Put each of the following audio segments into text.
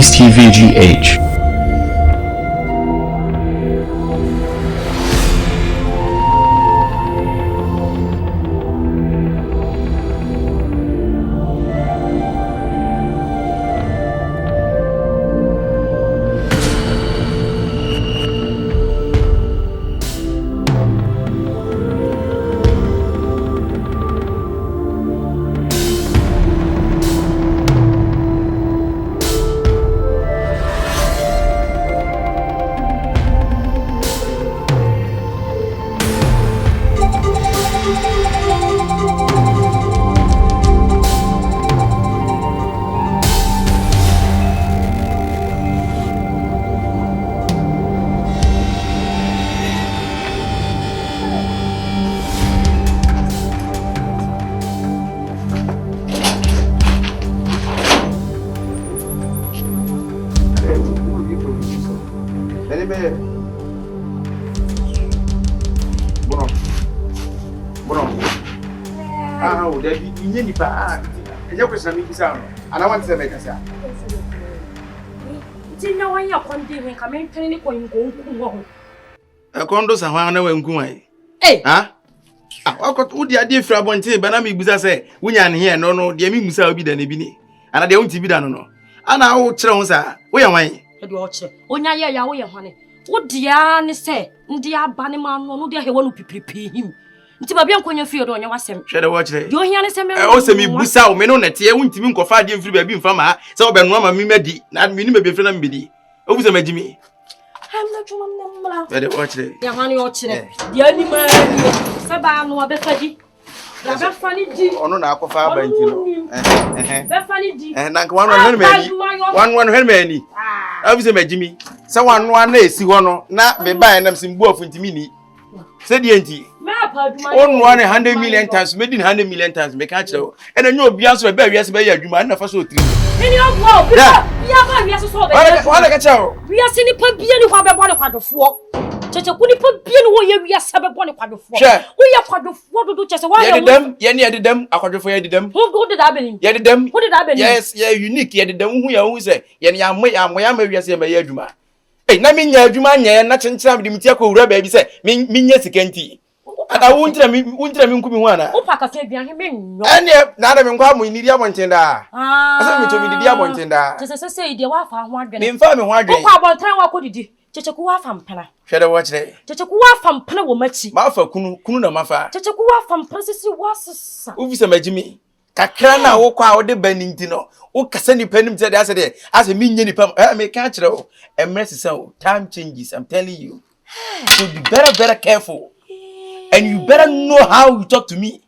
Kings TV GH. And I want to make a sound. Didn't know why you're continuing coming to any point. A condos and one hour going. Eh? Huh? I got would the idea for a bonte, but I'm a say, we are here, no, the Amy Musa be the Nebini, and I don't be done, no. And I will tell us, we are wine. Watch it. When I hear your honey. What dear say? Dear Bannerman, no, dear, he won't prepare him. Nti ba bia nkonyo fie do onye wasem. Hwede wo kire. Yo hia ne sem me. O se me busa o me no nete e wuntimi nkofa de mfiri ba bi mfa ma se wo be no ma mi madi na mi ni me be fre na mbedi. O busa magimi. Ham na twuma mmla. Hwede wo kire. Ya hane yo kire. De ani ma se ba no abefadi. Ya be fani di. Ono na akofa abanti no. Be fani di. Na nka wanu hwe me ani. Wanu hwe me ani. O busa magimi. Se wanu na esi ho no na be ba enam simbu afuntimi ni. Se di enti. On 100 million times, made in 100 million times, make a show. And then you'll be answered by yes, by your human for so three. In your world, we are so like a child. We are seeing a being who have a body quad of four. Such a good being we are 7 body quad of four. We are quad of 4 to do just one. Yenny added them, I quad of them. Who did I believe? Yet them, what did I believe? Yes, yeah, unique, yet them who you say, Yenny, I'm way, I'm way, I say, my Yajuma. Hey, not mean Yajuma, not in some Dimitiaco, baby, say, mean yes, again. And I won't tell me, Kumiwana. Oh, Paka said, and yet, now I'm going to need your montenda. Ah, to me, the dear montenda. Just as I say, dear wife, I want to inform me why. Oh, about time I could do. Chachakua from Pena. Shadow watch it. Chachakua from Pena will match. Mafa Kuna Mafa. Chachakua from Princess was Uvisa Majimi. Kakrana, O Kwa, the bending Tino. O Cassani Penim said as a minion, I may catch it all. And messy so, time changes, I'm telling you. So be very careful. And you better know how you talk to me.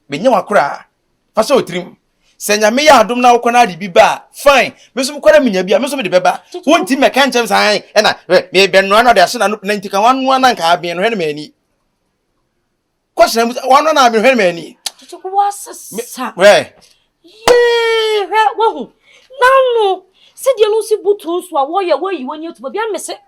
Benyawa kura. Faso trim. Senya me ya adom na ukona di biba. Fine. Me so mukora minya bia, me so me de beba. Wonti me kan chem san. E na me be no na de ase na no ntika wan na nka abien no hwe me ani. Question wan na abien hwe me ani. Chuchu wasa. We. Ye, we hu. Na no. Se de no si butu so a wo ye wo yi woni to bia me se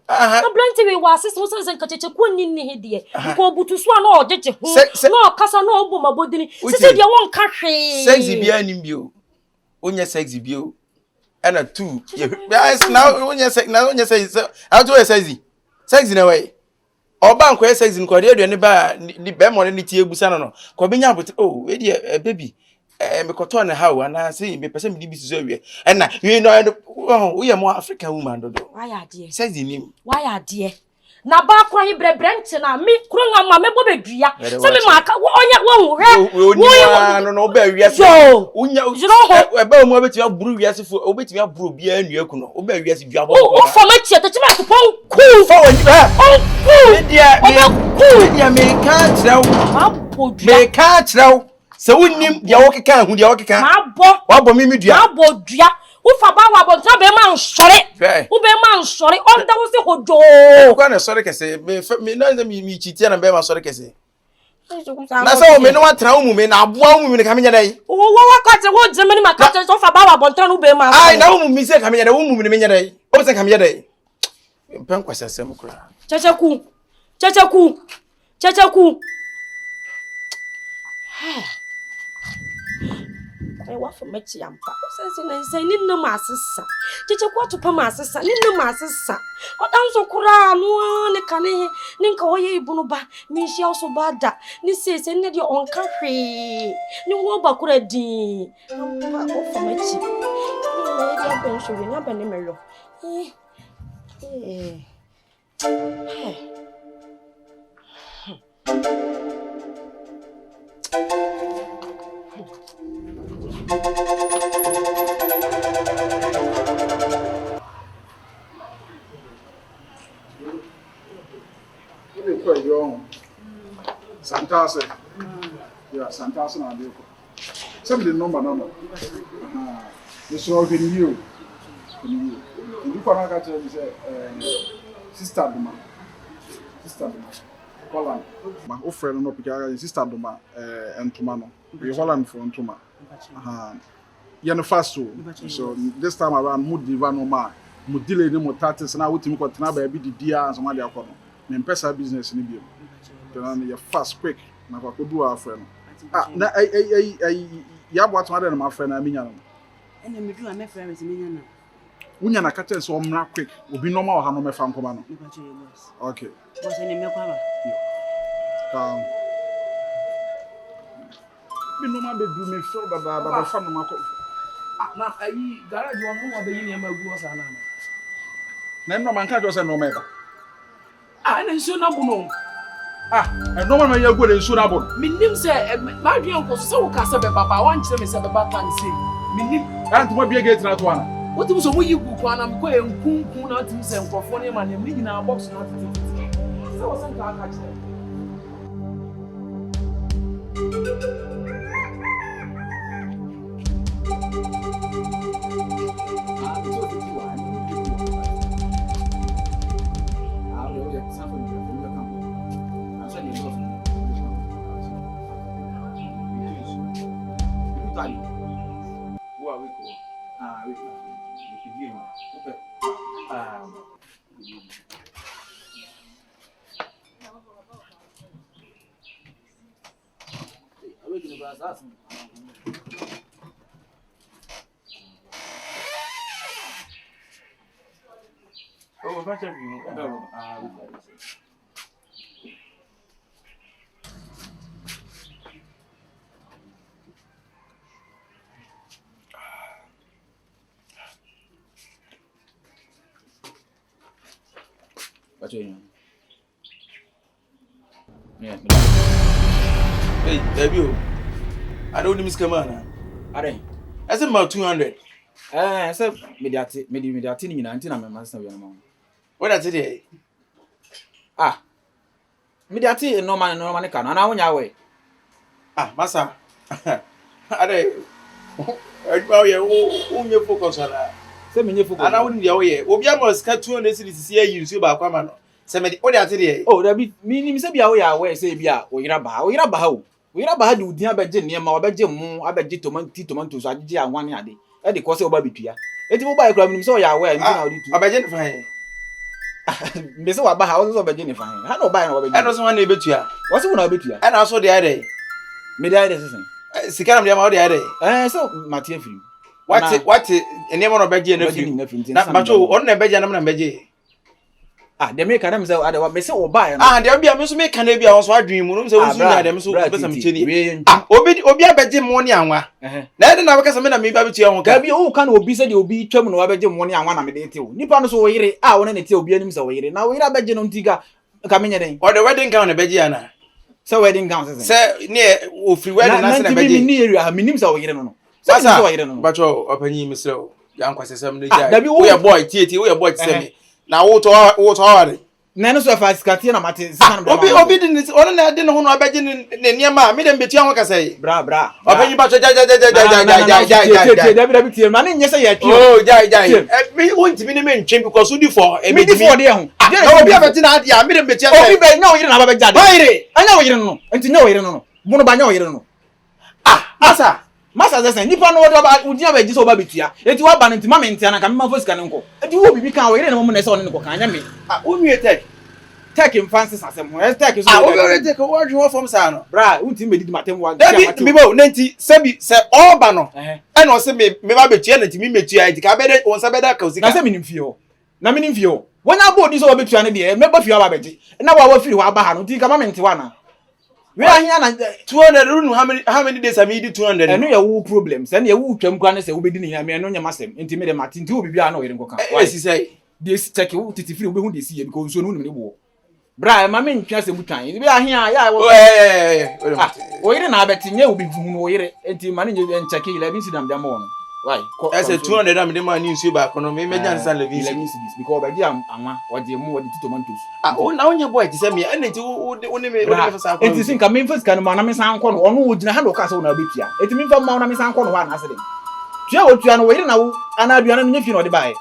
na blanty we was sister so say kacheche ko ni ni hede ko butu so na ojeje ho na okasa na obo mabodini sisi de won ka hwe sexy bia ni bio onye sexy bio and a two yes now onye sexy how to sexy na way oba nko sexy nko de aduane ba ni be mo ni tie ebusa no ko benya abot oh we de baby me koto na how na say me pese me di bisu so awie and na you know we are more African woman dodo why are there says the name why are there na ba kwa hi brebrent na me kro nga ma me bo bedua say me maka onya wo hwe no no ba wiase unya e ba mo betimi aburu wiase fo obetimi aburu bia anu aku no oba wiase dua bo o fo ma tie tachima to pon cool fo wani ha cool dia me ka trew me ka trew so unim dia wokeka hu dia wokeka ma bo mi dua ma bo dua ufa ba wa bo tra be ma nsore u be ma nsore onda wo se hojo kwa na sore kese me na mi chitia na be ma sore kese na so me no atra umu me na aboa umu me ka me nya dai wo ka te wo jeme ni maka te so fa ba wa bo tra no be ma ai na umu mi se ka me nya dai umu me nya dai o se ka me nya dai pen kwasasem kura chachaku wa for mechi ampa sense na nse ni nna masesa cheche kwa to pa masesa ni nna masesa odan so kura no ne kane ni nka wo ye ibunu ba mi hia so ba da ni sese ne de onka hwe ni wo ba kura din ampa wo for mechi ni na dia ben so wi na ba ne melo Santase. Yeah, Santase na dey. Some the number. This all can you. You can get to say sister Duma. Holland. My old friend no pick sister Duma Entuma no. We Holland for Entuma. You know fast so this time around mood diva no ma. Mo delay ni mo tatis na wotimi ko tena ba bi didia so ma dey akọ no. Me pesa business ni bi. Then you fast quick na kwa do our friend. Na ya bwa to na my friend na minya no. Ene me do my friend me minya na. Unya na katen so mra quick obi normal ha no me fa nkoma no. Okay. Boss ene me kwa ba. Me normal be do me so ba fa no mako. Na ayi garage won no be yin e magu osa na. Na no man ka jo se no me ba. Na nso na bu no. Normal man ya go de nsu na bon. Minim se ma dwen ko so wo ka se be baba wan kire me se be baba kan se. Minim. Antuma bia gate na to ana. Wotim so mo yi ku kwa na me ko enkunkun na wotim se nkrofo ne ma ne mi nyina box na titi. Se wo se nka aka kire. Oh, what's that? Yeah. Hey, Debbie, I don't miss Kamana. I said about 200. I said mediati ni nanti na mama sana bia. What I today? Mediati no man ka na wonya we. Masa. Ade. Egba ye wo nye focus ala. Se menye focus. Ana wo ndi ye. Obi amos ka 200 cedis ye yi so ba kwa ma no. Se me what I today? Oh, da bi mi se bia wo ya we se bia wo yira ba o. Wo yira ba ha di udin abeje ne ma obeje mu abeje tomato so agije anwan ade. E de ko se oba bitua. Eti mo ba ekura mi se o ya we nti na odi tu. Obeje ne fa. Me se wa ba ha wo so obeje ne fa. Ha no ba na obeje. E no so wan na ebetua. Wo se wo na obetua. E na so de ade. Me de ade sesen. Sika na me ma o de ade. So Matia film. What ene mo no beje na film. Na macho on na beje na beje. De me ka na me se ade wa me se wo ba ya. De bia me so me ka na bia wo so adwen mu no se wo so nya de me so besa me cheni. Obi abeje mo ni anwa. Na ede na beka se me na me ba betua ho ka. Ka bi o ka na obi se de obi twam no abeje mo ni anwa na me de te o. Nipa no so wo yire wo na te obi anim se wo yire. Na wo yire abeje no ntiga ka me nya den. O the wedding gown na beje ana. Se wedding gown se ne o free wedding na se na beje. Na ni area minim se wo yire no. Se se wo yire no. Bacho opanyi mi se o. Ya nkwasesem ne ja. Wo ye boy tie wo ye boy tse me. Na wo to aware. Na no so fa sikati na mate sika na obi din ono na de no ho no abeje ne niam me dem betua ho kasa yi. Bra. Opanyi bacho ja. David tie ma ne nyese ya twi. Oh, ja. Me won't me me ntwe because we do for e me for de ho. Obi abeti na ade a me dem betua. Obi be nya wo yire na ba beja de. Oyire. Anya wo yire no. Enti nya wo yire no. Bunu ba nya wo yire no. Masa zesen nipa no wodo ba udia ba giso ba betua enti wa ba ntima me ntia na ka me ma fosika ne nko enti wo bibi kan wo yire na mo na se one ne ko kan anya me onwie tek tech in fancy asem ho tech so we already take what you want from say no bra unti medidi matem wa David me bo nanti sebi se oba no e no se me ba betua nanti me metua enti ka be de won se be da ka osika na se minim fie ho na minim fie ho wonya bo di so obetua ne de me ba fie aba beji na wa firi ho aba ha no ti ka ma mente wa na we ahia na 200 run how many days am you 200 eno ya wo problem se na ya wo twam kwa ne se wo bedi ne ya me eno nya masem enti me de mati enti wo bibia na wo yere nkoka esi say de check wo titi firi wo be hu de si ye because so no ne bo bra ma me ntwa se mutwan bi ahia ya wo wo yere na abeti nya wo bi hu no wo yere enti ma ne nye check 11 sidam dem mo no why I said 200 am de man ni nsu ba kono me jan san 11 cedis because ba di anwa wo de mu wo de tomatoes na onya boy ti say me enti wo ne me fa sa enti sin ka me fa sika no ma na me san ko no ono wo gina ha no ka so na betua enti me fa ma na me san ko no wa na ase de tua wo tua no wo yere na wo ana aduana no nya fi no de bae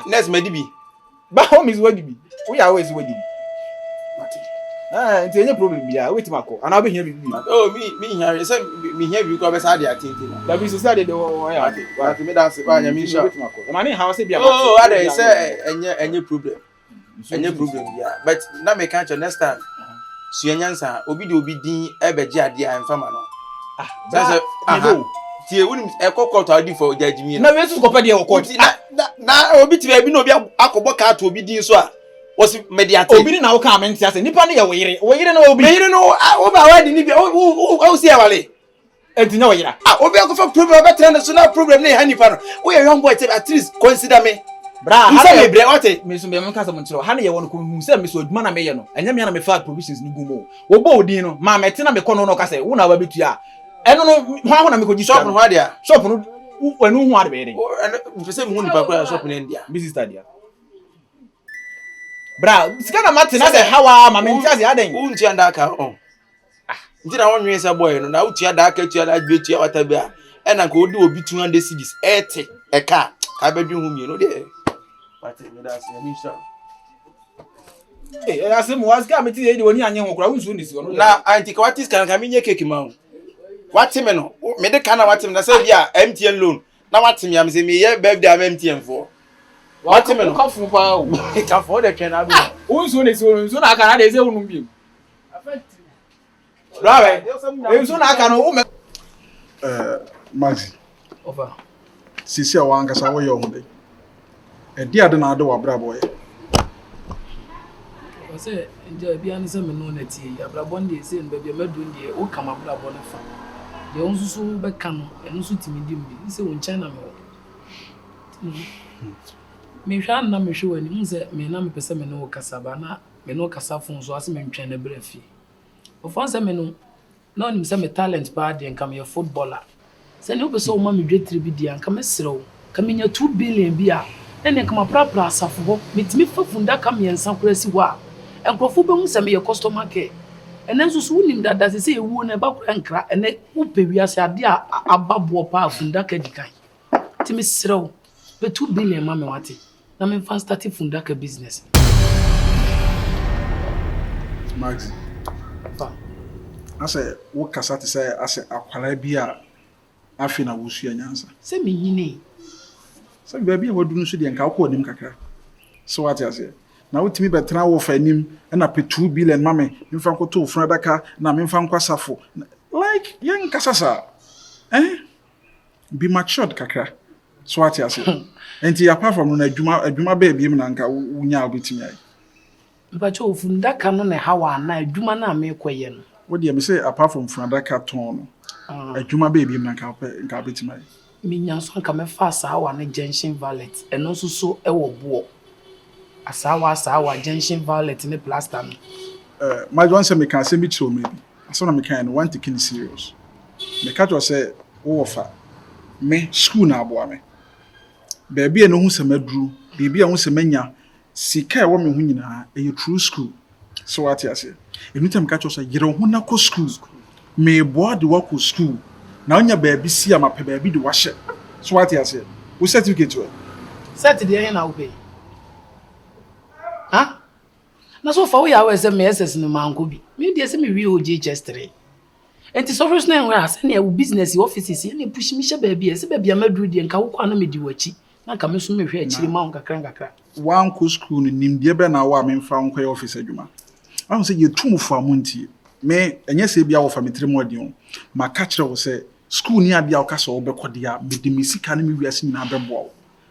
next medibi ba ho mi zo dibi wo ya wo ezi wo dibi enti enye problem bia wait mako ana be hia bibi oh me hia say me hia bi ko be sa dia tintin da bi so sa de wo ya ati me da se ba nya me sha wait mako na ni how say bia oh ada say enye problem bia but na me can next time suanyansa obi de obi din e beje ade a mfama no say tie woni ekokota adi for judgment na we so ko pede e kokoti na obi ti ba bi na obi akobọ ka to obi din so a was mediate obi ni na wo ka menti ase nipa ne ye wo yire na obi yire no wo ba wa di ni bi o si e wale entinya wo yira obi akofa problem ba trend so na problem na nipa no wo ye young boy at least consider me bra ha me bre ote me so be me ka se mo ntiro ha ne ye wo no ko hu se me so adwuma na me ye no enya me na me fa provisions ni gumo wo bo odin no ma me te na me kono no ka se wo na ba betua eno no ho na me ko ji shop no ha dia shop no wanu hu ade be ye o se me hu nipa ko shop no ndia business stadia bra sika na mate na se hawa ma menti ase adan unti anda ka nti na wonwe se boy no na utia da aka tua da betua wata bia e na ko odi obi 200 cedis ete e ka bedwu hu mi no de pati me da se mi sha ase mo waska meti ye de woni anye ho kura unsu ni si no na anti ka watis kan ka mi nye cake ma wati me no me de kana wati me na se bia MTN loan na wati me am se me ye birthday am MTN for wati me no ka fu pa o ka fo de twen na bi unsu ni si unsu na aka na de se unum bi Brave. Unsu na aka no o me Maxi Over. sisi a wankasa wo ye ohunde e di ade na ade wa bra boy I say enjoy bi an se me no na tie ya bra bon dey say no be medun dey o kama bra bon fa de on susu be kan no eno su timi dim bi say won China me me hwa na me hwe wani nze me na me pese me no kasa ba na me no kasa fon so ase me ntwen na bra fi o fon se me no na onim se me talent ba de nka me footballer se ne obe so o ma me dwetri bi dia nka me serew ka me nya 2 billion bi a ene nka ma prapra asafo ho metimi fafunda ka me ensa kura si ho a enkrofo be hu se me ye customer care ene nso so unim dada se ewu na ba kura nkra ene upe wiase ade a ababo pa afunda ka dikan timi serew be 2 billion ma me wate na me fan start funda ka business Maxi fa ase wo kasa te say ase akwala bi a afi na wusu anyansa se me yini se ba bi a wadu nso de nka ko onim kakra so what ase na wotimi betra wo fa anim na pe 2 billion mame mfa nko to funa daka na mfa nko asafo like yen kasa sa be matured kakra so what ase enti apart from na adwuma ba bi na nka wunya obetimi ai mpa ofunda ka no na hawa na adwuma na me koye no what do you say apart from funa daka ton no adwuma ba bi na nka obetimi ai me nyanso nka me fa sawa na Junction Valley eno so so e wo bo asawa Junction Valley ne plaster no my one say me can say me to me so na me can want to kill serious me catch you say wo fa me school na abo ame baby e no hu se maduru baby e hu se manya sika e wo me hu nyina e true school so what you say anytime catch you say yero hu na ko school me board work school na onya baby si ama pe baby de wahye so what you say we certificate to set de yen na wo pay ha na so fa wo ya we se me SS no manko bi me de se me wi OJHS 3 enti so na we ase na wo business offices ne push me she baby se baby amaduru de nka wo kwa na me di wachi na ka me so me hwe akiri ma nkakra one co school ni nimdie be na wa me mfa nkwa office adwuma ahun say ye tumufo amontie me enye se bia wo fa me tremu adi ho ma ka kire wo say school ni ade a wo ka so wo be kodia me de misika na me wiase ni na bebo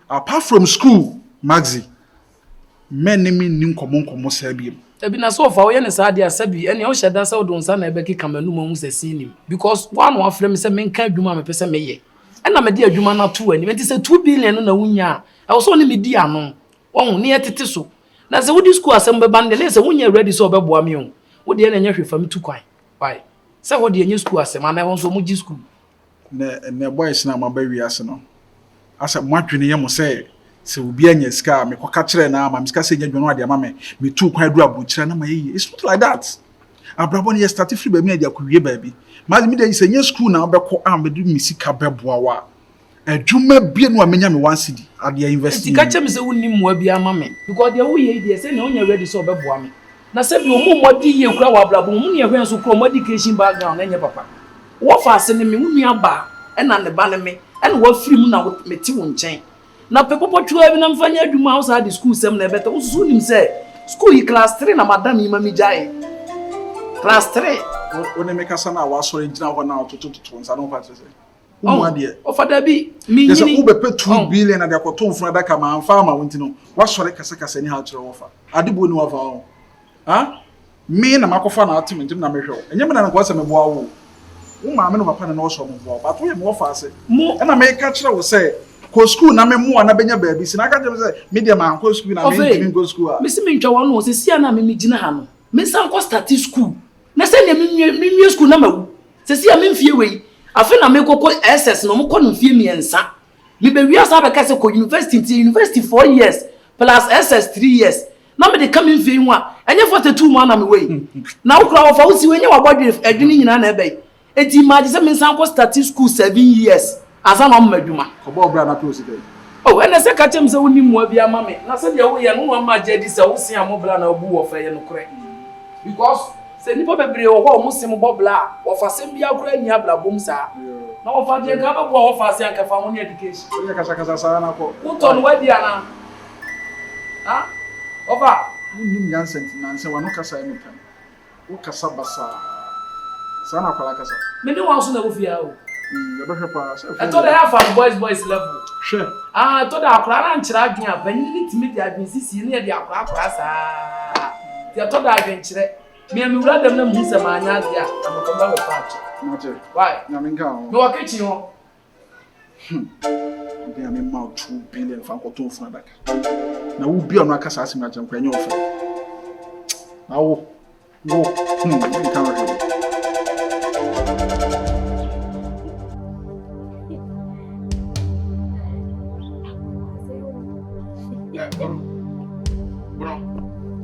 apart from school maxi men ni nin komo sa biem ebi na so fa wo ye ne sa ade asabi ene wo hyeda sa wo don sa na ebe kika manu mu se sinim because one wa frem say me nka adwuma me pese me ye ena me de adwuma na to ani me say 2 billion no na wunya e wo so ne me di ano won ne yetete so na se wo di school asem be bande le se wunya ready so obeboa me o wo de na nya hwefa me tu kwan why se wo de nya school asem ana won so mu gi school ne boys na ma ba wiase no asa mwadwene ye mo say se obi anya ska me koka kire na ma miska se nya dwono ade ama me tu kwan adu abuchira na ma ye it's not like that abrabo ne start free ba me ade akowie ba bi ma me dey se nya school na obekọ am be du misika beboa wa adwuma bie no amenya me 1 cedi ade university tika chem se wonni mo bia ama me because de wo ye de se na onya ready so obeboa me na se bi omo modi ye kura wa abrabo mo ne hwe so kura mo education background na nya papa wo fa se ne me wunu aba e na ne ba ne me e na wo free mu na me ti wo nchen na pepopo twa bi na mfanya adwuma house at school sem na beta wo so nim se school yi class 3 na madam yi mami jai class 3 one make us na wa so engina ho na otototo nsa no fa tse umu ade o fada bi mi nyini yes ube pe 2 billion na de akoto mfuna daka ma amfa ma wonti no wa sore kasa ni ha kire wo fa adebo ni wa fa ho ha me na makofa na atim ntim na mehwe enye me na nko ase me boa wo wo ma me no papa na no so mo boa but wo ye mo fa ase mo na me ka kire wo say ko school na me mo na benya baabi sina ka je say media man ko school na me ntimi go school a me si me ntwa wo no se sia na me gina ha no me san ko start school na se ne me school na mawu se sia me mfie wei afi na me kokko SS no mo ko no mfie miensa me be wi asa be ka se ko university 4 years plus SS 3 years na me de come mfie nwa enye 42 mo na me wei na wo kra wo fa wo si wenye wa body adwini nyina na ebe eti imagine se me san ko start school 7 years asa no madwuma ko bo bra na to si dey oh ene se ka chem se woni mo bia ma me na se de wo ye no ma jedi se wo sia mo bra na obu wo fa ye no kure because se nipa bebre wo ho mo sim bo bla wo fa sem bia kura ni abla bom sa na wo fa de ga ba wo fa sia ka fa mo ni education o ye kasa sa na ko wo ton wadi ana ha wo fa nim nyansent na nse wa no kasa emi kan wo kasa basa sa na kwala kasa me ni wa so na wo fia o ya be pa se I thought I have a boys level sure I thought akra na nchira adwen abanyi ni timi de adwen sisi ni de akra sa ya thought adwen chire me wura dem na mu se ma anya dia amokomba we patch mate why na me nka o me wa kechi ho dia me ma 2 billion fa ko to funa daka na wo bia no akasa asim na champa nya ofa na wo nka wa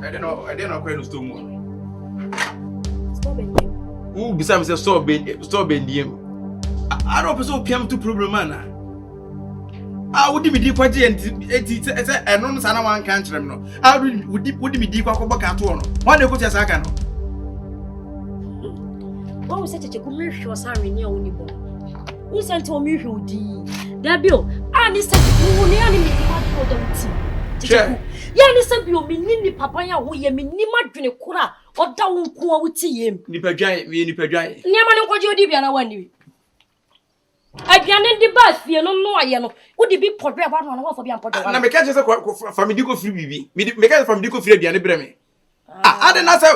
I didn't know quite no stone one. Who besides me stop bending? I don't pursue PM to problem man. I would be deep and non sana one country. No, I would be deep back at one. Why do you put your second? What was such a commercial was having your only boy? Who sent to me who did? That bill, and he said, who nearly made for the tea. Ya ni se bi o mi ni papa ya wo ye mi ni madwene kura o da wo nko a wuti yem nipa dwan we nipa dwan ni ama ne nkwaje odi bia na wani wi aduane ndi ba fie no no aye no odi bi podre ba no na wo fo bia podre na me ka je se family ko free bibi me ka family ko free aduane bre me ade na se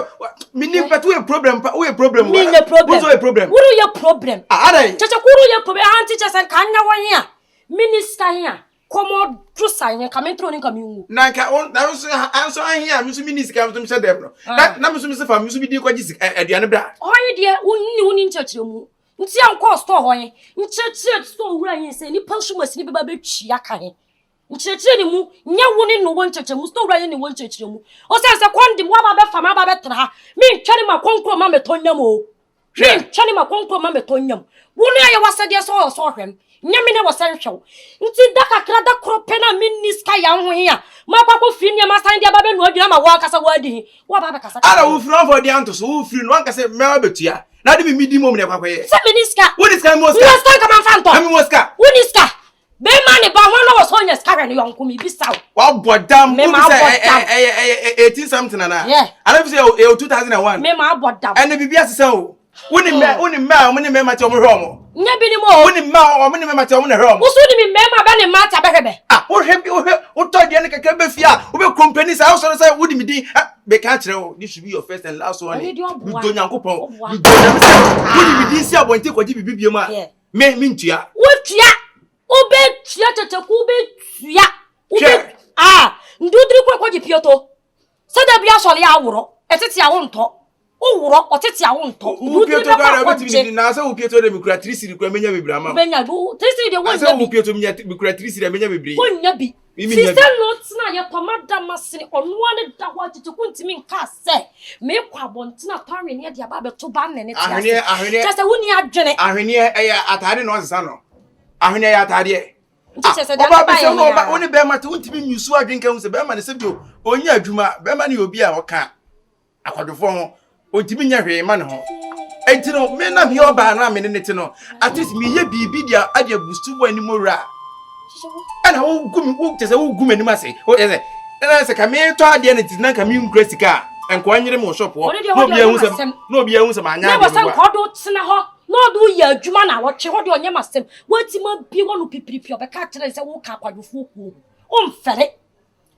me ni patu e problem we problem we no problem who problem who your problem ade chacha kuru your problem anti chesa kan na wan ya minister here Como true sign coming through in coming. Nanka on answer here, Miss Minister comes to Mr. Debro. That number Mr. Farm, Miss Bidia at the end of that. Oh, dear, one in church room. You see, I'm called store in church store where you say, any person was sleeping by Chiaka. In church anymore, no one in one church, and still right in one church room. Or says a quantum, what about Famaba Betra? Me, Channy Maconco, Mamma Tonyamo. Me, Channy Maconco, Mamma Tonyam. One I was a dear saw him. Nyamina was essential. Nti daka krada kropena miniska ya ho ya. Mapa ko fi nyama san dia babe no adwina ma wa kasa wadi. Wa babe kasa. Ala wo front for the antos, wo free no kasa me abetua. Na de me di mom ne kwakoye. Se miniska. Wo diska mo ska. Wo ska ka man fanto. Ami mo ska. Wo diska. Be man ba ho no so nya skare no yonko mi bi saw. Wa bodam. Me ma bodam. 18 something na. Yeah. And if say 2001. Me ma bodam. And the bibia sesa o. Woni me ma ti o mo hwe omo. Nya bi ni mo. Woni me ma ti o mo na hwe omo. Usu ni me ma ba ni ma ta behebe. Wo to de ne keke be fia, wo be company sa wo so say wodi mi din. Be ka kire o, this should be your first and last one. We do Nyankopon. We do dem say wodi mi din si abonte kwaji bibibie ma. Me ntua. Wo tua. Obe tua teteku be tua. Obe ndudiri kwaji pioto. Se da bia so le aworo, etete awo nto. Owuro otete awo nto. Ndudiri be kwaji na say wo pioto de mi kura 3 siri kura menya bebre ama. Benya do 3 siri de won say wo pioto mi kura 3 siri menya bebre. Won nya bi. Sister notes na ye tomada masini onwa ne da ho teteku ntimi nka se me kwa abontina tare ne de aba beto ba ne tia. Ahwene. Just woni adwene. Ahwene atade no nsesa no. Ahwene ya atade. Oba be se no oba oni be ma te untimi nyusu adwenka hu se be ma ne se bio onya adwuma be ma ne obi a oka akwadofo ho ontimi nya hwe ma ne ho enti no me na me oba na me ne te no at least me ye bibi dia ade bustu bo ani mora ana wo gumi tese wo gumi ani ma se o ese na se ka me to ade na tinan ka me nkura sika enko anyere mo shop ho no bi ehun se ma nya ade bo ko do tena ho no do ya adwuma na wo twe ho de onye masem wati ma bi wo no pipiripi obeka kire se wo ka kwadofo ku o mfere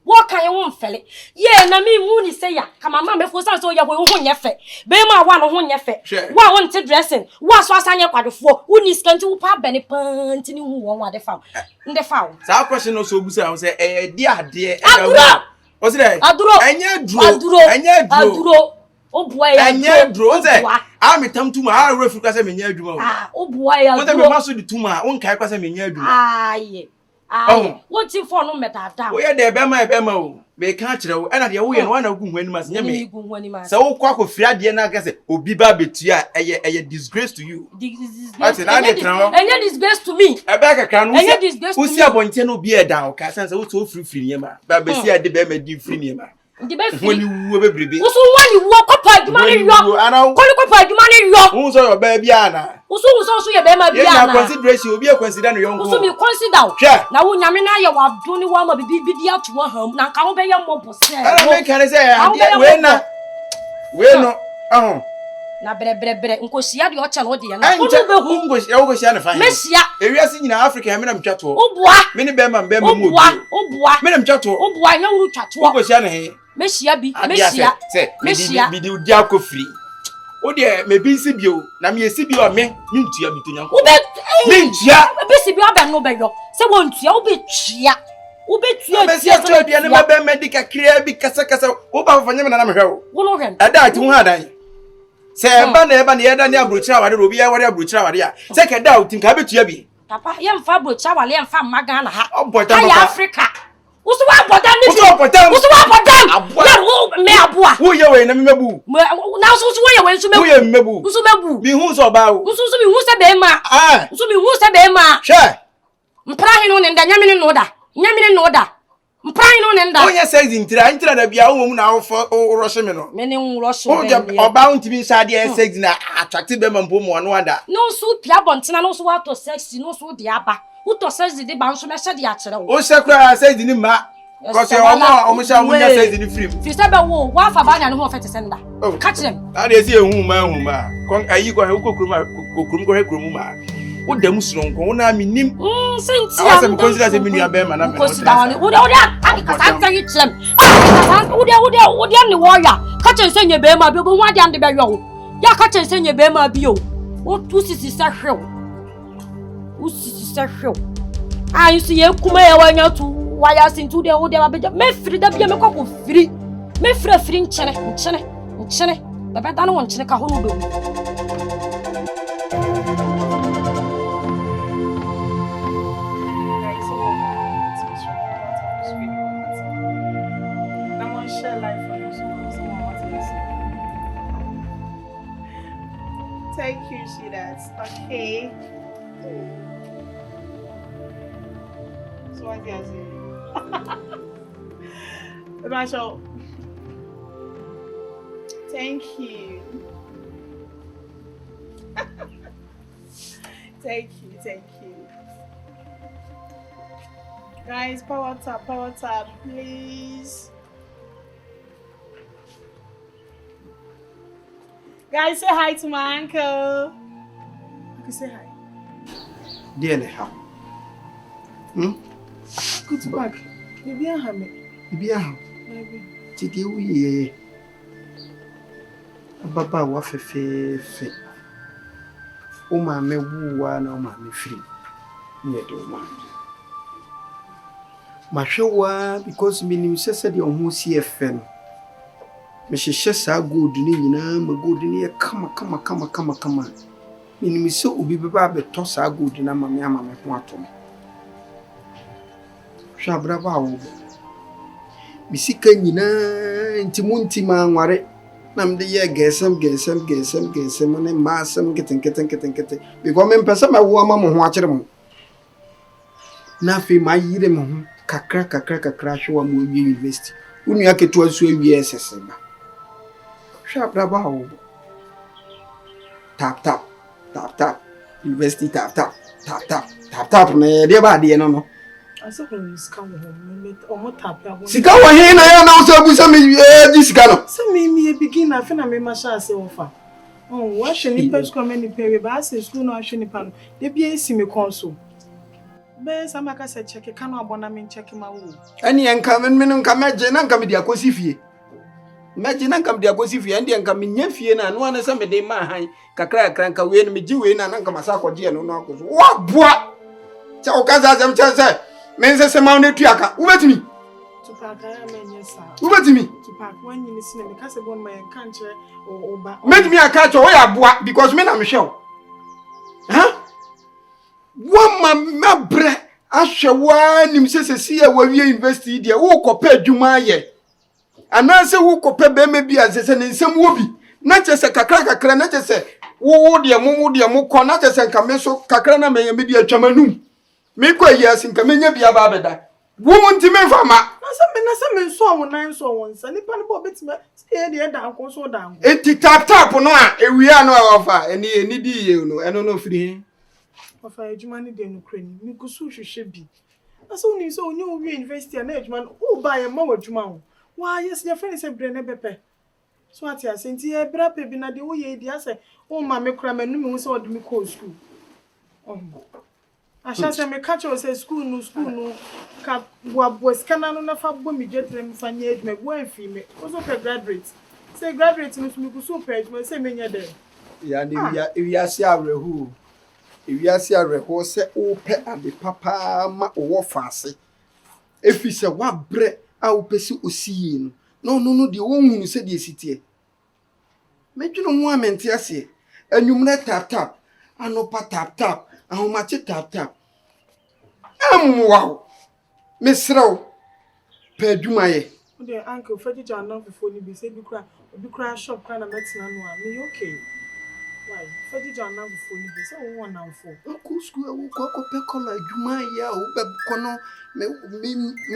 wo kan ye wo mfere ye na me mu ni se ya kama ma me fo san so ya wo ho nye fe be ma wa no ho nye fe wa wo nte dressing wa so asanye kwadofo wo ni skanti wo pa bene panti ni hu won wa de fa nde fa wo sa question no so busa wo se di ade o se aduro Obuwa ya anya dro ze amitam tuma ha refu kwase menya aduma obuwa ya dro wo maso di tuma won kai kwase menya aduma aye wo ti fo no metata wo ye de be ma o be ka kire wo na de wo ye no na gu hwani mas nya me se wo kwa ko fira de na ka se obi ba betua eye disgrace to you disgrace enya disgrace to me e be ka kan wo si abonte no bi e dan o ka sense wo to free nyema ba be si ade be ma di free nyema ndi be free woni wo be brebe usu wani wo kopa aduma ni yo ko kopa aduma ni yo wo so yo ba bia na usu ye be ma bia na na consideration obi e consider no yonko usu mi consider na wo nyame na ye wa do ni wa ma bibi dia to ham na nka wo be ye mbo se ana me kan se we no na bre nkosia de o chale o de na wo be hu ngosia na fa mesia ewiase nyina africa me na mtwato obua me ne be ma mu obua me na mtwato obua nya wuru twato ngosia na he mesia me di dia kofiri o de me bi si bio na me esi bio me ntua bitonya ko me ntua be si bio be no be yo se wo ntua wo be tua be si ato dia ne be medical krea bi kasa wo ba fanya me na me hwe wo no hwe ada ti hu adan se eba na ye da ne abrochira wade obi ya wade abrochira wade a se ke da utin ka betua bi papa ye mfa abrochira wale ye mfa maga na ha ya africa usu wa bodan ni usu wa bodan na wo me aboa wo ye we na me mebu na usu wo ye we nsu mebu wo ye mebu usu mebu bi hu so ba wo usu mi hu se be ma usu mi hu se be ma she mpra hin no ne nda nyame no da mpra hin no ne nda onye says intira da bia wo mu na wo fo roshe me no me ne roshe me oba untimi sade e sex na attractive be ma mpo mo no ada no su pia bontina no su wa to sexy no su de aba uto sexy de ba nso me hye de a kire wo o se kra sexy ni ma because o sha wo nya sexy ni free fi se be wo wa fa ba nya no ho fete senda ka kire m na de si ehun ma kon ayi ko he kokrum ko he krum ma wo dam suronko wo na minim sentia awase me consider se me nua be ma na me consider wo de aka santa yi kire m wo de ne wo ya ka kire se nye be ma bi bo wa de ande be yo ya ka kire se nye be ma bi o wo tu sisi sa hwew usisi sa hwew ayi so ye kuma ye wanya tu waya sintu de wo de ba beja me firi da bia me kwako firi me firi nchene baba da no won nchene ka ho no be Thank you, Shidas. Okay. So what do you say? Marshall. Thank you. Thank you. Guys, power tap, please. Guys, say hi to my uncle. Okay, say hi. Dear Neha. Good back. Maybe I have me. Maybe I have. Maybe. Titi, we Baba wa fe. O ma me wu wa na o ma me free. Nye do ma. Ma hwewa because me nim sese de ohun si efe no. Me hyehyɛ saa gold ni nyina ma gold ni e kama. Me nim se obi beba abeto saa gold na ma me ho atom. Hwa braba wo. Me sika nyina nti ma nware na me de ye gesem ne ma asem keten because me pesa ma wo ama mo ho akere mo. Na fe ma yire mo ho kakra hwa mo wi university. Unu aketo aso awie esese ba. Hwa braba wo. Tap. University tap. Na de ba de no. I said when you scam home, me tap. Sika wa hin na ya na so abusa me di sika no. So me begin na fe na me ma sha se ofa. Oh, what should ni pay school me pay ba say school no ahwe ni pa no. De bia esi me console. Be sama ka se check ka no abona me check ma wo. Ani enka me no nka meje na nka me di akosi fie. Meje na nka me di akosi fie ande nka me nya fie na no ana se me de ma han kakra nka we no me ji we na nka masa akoje no akoso. Wa boa. Cha o ka za zam chanse. Mense se ma no tuaka. Ubetimi. Tupac ya menye sa. Ubetimi. Tupac wan yin sine me ka se bon ma enka nche oba. Metimi aka cho we aboa because me na me hwe. One ma bre ahwewa nim sesesi ya wawie university dia wo kopa adwuma ye ananse wo kopa be me bia sese ne nsem wo bi na chese kakra na chese wo de mo ko na chese nka me so kakra na me me bia twamanum me ko yes nka me nya bia ba beda wo ntime fama na se me so won nan so won sa nipa ne bo betime e de da anko so da anko enti tap no a ewia no a ofa eni di ye no eno no firi ofa adwuma ne de no krani mi kusu hwehwe bi aso ni so onye owie university na adwuma no o ba ye ma wadwuma ho wa yes your friend say bre ne bepe so ati asenti e bra pe bi na de wo ye di ase o ma me kura manu mi wo se odumi ko school asha se me catch o say school no ka bo scanner no na fa bo mi jetre mi fa nya adwuma bo anfi me o so pe graduate say graduate no mi kusu pe adwuma say me nya de ya ni wi ase awrehu ewiase areho se ope ade papa ma owo faase efi se wa bre a opesi osiye no de wonhunu se de sitie medwunu ho amenti ase anwumre tap anopa tap ahomache tap amwa mesrew pa adwumaye de uncle fedi jana fofo ni bi se bi kura shop kana metina no a me okay. Why? Fedi jana fofo ni bi se wo won nanfo. Ko school wo ko pe kola adwuma ya wo be kono me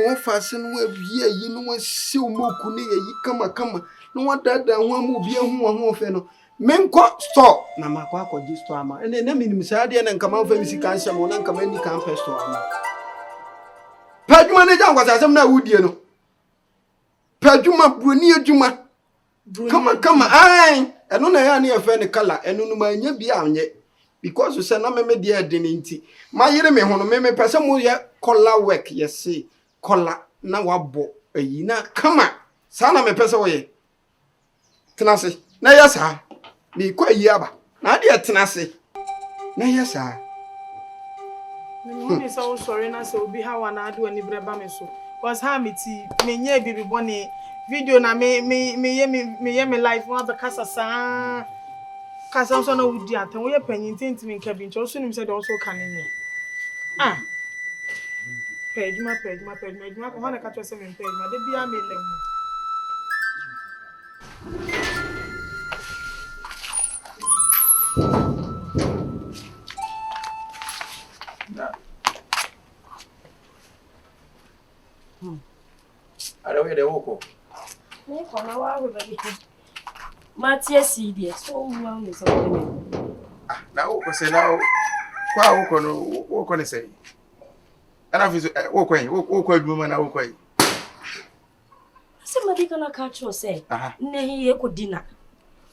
wo faase no awie yi no wo se o moku ne yi kama no wadada ho amu bi ho fe no menko store na makwa akodi store ama ene na minim saade na nka ma fa mi sika nhyam na nka ma ni campus store ama padwuma ne jan kwasasem na wudie no padwuma broni adwuma kama ai eno na ya na ye fe ne kala eno no ma nya bi anye because say na me de adeni nti ma yire me ho no me pese mo ye color work ye say color na wabo ayi na kama sa na me pese wo ye tenase na ya sa me ko ayi aba na de tenase na ya sa me so sorry na say obi ha wa na ade ani breba me so cause ha me ti me nya bibi boni video na me ye me live one the kasa so na wudi aten wo ye panyin tintimi nka bi ncho so nim say de also kan ni pejma ko hana ka to se me pejma de bia me le mu Ara we de woko. Mo ko na wa we baby. Matia CD so wa me so me. Na woko se na kwa woko no woko ne sei. Ana fi wo kwa adwuma na wo kwa. Se madi kana ka cho say. Na hi ekodina.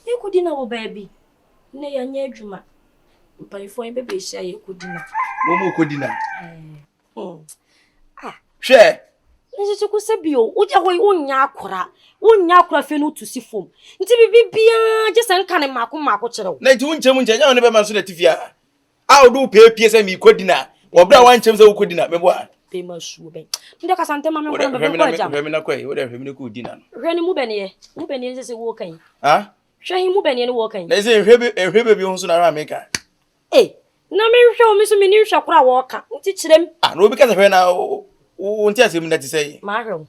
Ekodina wo baby. Na ya nya adwuma. Mpaifo yin bebe hia ekodina. Wo mu kodina. Hwe. Nje ku se bio, wo je hoy wonya akora fe no tusi fom. Nti bibia je san kan mako kire wo. Na ti wunchem nya ne be man so na tifia. A wo do pie se mi kodina. Wo bra wanchem se wo kodina mebo a. Be ma shu be. Nde ka sante ma me ko be ko jam. Hwe mi na kwai, wo de hwe mi na ko dina no. Hwe ni mu be ne ye se wo kan. Ha? Hwe hi mu be ne wo kan. Na se hwe be bi ho so na ra America. Na me hwe o mi so me ni hwe kora wo ka. Nti kirem. No bi ka se hwe na wo nti asem na ti sei. Ma hwe.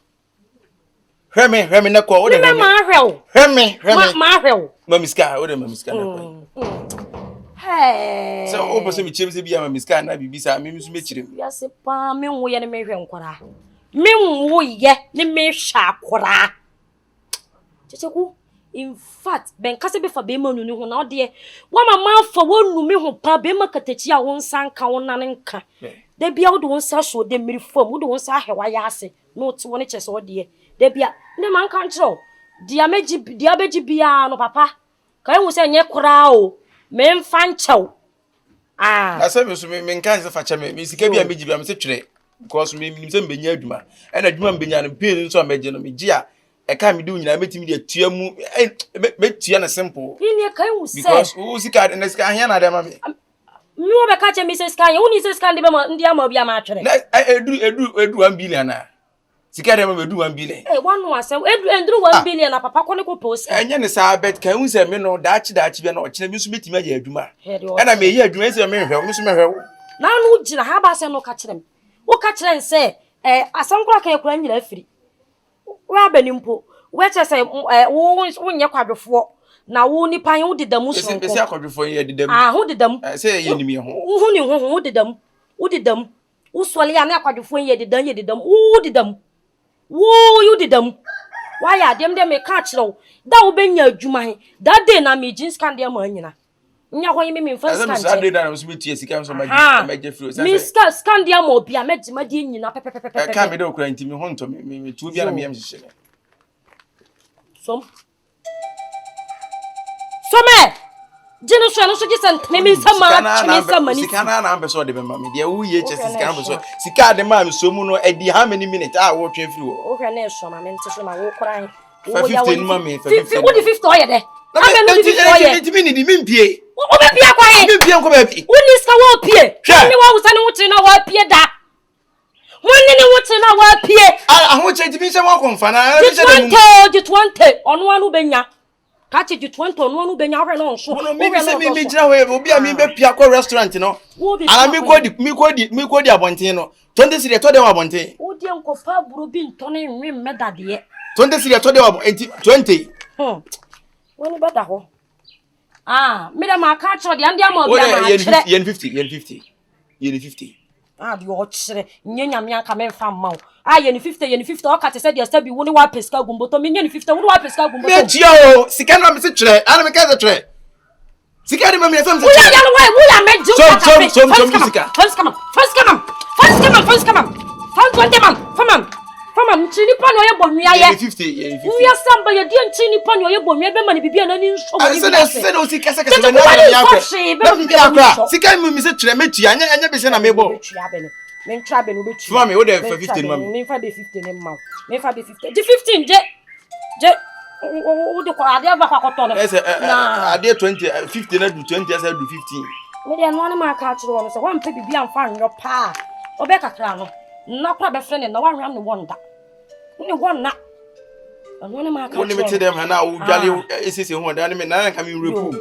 Hwe me na ko wo de hwe. Ma hwe. Hwe me. Ma hwe. Ma miska, wo de ma miska na ko. Hey. So o bo se mi chemse bia ma miska na bibi sa me so me chirem. Ya se pa me wo ye ne me hwe nkora. Me wo ye ne me hwa akora. Checheku in fact ben kase be fa be ma nunu ho na ode wa mama fa wonu me ho pa be ma katachi a won san ka won nan nka. Da bia wo de won sa so de miri fam wo de won sa hewa ya ase no ti won chese ode da bia ne man kan tro dia beji bia no papa kai wo se nye kora o me mfa nchew asa me so me nkan se fa cha me sika bia meji bia me se twere because me nim se mbenya adwuma na adwuma mbenya no pay so ameje no meji a e ka me du nyina metimi de tua mu me tua na simple ni kai wo se because wo sika na sika ahia na de ma me mi wo be ka che mi se scan ye woni se scan de be ma ndi ama bia ma atwere na edu 1 billion na sika de ma edu 1 billion wanu asem endru 1 billion na papa ko ne ko post enye ne sa bet kan hu se me no daachi bia na okine mi so metimi aje adwuma e na me yi adwuma se me hwe mi so me hwe na anu jira ha ba se no ka kire me wo ka kire nse asam kura kan ekura nyira afiri wa banimpo we che se wo nye kwadwofo na wo nipa yin wo dedam so ko se akwadwofo yin dedam ho dedam se ye nimi ho wo ni ho wo dedam wo sole ya na akwadwofo yin dedam wo dedam wo you dedam wa ya dem me ka kire da wo benya adwuma he da day na me jeans kan de ma nyina nya ho yin me first kan sa day na so me tie sika so ma je free me scan de ma obi a ma de nyina pepepepe ka me de okura ntimi ho nto me tu bia na me yam hihye Some Jeno so no so gisant me sama ni sika na ambeso de be ma me de wo ye che sika na ambeso sika de ma me so mu no edi how many minutes wo twa free wo o hwe na so ma me nte so na wo kran wo ya 15 ma me 50 wo di 50 oye de ame no di 50 oye ntimi ni di me mpie wo be pie kwa ye me mpie nko ba bi wo ni ska wo pie ni wo wusa ni wo tiri na wo pie da woni ni wo tiri na wo pie aho che ntimi se wo konfa na di 20 onu anu benya Kachi di 20 onu anu benya hwe no nso no me se me jira we obi a me be pia kwa restaurant no ala me kodi abonten no 20 cedi to de wa abonten wo di enkofa buru bi ntone nwe medade ye 20 cedi to de wa 20 woni beda ho me da ma ka cho de ande ama obi ama chere yen 50 di o chere nyenya me aka me mfa mma wo yen 50 o ka te se de sta bi wo ni wa peska gumboto me yen 50 wo ni wa peska gumboto me tia o sika na me se chere ana me ka se chere sika de me me fam se chere wo ya me ju ka ka so sika first come Fama mchini pa no ye bonua ye 50 Uya samba ye di nchini pa no ye bonua be ma ni bibia na ni nso wo ni se no sika se na ya kwa sika mi se chere me tia anya be se na me bo me ntra be no be tia fama me wo de 50 ma me fa be 50 ne ma me fa be 50 di 15 je o de ko ade ba kwa to no na ade 20 50 na du 20 asa du 15 me de no ma ka kire wo no se wa mpa bibia mfa nyo pa obe kakra no na kwa be friend na wa hwam ne wonda ni wonna anu ne ma ka woni me te dem na wo dwale esese ho da ne me na nka me repu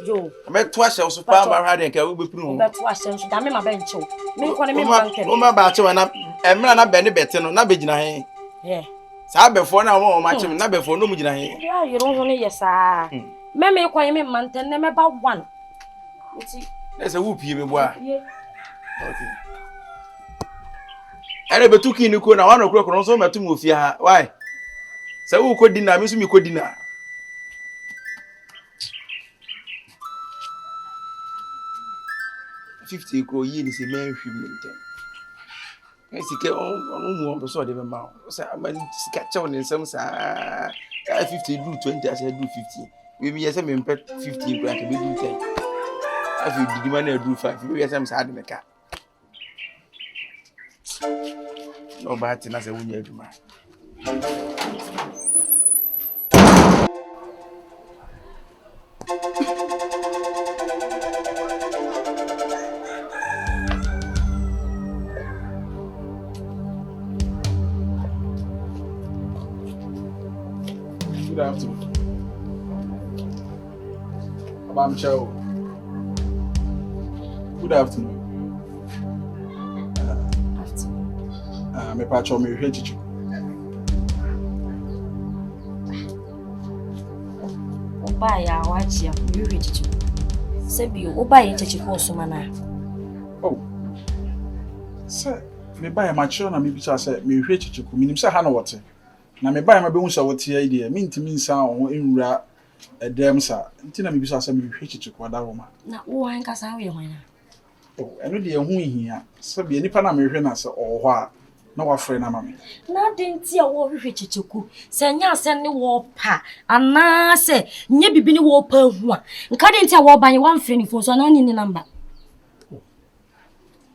yo me to ahye so pa ba hwa de nka wo bepunu ho be to ahye so da me ma be nchew me ko ne me ma nke o ma ba che wa na emra na be ne bete no na be gina he sa befo na wo ma che na befo no mu gina he ya yero ho ne yesa me ko ye me ma nten ne me ba 1 nti na se wo pie me bo a okay ere betuki ni ko na wa no kro so metu mu ofia ha why se wo ko dina mi so mi ko dina $50 ko yi ni se men hwi mi ntem Sika on mu so de be ma. Say am sika che on nsem sa 50 do 20 I say do 50. We be say me pay 15 grand be do 10. If you did man do 5, we say am sa de meka. No bad thing as a wunya aduma. Good afternoon. Abam Chow. Good afternoon. Me pacho me hwe chichi. Oba ya wachi ya me hwe chichi. Sebi oba ye chichi ko so mana. Oh. Sir, me buy my children na me bi say me hwe chichi ku minim say ha na wote. Na me buy my be hu say wote ya ide. Me ntimi nsa ho enwura edem sa. Nti na me bi say me hwe chichi ku ada Roma. Na wo han ka sa we hwan na. Oh, eno de hu hia. Sebi nipa na me hwe na say o ho a na wa frɛ na mama. Na denti a wo hwehwe chichiku. Se nya asɛm ne wo pa. Ana se nye bibi ne wo pa hu a. Nka denti a wo ban ye wan frɛ ni fo so na ni number.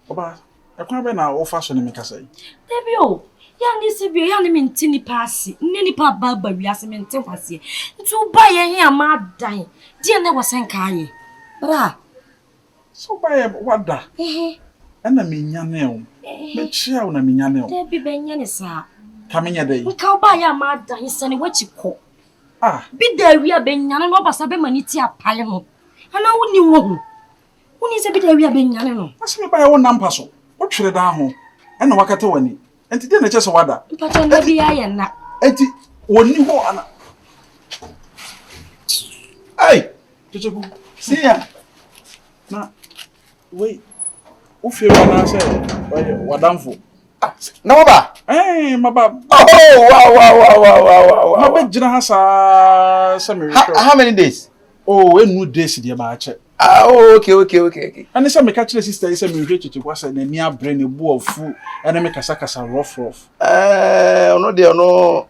Oba, ekwan be na wo fa so ne me kasa yi. Debi o. Ya ni se bi ya ni minti ni paasi. Nne ni pa ba wi ase minti kwase. Ntu ba ye hia ma dan. Die na wo sen kan ye. Bra. So ba ye wada. Ana me nya ne o. Me chia na me nya ne o. Debi benya ne sa. Ka me nya dai. Nka ba ya ma dan sene wachi ko. Ah, Bi da wi a benya ne no basa be mani ti apale no. Ana wo ni wo hu. Wo ni se bi da wi a benya ne no. aseme ba ye wo nampa so. Wo twere da ho. Ana wakata wani. Enti de na che so wada. Mpacho na bi ya ye na. Enti woni ho ana. Ai, tutubu. See ya. Na wait. Wo fe wa na say wadamfo. Na wo ba? Maba. Oh, wow. Maba jina ha sa me How many days? Oh, enu days dia ba che. Oh, okay. Ani say me ka kire sister yi say me hwe chichi kwasa na ni abre ne bu ofu ene me kasa rough. Ono de ono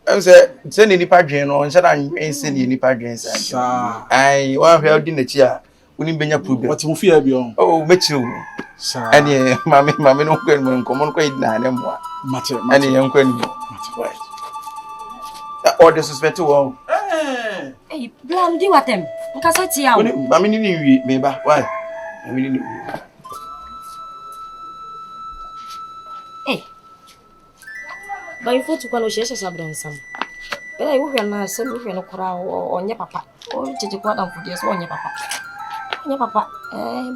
em say ni nipa dwen no nse da nwen se ni nipa dwen sa. Ai, wan hwe odi na chi a uni benya problem. What mu fi abi on? Oh, mechiru. Sa. Ani mame no kwen mo nkomo no kwai na ne mo. Mate. Ani yan kwani. Right. Or the suspect wo. Hey, blam di watem. Nka sa ti ya o. Mame ni wi me ba. Why? Mame ni wi. Ba ifo tu kwa no shesha sabron sam. Bela iwo hwe na se wo hwe no kora onye papa. O chichi kwa dan fudie so onye papa. Onye papa.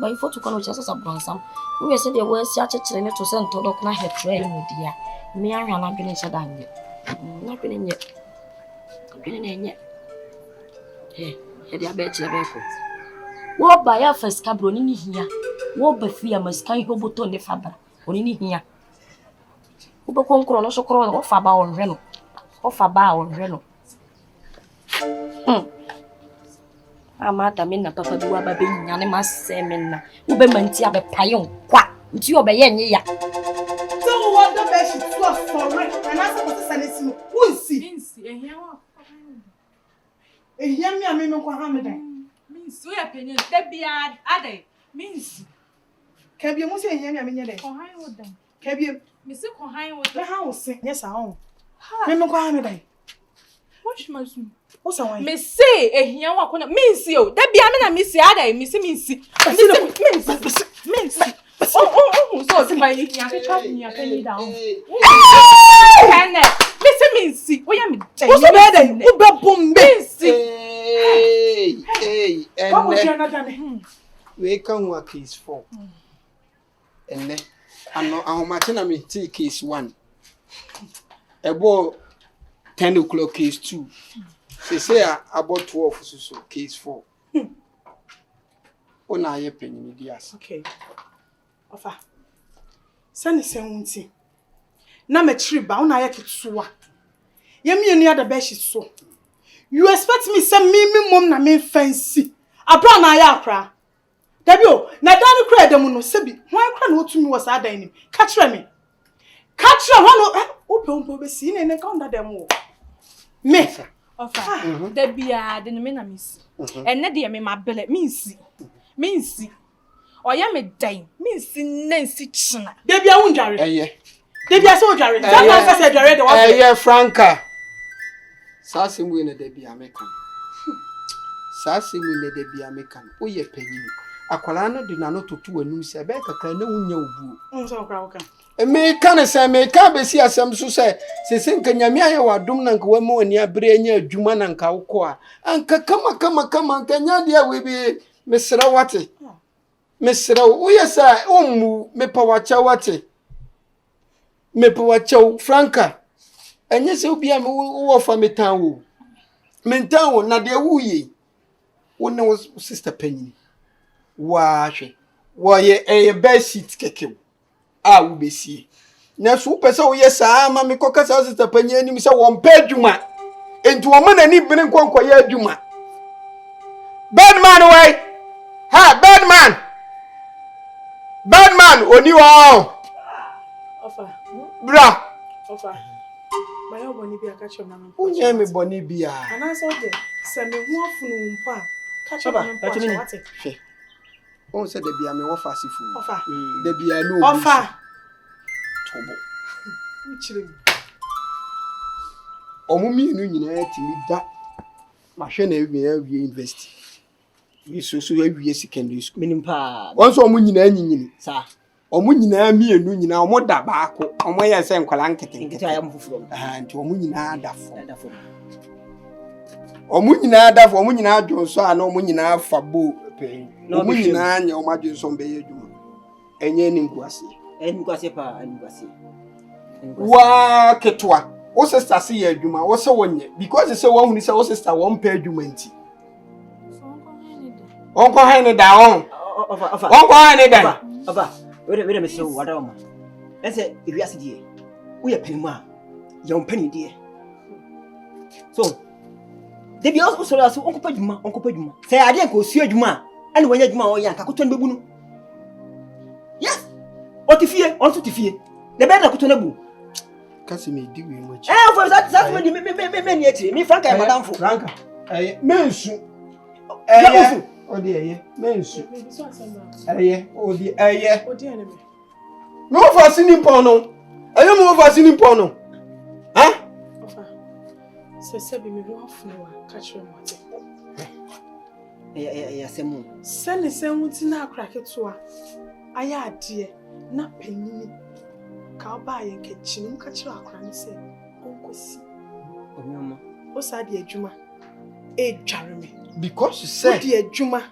Ba ifo tu kwa no shesha sabron sam. Wo se de wo si achechire ne to se nto dok na hetre mu dia. Me ahwa na dwene che danye. Na dwene nye. Dwene nye. Dia be chire be ko. Wo ba ya first cabro ni hia. Wo ba fi amaskan ho boto ne fabra. Oni ni hia. Uba konkro no so kro ofa ba onhwe no. Ofa ba onhwe no. Amata me na papa bi wa ba be nya ne masɛ me na. Ube manti abe payon kwa. Nti obeye nye ya. So what the best is so sorry. And as I was saying, who is he? Ehia wa. Ehia mi ame me kwa ha me dan. Minsi we penye debia ade. Minsi. Kabie mo se ehia mi ame nye den. Ko han wo dan. Kabie Misi ko han wo me dan. ha wo se nye sa ho. Me kwa ha me dan. What you must do? Wo sa wan? Misi ehia wa ko na minsi o. Debia me na misi ade. Misi. Minsi. So ti mai ehia ke chop ni akani da o. Kane. Minsi. Wo ya me. Wo so be dan? Wo be bom Minsi. Hey, What was your and another? we can work case 4. And then I am me take case 1. About 10 o'clock case 2. They say about 12 so case 4. Ona ye penny medias. Okay. Ofa. Sani se wunti. Na me triba una ye kitsuwa. Ye me enu ada be so. You expect me say me mom na me fancy. Abra na ya akra. Dabi o, na dan kra dem no se bi. Hwan kra na otumi wo sa dan nim. Ka kire me. Catch your one. Open be seen and encounter them. Me. Ofa. There be a denomina miss. And not dear me my belly means see. Or ya me dime means Nancy China. There be a wound jarry. There be a soldier. Yeah, Franca. Sassy winner, there be American. Sassy winner, there be American. Oh, ye penny. Aqualana did not to 2 and you say, Becca can no one So broken. And me can say, me can't be see as some so say, say, can Yamia or Dumnank Wemo near Brain, Juman and Kaukoa. And come, can ya dear we be Mr. Rawati? Mr. Oh, yes, I me Pawachawati. Me Pawacho, Franca. And yes, you'll be a move for me town. Mentown, not dear woo ye. One was Sister Penny. Why a best seat keke. I will be see. Now, super so yes, Mammy Coccas as the penny and himself one pair Juma. Into a man and even conquer Juma. Bad man away! Ha, bad man! Bad man, on you all! Offer. Bra! Offer. My own Bonnie be a catch your man. Who name me Bonnie Bia? And I saw the send me one from catch your man. What's it? Oh, said there be a me offer seafood. Offer. There be a no offer. Tobo. Which ring? Omumi no nyina ti mi da. Ma hwe na ewie university. We so ewie secondary school. Minim pa. Onso omu nyina nyinyini. Sa. Omu nyina mienu nyina omu da baako. Omu ye se nkwala nkete. Nkete ayam fufuro. Nti omu nyina adafo. Omu nyina adafo, omu nyina adwonso ana omu nyina afabo. Omu nyina anya omu adwonso mbeye dwuma. Enye ni nkwase. Nkwase pa, nkwase. Wa ketwa. O sister see ye adwuma, wo se wonye because they say one hu ni say o sister won pay adwuma nti. Onko han ni da on. Onko han ni da. Aba, we me say wada ma. Ese ewi ase die. Wo ye pani mu a, ye on pani die. So, de bi o so aso onko pa adwuma. Say ade enko osu adwuma, ane wanya adwuma o yan ka koto nbebu no. Yes. O ti fie, on so ti fie. De be na koto na bu. Kasi me di we mo chi. For that me ni etire. Me Franca madam for. Franca. Mensu. O di mensu. O di enemy. No fascinating porno. Mo fascinating porno. Huh? Se be me wo afunu wa catch your mate. Semu. Send send wuti na akra ketua. Aya ade na panini. Ka ba ye nkechim ka kira akra ni se onkosi. Onyoma. O sa de adwuma. E dware me. Because you said de adwuma.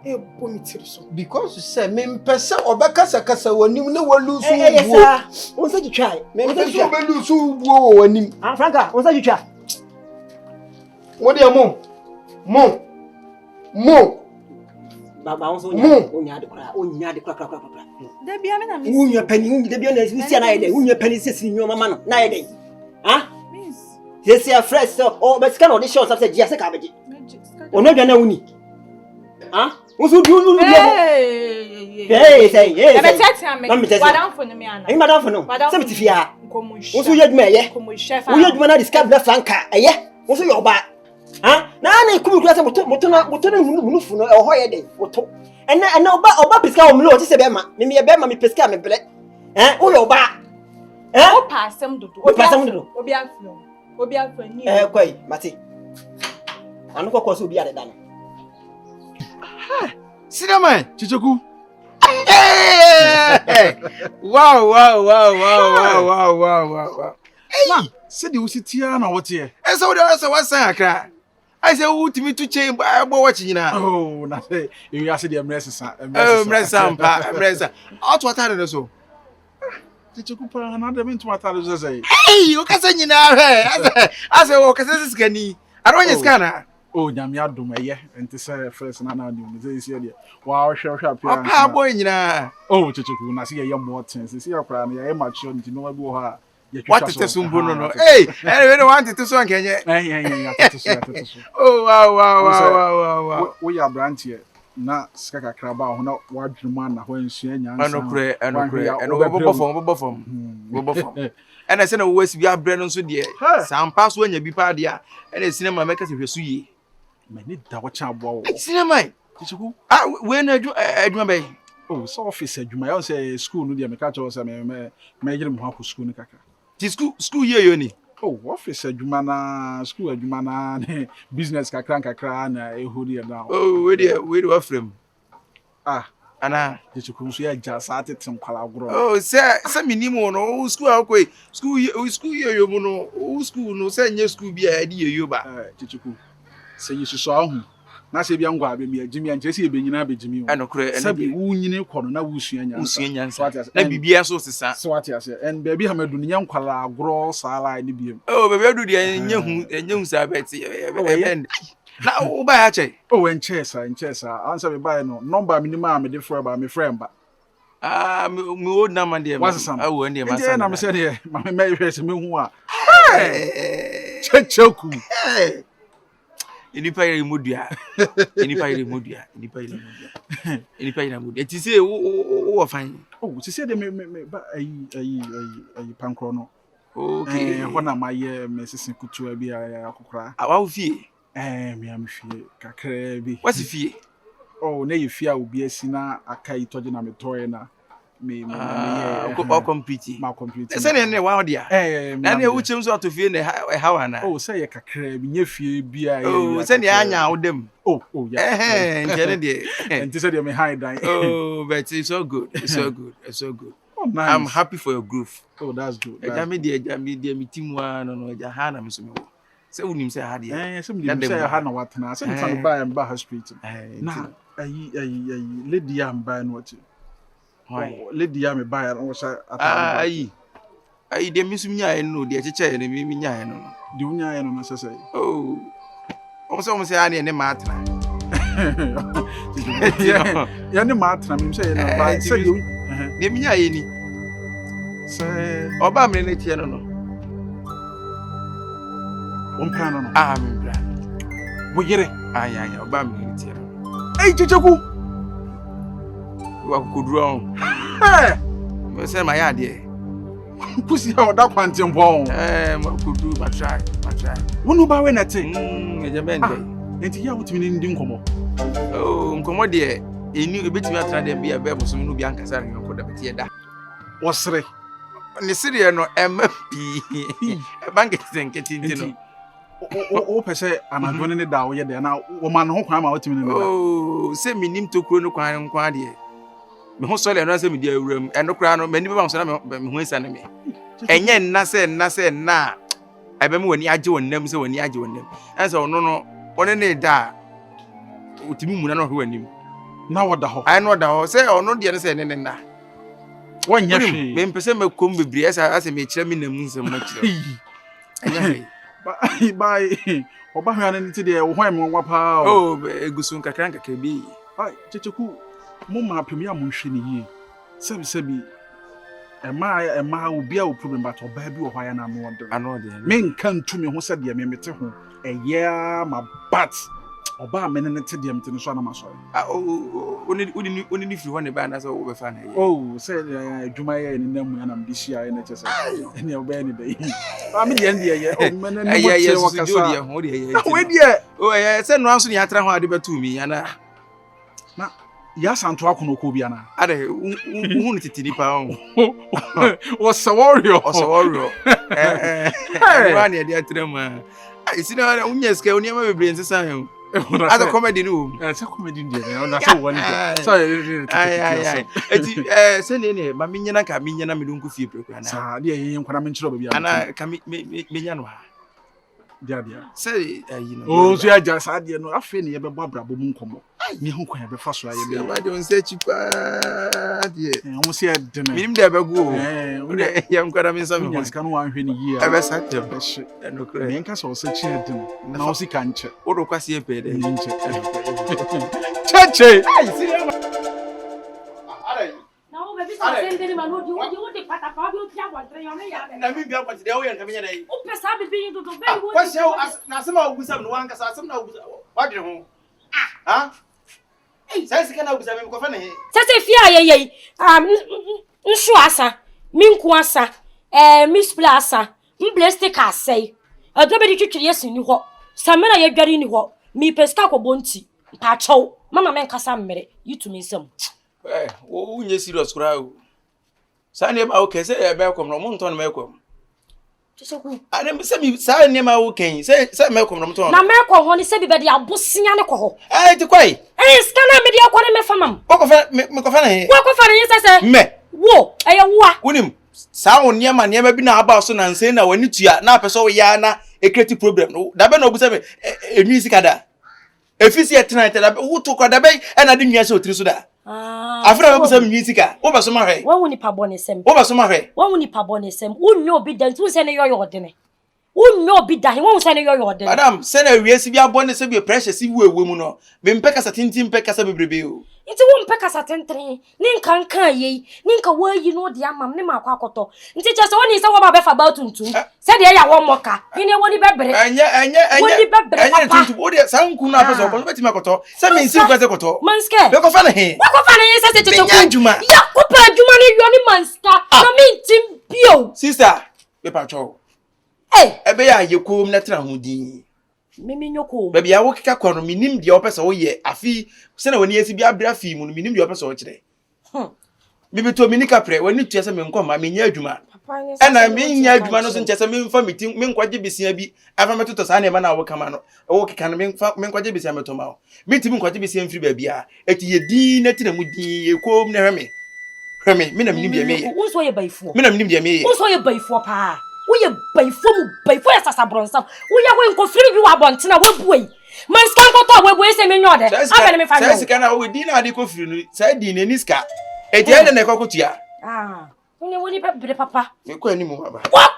E bomitiri so. Because you said me mpese obekasa wonim na walusu wo. Yes, won say you try. Me mpese obelusu wo wonim. Ah Franca, won say you try. What dey mo. Baba won so onya de kra. There be a me na miss. Unya pani, there be na si na yede. Unya pani sesi nyo mama no. Na yede. Ah? Miss. Yes, ya fresh so. Oh, but scan audition so say dia se ka beje. Ono bia na wuni. Ah? Wo so du. Hey, say. E be chat am me. Madam for no me ana. Ai madam for no. Say me tifia. Komo hwe. Wo so yeduma eye. Komo chef. Wo yeduma na discard na Franca eye. Wo so yoba. Ah? Na ikumi kura say moto na hunu fu no e ho yede. Moto. And oba pesca o mlo ti se be ma. Me be ma me pesca me bele. Wo yoba. O passam dodo. Obi aflo. Obi aflo ni. Kwai, mate. Anu kokko so obi ade da no. Sinema, Chichoku. Wow. Hey, said you sit here na what here? E so dey say what say akra. I say who timi to change bo watching na. Oh, na say you say the emresa. Emresa. Out what are so? Chichoku pa na dem into what are say. Hey, o kasa nyina he. I say o kasa sikani. I don't scanner. Oh, nyame adom eye enti say first na na dem say isi dey. Wow, hwe appearance. Papa boy nyina. Oh, Chichoku na say ye more things. Say akra na ye mature nti no be ho ha. What is the sumbo no? Hey, anyway, want to so Kenya. Yeah. Oh, wow. We are brand here. na sika kakra ba ho na wadwuma na ho nsua nyansa Anokre obo fom ena se na wo asi bi abre no nso de sampa so anya bi pa de a ena cinema make se hwesu yi mani da wo cha abo wo cinema chichiku we na adwuma bay oh so office adwuma ya say school no de me ka cho say me yire mo ha ko school ni kaka ti school ye yo ni oh office adwuma na school adwuma na business kakra na ehodi ya down oh we dey frame ana chichiku so ya jasa tetem kwala agro oh se minimo no school akoi school ye yo mu no school no se nye school bi a de ye yo ba chichiku se yisuso ahu na se bia ngwa abia mi agimi anche se ebenyina abegimi o anokre sabi wu nyine kono na wusua nyansa na bibia so sesa so what ase and baby hamadu nya nkwala agro sala ni biem oh baby adu de enyehu sa beti na wo ba ya che oh enche sa answer me buy no number minima me de for ba me friend ba me old number de ma awo ndi ma sa na me se de ma me hwese me hu a checheku enipa ire modua eti se wo fan oh ti se de me ba ayi pankro no okay ho na maye me sesen kutua bi akokora awa fie me am fie kakra bi wasi fie oh na ye fie a obi asi na akai toje na me toye na me complete ma complete se ne wa dia na ne wuchem so atofie ne hawa na oh say ye kakra bi nye fie bi a oh se ne anya wodem oh yeah njene de and say me hide dan oh but it's so good oh nice I'm happy for your growth oh that's good ejami de mi timu no eja na me so me wo se unim se ha de se unim se ha na watena se nfa no ba ha street na ayi lady am ba no what lady am ba ya no sha ata ayi de mi sum nya no de cheche ne mi nya no de unya ya no se oh o se ani ne ma atena ya ne ma atena mi se ya na ba se de mi nya ni se oba me ne tie no ompra no mi bra wo yire aya oba me ne tie no chicheku wa kuduro me se ma ya de kusi ha oda kwante mpo ma kudu ma try wonu ba we na te eje bende enti ya wutimi ndi nkomo oh nkomo de eni ebetimi atra dem bia be bosom no bia nkasa re nko da beti da osre ne sire no mp bank senketi ndi no o pese anadwo ne da wo ye de na wo ma no ho kwan ma wutimi ne da oh se minim tokuro no kwan de me ho sole no se me dia awuram eno kra no mani ba so na me ho isa ne me enye nna se na ebe me wani age wonnam se wani age wonnam ense ono no one ne da utimi mu na no hwe wanim na woda ho ai no da ho se ono de ne se ne na wonya hwe me mpese makom bebre ase me kire me namu nsem ma kire enye bye oba hwa ne ti de wo hwan me wa pa oh egusun kakra bi ai checheku mo ma pemi a mo hwe ne yi sebi ema obi a o problem but oba bi wo hwa ya na no de me nkan tu me ho se de me mete ho eya ma bat oba me ne te de mete no so na ma so oni ni firi ho ne ba na so wo be fa na ye oh se adwuma ye ni namu ya na mdi hia ye na che se ene oba ni de ba me de ye o me na ni mo che wakasa ho de ye we de oh se no anso ni atra ho ade betu mi ana na ya santo akono ko bia na ade hu ni titini pa ho o saworio wa ni ade atra ma isi na unya ske oni ma bebre nsesa he ada comedy no se comedy ndi na so woni so eti se ne ma menyana ka menyana me donku fie prekura na sa de yen nkwana me nchiro ba bia ana ka menya no ha dia say you know oh so ya ja sa de no afi ne ye be bɔ abrabɔ mu nkomo ni ho kwan be fa so aye be ba de on se chipa de on se de na minim de be go o de ya nkwara me so me ho ska no wan hwe ni yi a be sa te be hye no kra me nka so o se chi de na o si ka nche o do kwase e pe de nche cheche ai sire ma are na o be bi so sende ni ma no di o de pata pa bi o ti agwa tre yo na ya na mi bia kwate de o yan ka me nya dai o pe sa bi bi do be wo kwase o na se ma ogusa no wan ka sa se na ogusa wa de ho Say sika na obisa me ko fa na he. Say fia ye nso asa, minku asa, Miss Plaza, mbleste ka say. Adobe di twitwe yes ni ho. Samena ye dware ni ho. Mi peska ko bonti. Pa chow. Mama men kasa mmere. You to me some. Wo unye serious kura o. Sa ne ma o ke say e be kom no mo nton me kom. Chiseku. Adem se mi sa ne ma o ken say me kom no mo nton. Na me ko ho ni se bi be de abosia ne ko ho. Ti kwai. Scanner me de akore me famam. Wo ko fa me ko fa na he. Wo ko fa na yin se. Me. Wo, wo. Unim. Sa won niema bi na aba so na nse na wani tua na apeso ya na create problem no da be na obusa me enwi sika da efisi etena da be wo to kwa da be na de nwia se otiri so da afra obusa me nwi sika wo ba so ma hwe wo woni pa bonesem wo ba so ma hwe wo woni pa bonesem unyo obi da ntu se ne yoyo odene unyo obi da he wo se ne yoyo odene madam se na wiesi bi abone se bi pressure si wu ewu mu no me mpeka sa tintim mpeka sa bebrebe o nti wo mpeka sa tentre ni nkanka ye ni nka wayi no de amam ne makwa akoto nti che se woni se wo ba be fa ba tuntum se de ya wo moka ni ne woni bebre woni bebre tuntum o de sanku na apeso ko beti makoto se me nsi kwese koto manske be ko fa na he wo ko fa na ye se che che adwuma ya ko pa adwuma ni yo ni manska na me ntim bio sister be pa cho ebe ya yekom na tra ho din mimi nyoko baby ya wo kika kwa no minim de opesa wo ye afi se na woni esi bi abra fi mu no minim de opesa wo kire bibi to minika pre woni tua se me nko ma menya adwuma na menya adwuma no so nche se me mfa metim me nkwaje besia bi afa metoto sa na ema na wo kama no wo kika no me nkwaje besia meto ma wo metim nkwaje besia mfiri ba bia eti ye din na tina mu din ye kom na hweme me na minim de me wo so ye baifo me na minim de me wo so ye baifo pa Uye baifo ya sasa bronsa. Uye we nko firi bi wa bontina we buei. Man skan ko to we buei se me nyode. Aba me fa no. Sai sika na we di na ade ko firi no. Sai di na niska. E je de na ko kutia. Unye woni be papa. Me ko ani mu baba. Wa.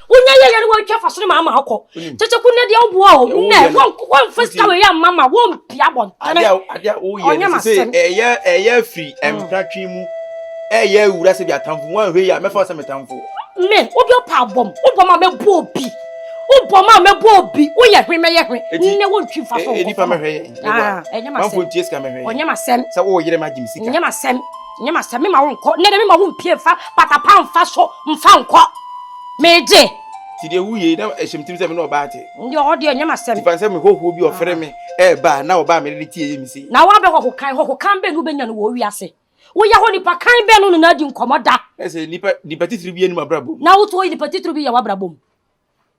Unye ye wo twa fasoro ma ma akọ. Tete ku ne de obuo o. Ne won fiska we ya mama won pia bontane. Adia o ye se eye free empatry mu. Ye wura se bi atamfu wan hwe ya me fa se metamfu. Men, obi opa bom ma me bo obi. Obo ma me bo obi. Wo ye hwe me ye hwe. Ne won twi fa so. Edi pa me hwe. Enya ma sem. Man ties ka me hwe. Onya ma sem. Sa wo yire ma jim sika. Enya ma sem. Me ma won ko. Ne de me ma won pie fa patapa mfa so mfa nko. Meje. Ti de wuye na ehemtim se me no ba ate. Ndi o de enya ma sem. Ti fa se me hoho bi ofere me ba na wo ba me de tie yemi se. Na wa be ho kan be no be nya no wo wi ase. Wo ya ho nipa kan be no na di nkomoda. Ese nipa titiri bi eni ma brabo. Na wo to nipa titiri bi ya wa brabo.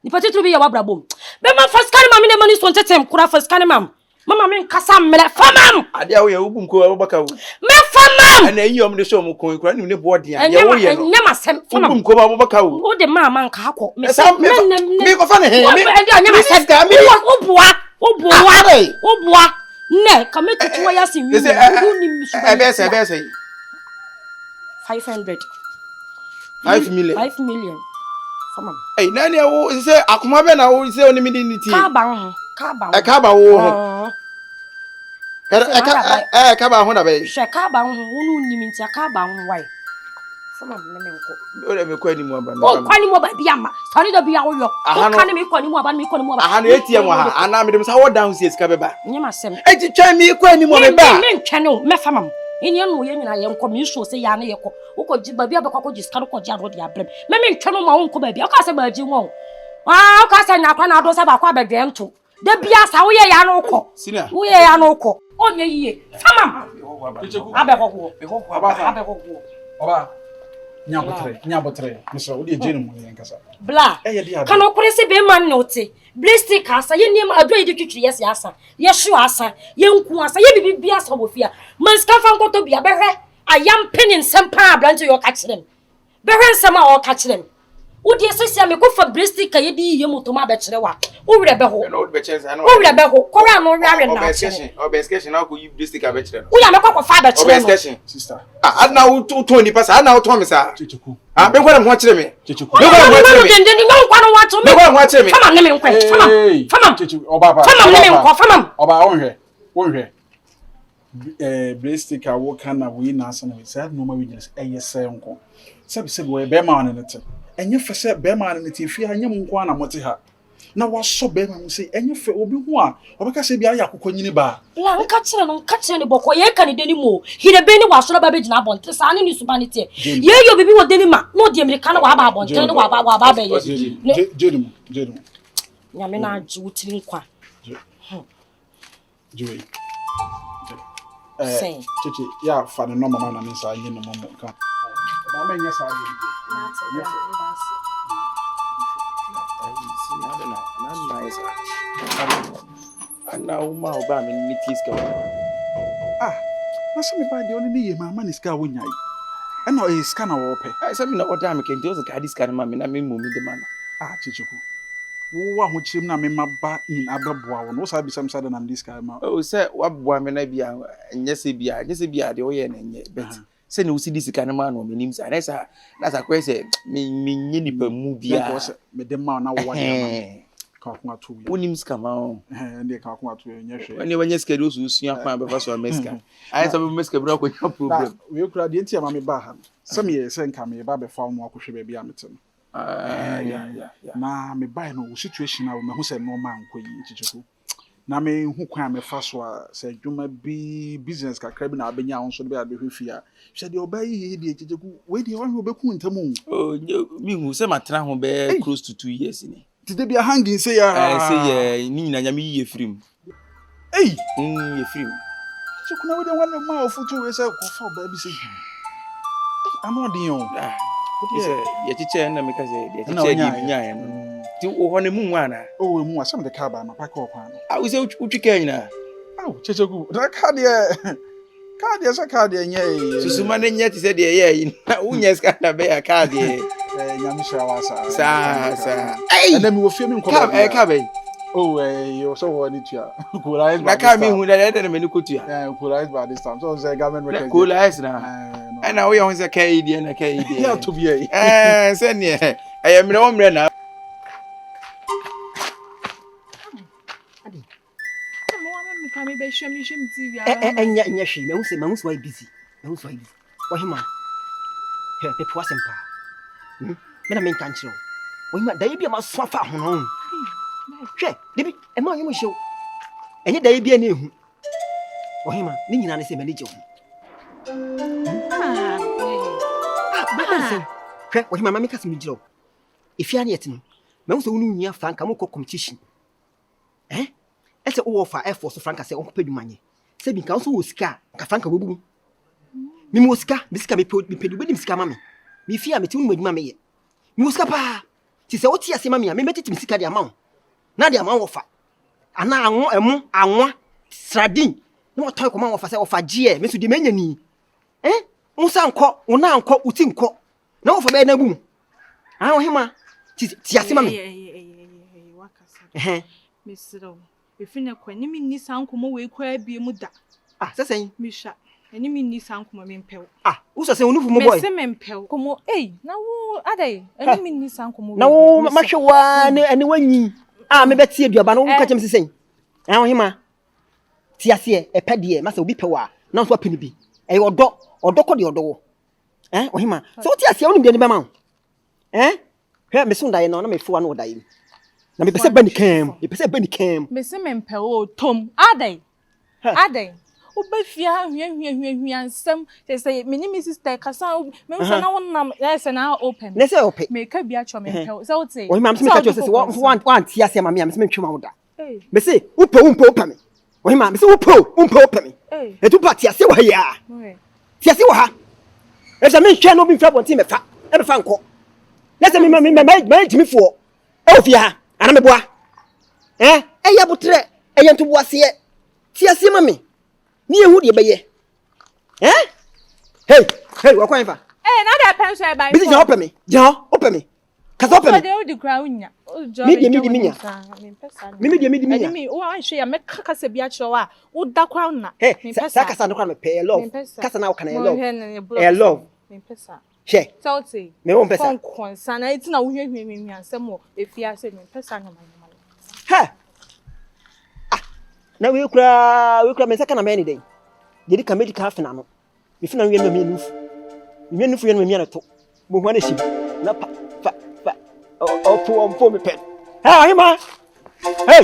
Nipa titiri bi ya wa brabo. Be ma first kan ma me ne mani so ntetem kura first kan mam. Mama me nkasa mmere famam. Ade a wo ya ubum ko abaka wo. Me famam. Ana yi om de show mo ko kura ni ne bo de ya wo ye no. Nyama sem famam. Ubum ko abaka wo. Wo de mama nka akọ. Me ko fa ne he. Me nyama sem ka me. Obua. Ne, ka me tutu wa yasi wi. Ebe se. 500. 5 million. 5 million. Famam. Nani wo se akoma be na wo se oni midi ni ti. Ka ba. Ka ba wo ho. Ka ba ho da be. Hwe ka ba ho wonu nimi nti ka ba ho wai. Famam ne me nko. O le me ko ani mu aba. O kwani mo ba bia ma. Sori da bia wo yo. O kan me kwani mu aba me kwani mu aba. Aha no ATM ha. Ana me dem sa wo down si esika be ba. Nyama sem. Eti twa mi ko ani mu be ba. Me ntwa no me famam. Eni anu ye nyina ye nko me so se ya na ye ko uko jiba bia be kwa ko jiska ko ji ado de abrem me ntwa no ma wonko ba bia o ka se ba ji won o ka se nya kwa na ado se ba kwa ba dwe nto de bia sa wo ye ya na uko wo ye ya na uko onye yiye famam abe ko oba nyabotre miso wo de je no mu ye nkasa bla kana okure se be man note Blistic asa ye nim ado ye twitwi yes asa ye hwe asa ye nku asa ye bibia asa wo fia manska fa nkoto bia behwe ayam penin sempa abranche yo ka kirem behwe nsema o ka kirem wo de sesia me ko fa Blistic ye di ye motoma be kire wa wo wure be ho wo wure be ho ko ra no ware na obescation na ko yi Blistic abe kire wo ya me ko fa be kire obescation sister adna wo to ni pasa adna wo to me sa chichiku be ko na ho kire me chichiku be ko na ho kire me ndi no kwa no wato me be ko na ho kire me famam ne me nkwe famam chichiku oba famam ne me nkwa famam oba wonhwe Blistic a wo kana we na asa na we say no ma we just se nko se we be ma na nete enye fa se be ma na nete fi anya mu nko na mote ha na waso be ma say enye fe obi hu a obeka say bia ya kokonyini ba la nka kire no boko ye ka ne deni mo hire be ni waso ba be gina abonte sa ne ni suba ne tie ye yo bibi wo deni ma no de america na wa ba abonte ne wa ba be ye jenu nyame na aju tiri nkwa Joey. Chichi, ya fa no mama na me sa yin no mama ka. Mama nya sa yin. Ana uma oba me ni tiska. Na so me ba de oni ni ye mama ni ska wo nyai. Ana o iska na wo pe. Ai se me na oda me kenti o se ka diska na me na me mo mi de mana. Chichiku. Wo ho chim na me maba in ababoa wo no sa bi sam sa na diska ma. O se waboa me na bia nyese bia de o ye na nye bet. Se ne usi disika na ma no me nim sa na sa kwese me nye nipa mu bia. Me de ma na wo ya ka ko atu. Unim ska ma o. Ndi ka ko atu nye hwe. Oni wanye ska do su sua kwa be fa so meska. Ai so be meska bra ko nya problem. We kura de ntia ma me ba ha. Se me ye se nka me ba be fa mo akohwe ba bia metem. Na me buy no situation na me hu se no man ko yi chichiku na me hu kwan me fa so a se dwuma bi business kakra bi na abenya won so be hwefia hwe de obayi de chichiku we de won obeku ntamu mi hu se matena ho be close to 2 years ni ti de bia hanging say ya say ye ni nyina nyame yi efrim efrim chichiku na we de wale ma ofutu we se ko fa ba bi se amodin o ye chiche na me ka say ye chiche gi nya ya no ti o ho ne mu nwa na o mu asam de ka ba na pa ka okwa no we say utwika nyina chichiku da ka de sa ka de nya susuma ne nya ti se de ye yi na unya ska na be ya ka de nyame sha wa sa na mi wo fie mi nko ka be yo so what it ya cool na ka mi hu da me ni kotu ya cool eyes by this time so say government record cool eyes na na we yon say kai die na kai die ya to be say ne aye mre wo mre na me be hwe me TV enya hwe me hu se busy wa hima he pe po asempa me na me kan kire wa hima da ye ma so afa ho no hwe debi e ma yo mo hwe enye da ye bia na ehu wa hima ni nyina ne se me leje ho hwe wa hima ma me ka se me jiro ifia na yetino me hu se wonu nua franka mo competition ese wo fa Air Force franka se onko pedumanye se bi kan so wo sika ka franka bobu mi mo sika me pedu bedim sika mame mi fia me ti unu maduma me ye mi mo sika pa ti se wo ti ase mame ya me metiti sika de ama na de ama wo fa ana anwa sardine no toy ko ma wo fa se wo fa gie me so de menya ni unsa nko una nko uti nko na wo fa be na bu wo hema ti ase mame wakasa misiro efina kwani mi ni sankomo we kwa bie mu da sesen misha eni mi ni sankomo me mpew wo so se onufu mo boy me se me mpew komo na wo adai eni mi ni sankomo na wo mahwewa ne ene wanyi me betie aduaba no wo ka chem sesen wo hema ti ase e pede ma se obi pewa na so apeni bi e odo ko de odo wo wo hema so ti ase wo ni bi ni be ma hwe me so ndaye no na me fuwa no daye na me pese bani kem me se me mpe o tom adai obafia hwie ansem say me ni me sister kasa me so na wonam yes na open na say open me ka bia cho me mpe so say o ma me ka cho say one tia say ma me me ntwema wo da me say upo me o ma me say upo me e tu pa tia say wa ya tia say wa ha e say me hwe no bi mfa bonti me fa e be fa nko na say me jimi fo e ofia ana me boa ya butre ya nto boa se ti ase ma me ni ehu de be ye hey wa kwan fa na da pension e ba bi je open me kasa open me de di kra unya me de minya me o an hwe ya me kasa bia kire wa wo da kwa na me pesa kasa no kwa me pay love kasa na wo kana love me pesa she so say me won pesa kon sana iti na wo hwe ansem o efia se me pesa na na we kura me saka na me ni den de di ka medical afina no me fina we me nufu ye no me na to bo ho na shi na pa o po me pe hima Hey!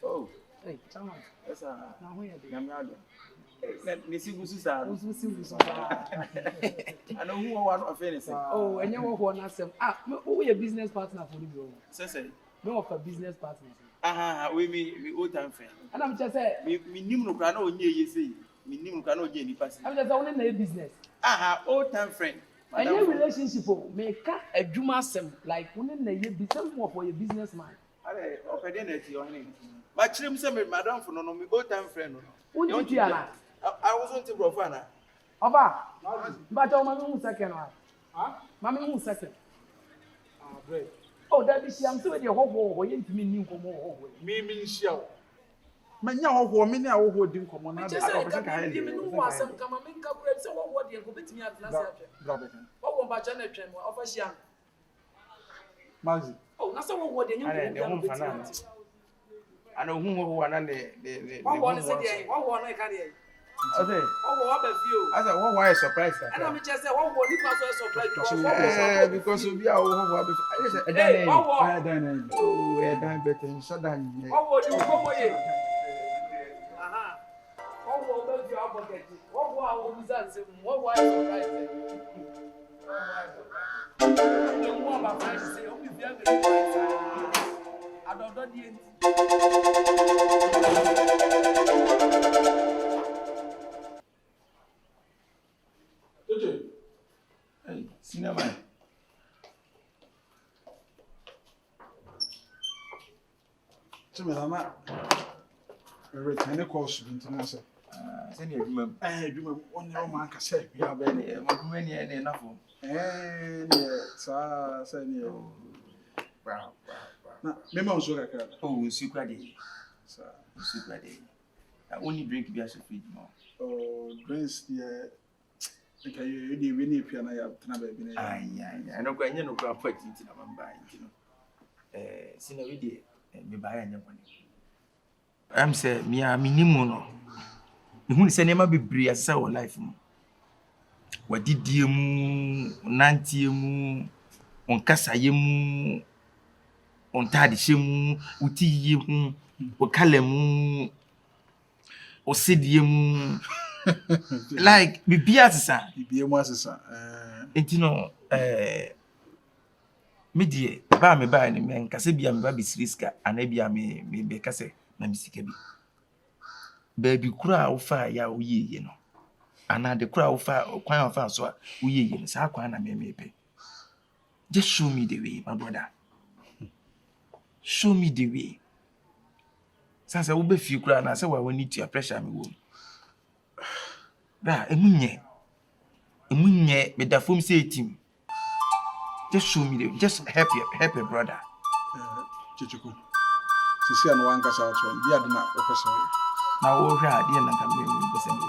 Oh, hey, chama. Essa. Não é de caminhada. Nesse gusto sabe. Os gusto I know who I want to say. Oh, and you want to say, who your business partner for the bro? Say. No of a business partner. We old time friend. And I'm just saying, me nim no kana onye ye say. Me nim no kana onye ni pass. I'm just only na business. Old time friend. And your relationship make a juma sem like only na ye business more for your businessman. Ale opedene ti ohene. Ma chirem say me madam for no me old time friend no. Won't you ala? I wasn't to profana. Oba. But o mama who second one. Huh? Mama who second. Great. Oh, that is am so dey hoho ho yentimi ni nkomo ho. Me nhia. Manya hoho me ne hoho di nkomo na da ko se ka he. Me no wo asem kama me nka kura se wo dey ko betimi atna se atwe. Brother. Wo ba cha na twen wo ofa hia. Mazi. Oh, na se wo dey nyam ko betimi. Ana hu ho wana ne wo se dey wo na ka dey. Okay. What about you? I said, why a surprise? And I'm just saying, what was it surprise? Because we are over. Hey, what was it? Oh, we're done better. Shut down. What was you? Come on here. What was your pocket? What was that? What was surprise? You want my friend to say, oh, if you have a surprise, I don't know the end. Hey, cinema. Mama, return calls international. Send your room. One year man can say, You have any enough. Send you. Wow. Memo so like that. Oh, super day. Super day. I only drink beer to feed more. Oh, drinks, yeah. Okay, you really piano, you have to be. I know going to go put into my buying. Sinawidi, me buy any money. I'm say, me a minimono. You say, never be brave as our life. What did you nantiemu on casayemu on tadishemu, utiyemu, or kalemu, or sidiemu. Like be biasa be mwasa entino me die ba me ba ni men kase bia me ba bi siriska anabia me be kase na misika bi baby kura wo fa ya wo yeye no ana de kura wo fa kwan wo fa so a wo yeye no sa kwan na me pe. Just show me the way, my brother. Show me the way. Sasa wo be fi kura na say we need to pressure me wo. Ba emunye me da form say team. Just show me the, just help your brother. Chichuku. Sisi anu wanka sa watu bi ade na opesa we. Na wo hwa ade na ka me pesa me.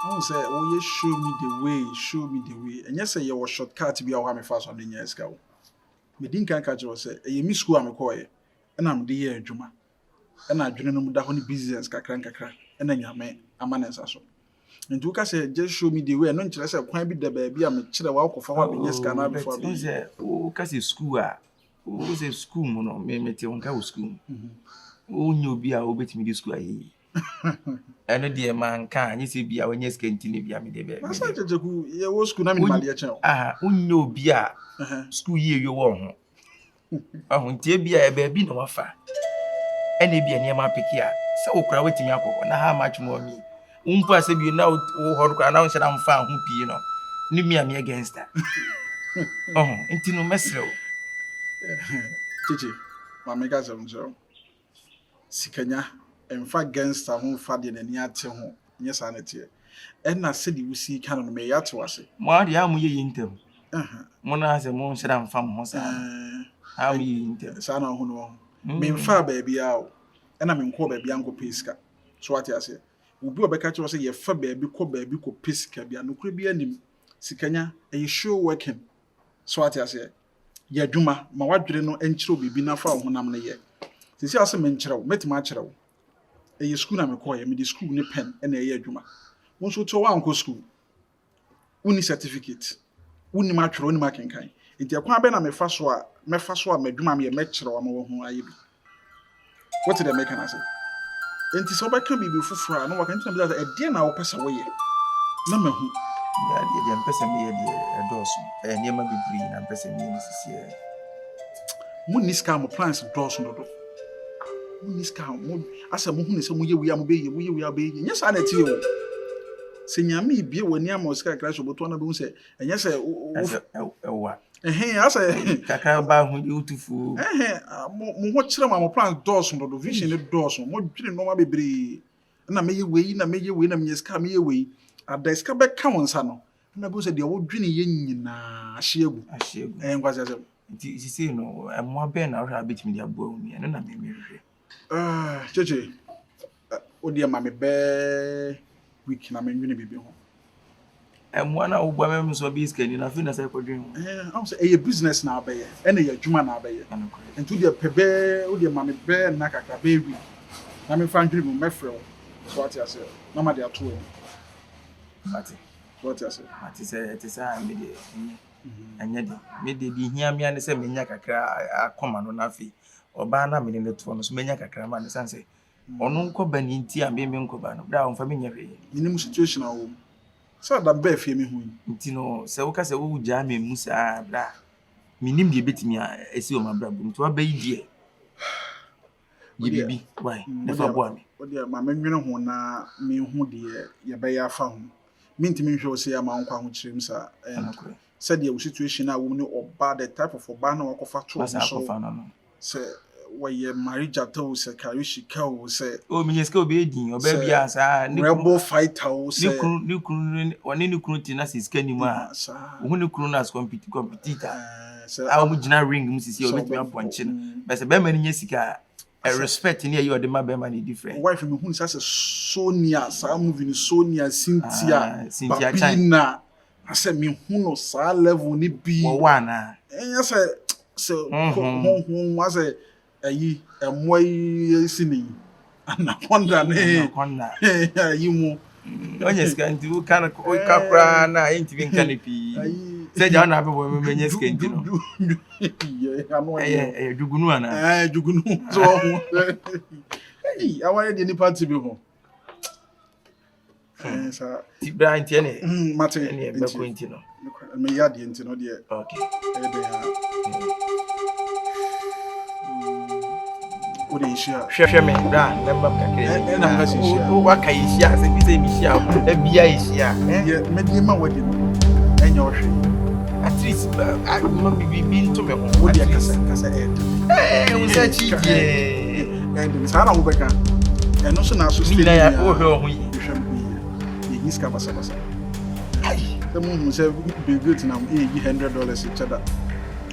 I won't say, oh, yes, show me the way. And yes, you was shortcut be our fast on the years go. Me didn't catch you say, a miss school I'm a coy, and I'm the year Juma. And I didn't know that only business kakra, and then you may a man as so. And Duka said, just show me the way, and don't you quite be the baby, I'm a chill walk of our business can before me. Oh, Cassie school, oh, say school, mono, me met your uncle school. Oh, you be a obey me this school. And dear man can you see be our yes continue be a me baby. That's not a good, you was good. I'm in channel. No be a school year you won't. Oh, dear be a baby no offer. Any be a near my picture. So crowd me up, and how much more me. Pass you now, oh, announce that I'm found who you know. Leave me against that. Oh, into no messro. Chichi, my megas of Joe. Sikanya. In fact, against a home father and near to home, yes, sanity. And I said you see canon may yet was it. What am you in them? Mona has a moon said I'm from Hosa. How you in them? Sana who know. Mean far baby out, and I'm in Quabe Bianco Pisca. So what I say, obi obeka che say ye fa baabi ko pesika bia no kura bi anim sikanya e show working so ati ase ye adwuma ma wadwere no enkyere obibi na fa honam no ye sisi ase menkyerɛw metima akyerɛw e school na me call ye me di school ne pen na ye adwuma won so to wan ko school uni certificate uni ma twere uni ma kenkan enti akwa be na me fa so a madwuma me ye mekyerɛw ama wo ho aye bi what did I make an say enti so ba ka bibi fufura no wakan tina bi e de na wo pesa wo ye na mahu ya de mpesa me ye de edoso niema bibiri na mpesa me ni sisi mu ni scam plans doso no do mu ni scam mu asa mu hu ni se mu ye wi am be ye nya sa na ti o se nyame bie woni am osika crash oboto na be hu se enya se ewa asa kakra ba hu utufu mu ho kire ma plans doso no do vision ne doso mu dwire no ma bebre na me ye we na me scam ye we adaska be ka wonsa no na be hu se de wo dwine ye nyina ahyegu ngwase se nti sisi no mo abe na ora betimi dia bo hu eno na me hwehwe cheche odi ma me be week na me nwene bibi ho mo na wo gba me so bi skani na fi na say kodwen am say e business na abaye ene ye adwuma na abaye enti odi pebe odi ma me be na kakra be wi na me fa nwene mu mefre so ati ase na ma de ato e ati so ati ase ati say me de anya de me de di hia me ane say me nya kakra akoma no na fi oba na me ne to no so me nya kakra ma ne sanse ono nko bani nti a me nko ba no bra on fa me nya hwe ni mu situation a wo so da ba fie me hu nti no se wo ka se wo gya me mu sa bra minim de betimi a esi o ma bra bu nti wa ba yi die ye bibi why never bo me o de ma menwene ho na me hu de ye ba ya fa ho mintimi hwe o se ya ma nkwa ho kirem sa said the situation na wo ni oba the type of oba na wakofa to so say why marriage at all say karishika o say o minyeska obi edin oba bia sa rebel fighter o say ni kunu woni ni kunu tina siska ni mu a wo ni kunu na competitor a wo gina ring mu sisi obi tumi aponche no be say be ma ni nyesika respect ni ayi ode ma be ma ni different wife me hu say Sonia sa movie ni Sonia Cynthia Babina ase me hu no sa level ni bi wo wana enya se ho ase ayi emoi sini anaconda ne ayi mu onye skanti u kana ko kakra na enti bi nkanipi se ja na be bo menye skanti no dugunu ana dugunu so ho ayi awaye de ni party bi ho sa tibra enti ene mate ene be ko enti no me ya de enti no de okay o de ishia hwehwe me bra namba kakere na ngasi ishia o waka ishia se bi se mi ishia e bia ishia me di ma wadi enye o hwe at least ma bibi nto me ho o de kasa o se chi die and sa na wo beka eno so na so stay ya o hwe o ho yi yi ska basa ai the moon say be good na $100 each other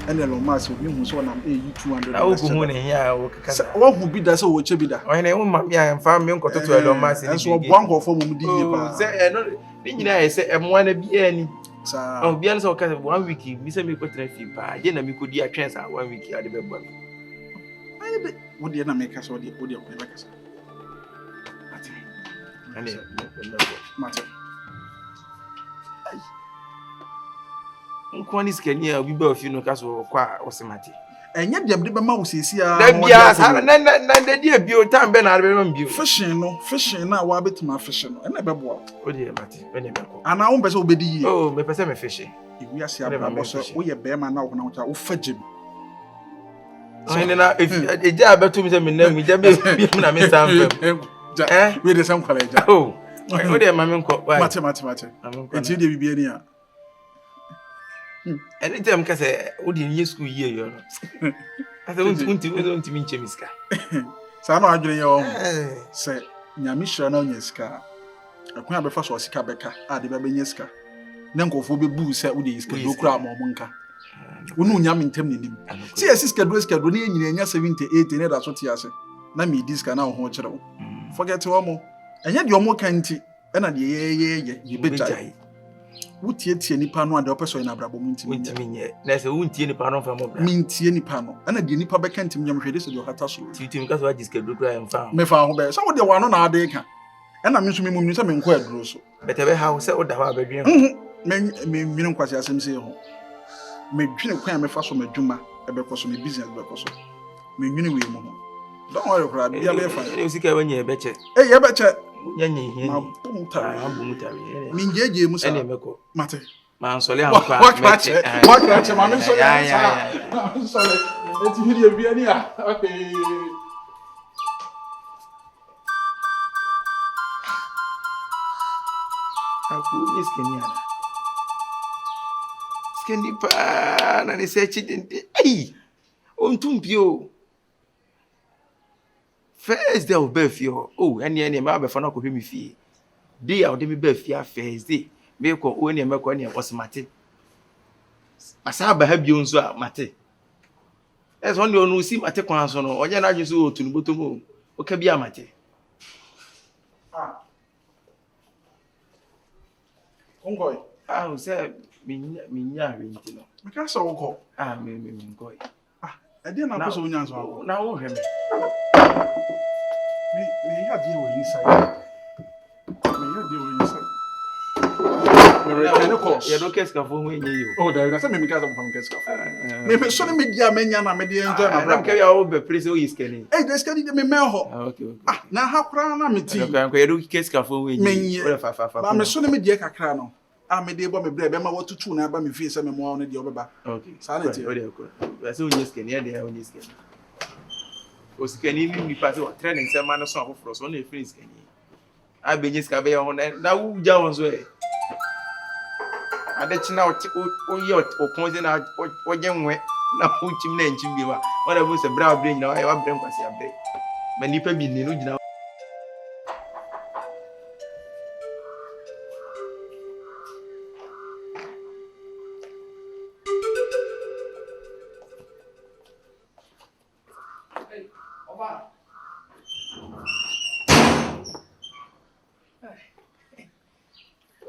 and the lomas will be so na $200 o go hu ne hia o kaka wo hu bi da say wo che bi da o ne wo ma mi a mfa mi nkoto to lomas ni so bo anko fo mo di ye pa say no ni nyina ye say emwa na bi ani sa o bi an say o ka 1 week mi say mi ko tra fi pa je na mi ko di atwen sa 1 week ade be bo ai be wo de na me ka so de wo de ko be ka sa ane mate nkwani skani a obi ba ofi no ka so kwa osemate enye dem de be ma wo sesi a da bia sa na de dia bio tam be na be ma bio fishing na wa betima fishing no ene be bo o de mate ene be ko ana wo pese obedi yi oh me pese me fishing iwi ase ababo so wo ye be ma na wo na wo fa jim ene na eja abeto mi se me na mi ja be na me sam fam we de sam kwala ja oh o de ma me nko mate enti de bibia ni a anytime ka say o de nye school year yo no asa unti mi nche miska sa no adwene yo se nyame hira na onye ska akwan abefa so sika beka a de be nyeska na nkofo be bu se o de iska do kura ma omo nka wonu nyame ntem ne nim se esiska do na nyina nya 78 ne da so te ase na me diska na ho kire wo forget wo mo ɛnyɛ deɛ ɔmo kan nti ɛna deɛ yɛ bɛgyae wotie nipa no a deɛ ɔpɛ sɛ ɔyɛ n'abrabɔ mu ntimi nyɛ na sɛ wontie nipa no mfa mo bra mentie nipa no ɛna deɛ nipa bɛka ntimi nyam hwɛde sɛ deɛ ɔkata so titim ka sɛ wagye sika duro kora mfa mefa ho bɛyɛ sɛ wode wano na ade ka ɛna me nso me mum sɛ menkɔ aduro so bɛtɛ bɛha wo sɛ woda hɔ a bɛdwene menwene nkwase asɛm sɛ ho medwene kwan a mefa so madwuma ɛbɛkɔ so me business bɛkɔ so menwene wei mu ho don't worry kora bia bɛyɛ fa ɛne sika wanya ɛbɛkyɛ yɛbɛkyɛ nyanye hiani mengyegye mu sa ɛne mɛkɔ mate mansɔle ampa wakrakyɛ ma mensɔle ansɔle ɛti hiri abiani a aku ni skeni ada skeni pa na ne se chidente ai on tumpio first day of birth yo ene ma be fa na ko hwe mi fie day out me birth fie first day me ko o ene me ko ene osmate asa ba ha bio nso a mate es on de onu si mate kwan so no onye na adwe so otunu botomo o ka bia mate Ongoi. Say minya renti no. Meka so woko. Me ngoi. E dey na so onya so. Na wo hwe me. Me ya dey wo inside. Me return course. Ya do keska fo ho enye yo. Oh, there na say me meka so mo keska fo. Me so ne media menya na me dey enjoy na bra. Na ke ya wo be place o yiskeni. Dey skeni dey me me ho. Okay. Na ha kra na me ti. Okay, ya do keska fo ho enye. O fa. Ba me so ne media kakra no. Me dey bo me bre be ma watutu na ba me fie se me mo no dey obeba. Okay. Sa na ti. O dey ko. Ba se o yiskeni ya dey o yiskeni. O skeni ni pa se o training se ma no so afoforo so na e free skeni. A be nyiska be ho na wu ja won so e. Ade china o ye o konze na o genwe na o chim na nchim bi wa. Wona bu se bra brain na wa brain kwasi abre. Ma nipa bi ni no gina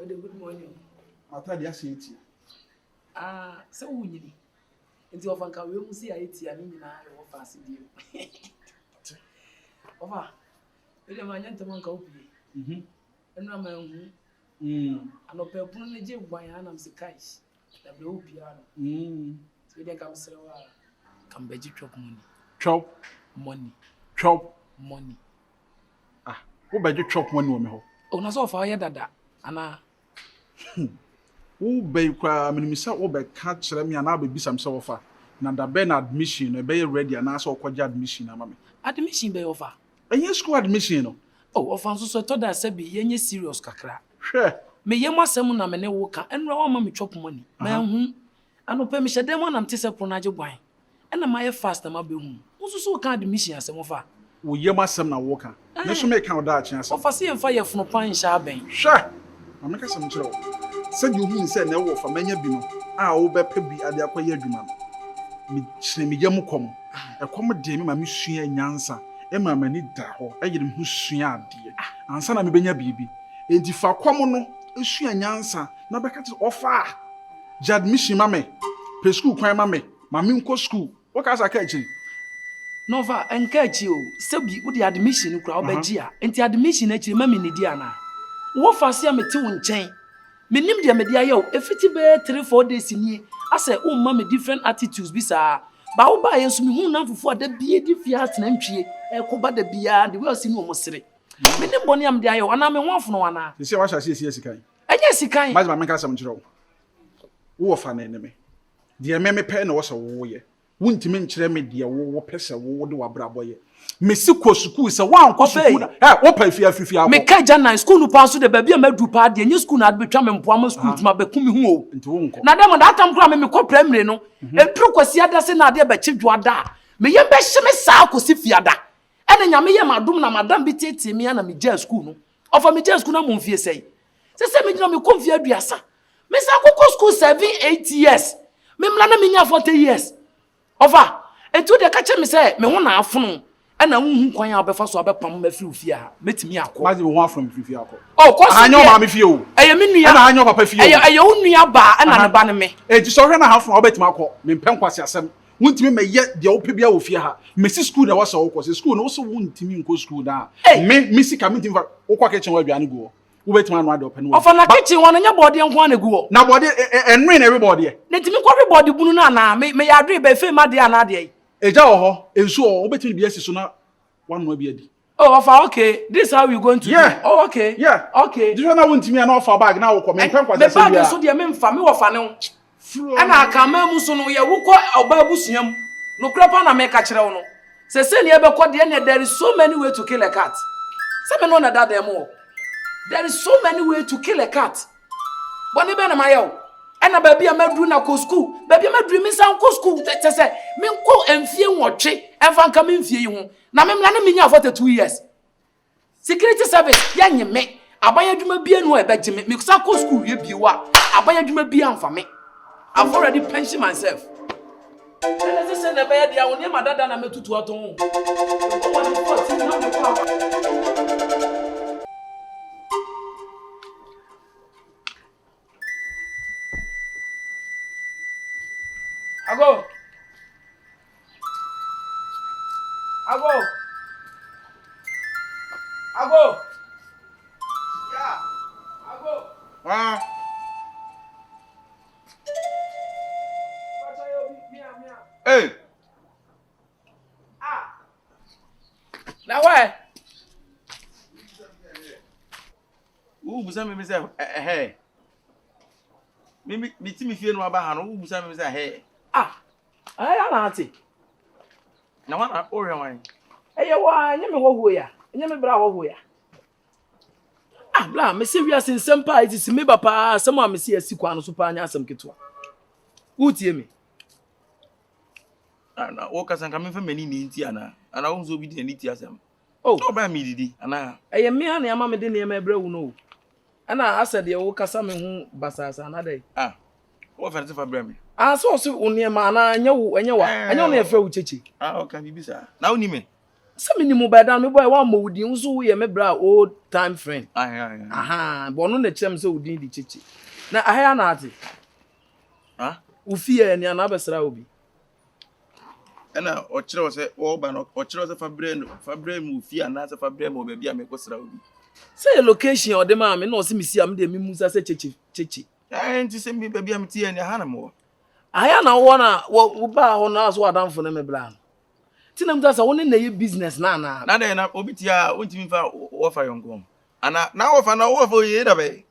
Good morning. Atadi aseti. So wunyini. Nti ofanka we mu si ayeti ani nyina e wo faase dio. Ofa. Ele ma nyanta manka opie. Enu ama hu. Anope punu ne je gwan ya na msikai. Da be opie ano. So we dey kam sere wa kam beji chop money. Chop money. Chop money. Wo beji chop money wo me ho. O na so ofa ye dada ana wo be kwa minimisa wo be ka kire me ana be bisam se wo fa na da be na admission no be ready ana so kwaje admission ama me admission be offer enye school admission no offer so to da se be yenye serious kakra hwe me yem asem na me ne wo ka enra wa ma me chop money ma hu anope me hyede mo na mte se pro na je gwan ena ma ye fast na ma be hu wo so ka admission asem fa wo yem asem na wo ka ne so me ka oda a kyen asem offer se yemfa ye funu pan sha ben hwe ameka sem kire wo se di ohun se na wo fa manya bi no a wo be pa bi ade akoye adwuma no me kyene me yam kom ekom de me ma me sua nyansa e ma mani da ho ayire me hu sua ade ansa na me benya bibi enti fa kom no esua nyansa na beka te ofa admission ma me pre school kwan ma me nko school wo ka sa ka echi no va enka echi o sebi wo di admission kura obaji a enti admission echi ma me ne di ana wo fa se amete wo nchen menim dia me dia ye o efiti be 3-4 days ni ase wo ma me different attitudes bi sa ba wo ba ye so me hu na fufu ada bie di fia tena ntwie e ko ba da bia de we asi ni o mosere menim boni am dia ye o ana me ho afono wana se wa sha se sikan enye sikan ma ba me ka sam kire wo fa na ne me dia me pe na wo so wo ye wuntimi nkire me dia wo pese wo de wabrabo ye mesiko school se wan ko school wo pa fia me ka jana school no pa so de ba bia madu pa de nye school na betwa me mpoa ma school tuma be kumi hu o nti wo nko na dem da tam kura me ko primary no entru kwasi ada se na de be chidwo ada me ye be hye me saa kosi fiada ene nya me ye madum na madam bi tete me na me ja school no ofa me ja school na mo mfie sei se me gina me ko mfie aduasa me sa kokko school 7-8 years me mla na me nya 40 years ofa etu de ka che me se me ho na afono ana hu kwan a obefa so abepam ma free ofie ha metimi akọ maji wo ho from free akọ oh ko so anyo ma me fie o eye me nua na anyo papa fie o eye wo nua ba ana ne ba ne me ti so hwe na ha from obetimi akọ me mpem kwase asem wontimi me ye de wo pebia wo fie ha me si school na wasa wo ko se school no wo so wontimi nko school da me sika me ntimi wo kwa kitchen wa aduane go wo betimi anu ade open wo ofa na kitchen won nya body nko na gu na body enwe na everybody ne ntimi kwa everybody bunu na me ya adre be fe ma de ana de eja wo ho ensu wo betimi bi asi so na one no bi adi oh ofa okay this how you going to do oh okay okay do you know wontimi na offer bag na wo ko me mpem kwase se bia me bag so de me mfa me wo fa ne ana aka ma mu so no ye wo ko oba busuam no krapa na me ka kire wo no se ne e be ko de ne there is so many way to kill a cat se me no na that dem o there is so many way to kill a cat boni be na mayo ana ba bia madru na ko school ba bia madru mi san ko school te se me ko emfie nwotwe emfa nka me mfie yi ho na me mla na me nya 42 years security service ya nyeme abaya adwuma bia no e be gye me san ko school ye biwa abaya adwuma bia amfa me I've already pensioned myself. And as I said, the bed, I will never done a metu to home. I go. Yeah, I go. Hey. Now why? Busa me say hey. Me ti me fie no aba ha no busa me say hey. Aya na ati. Na wana o hwe wan. Eye wa nya me hoho ya. Nya me bra hoho ya. Bla me se wia sensem pa iti si me papa asem a me se asi kwa no so pa anya asem ketwa. Utie me. Ana wo ka sanka me fa mani ni nti ana wo nzo bi di ni ti asem. Oh ba mi didi ana. Eye me ha na ya ma me de ne ma bra wu no. Ana asede wo kasa me hu basasa na dai. Wo fa fa bra me. So so unie ma na anya wo anya no efa wu cheche. Okay bibisa. Na woni me. Se me ni mu beda me boy wa ma wudi nso wo ye me bra old time friend. Bo no na chem se wudi di cheche. Na ahia na ate. Ufie ni ana besra obi. Ena o kire wo se wo ba no o kire wo se fa bre mu ufie ana se fa bre mu ba bia me kwesra obi. Say location o de ma me no se misi am de me musa se cheche. Nti se mi ba bia me tie ni ha na mo. Ahia na wo na wo ba ho na so adamfo na me bra. Ti na mtasa wo ne na ye business na de na obi tia ontimi fa wo fa yonkom. Ana na wo fa ye da be.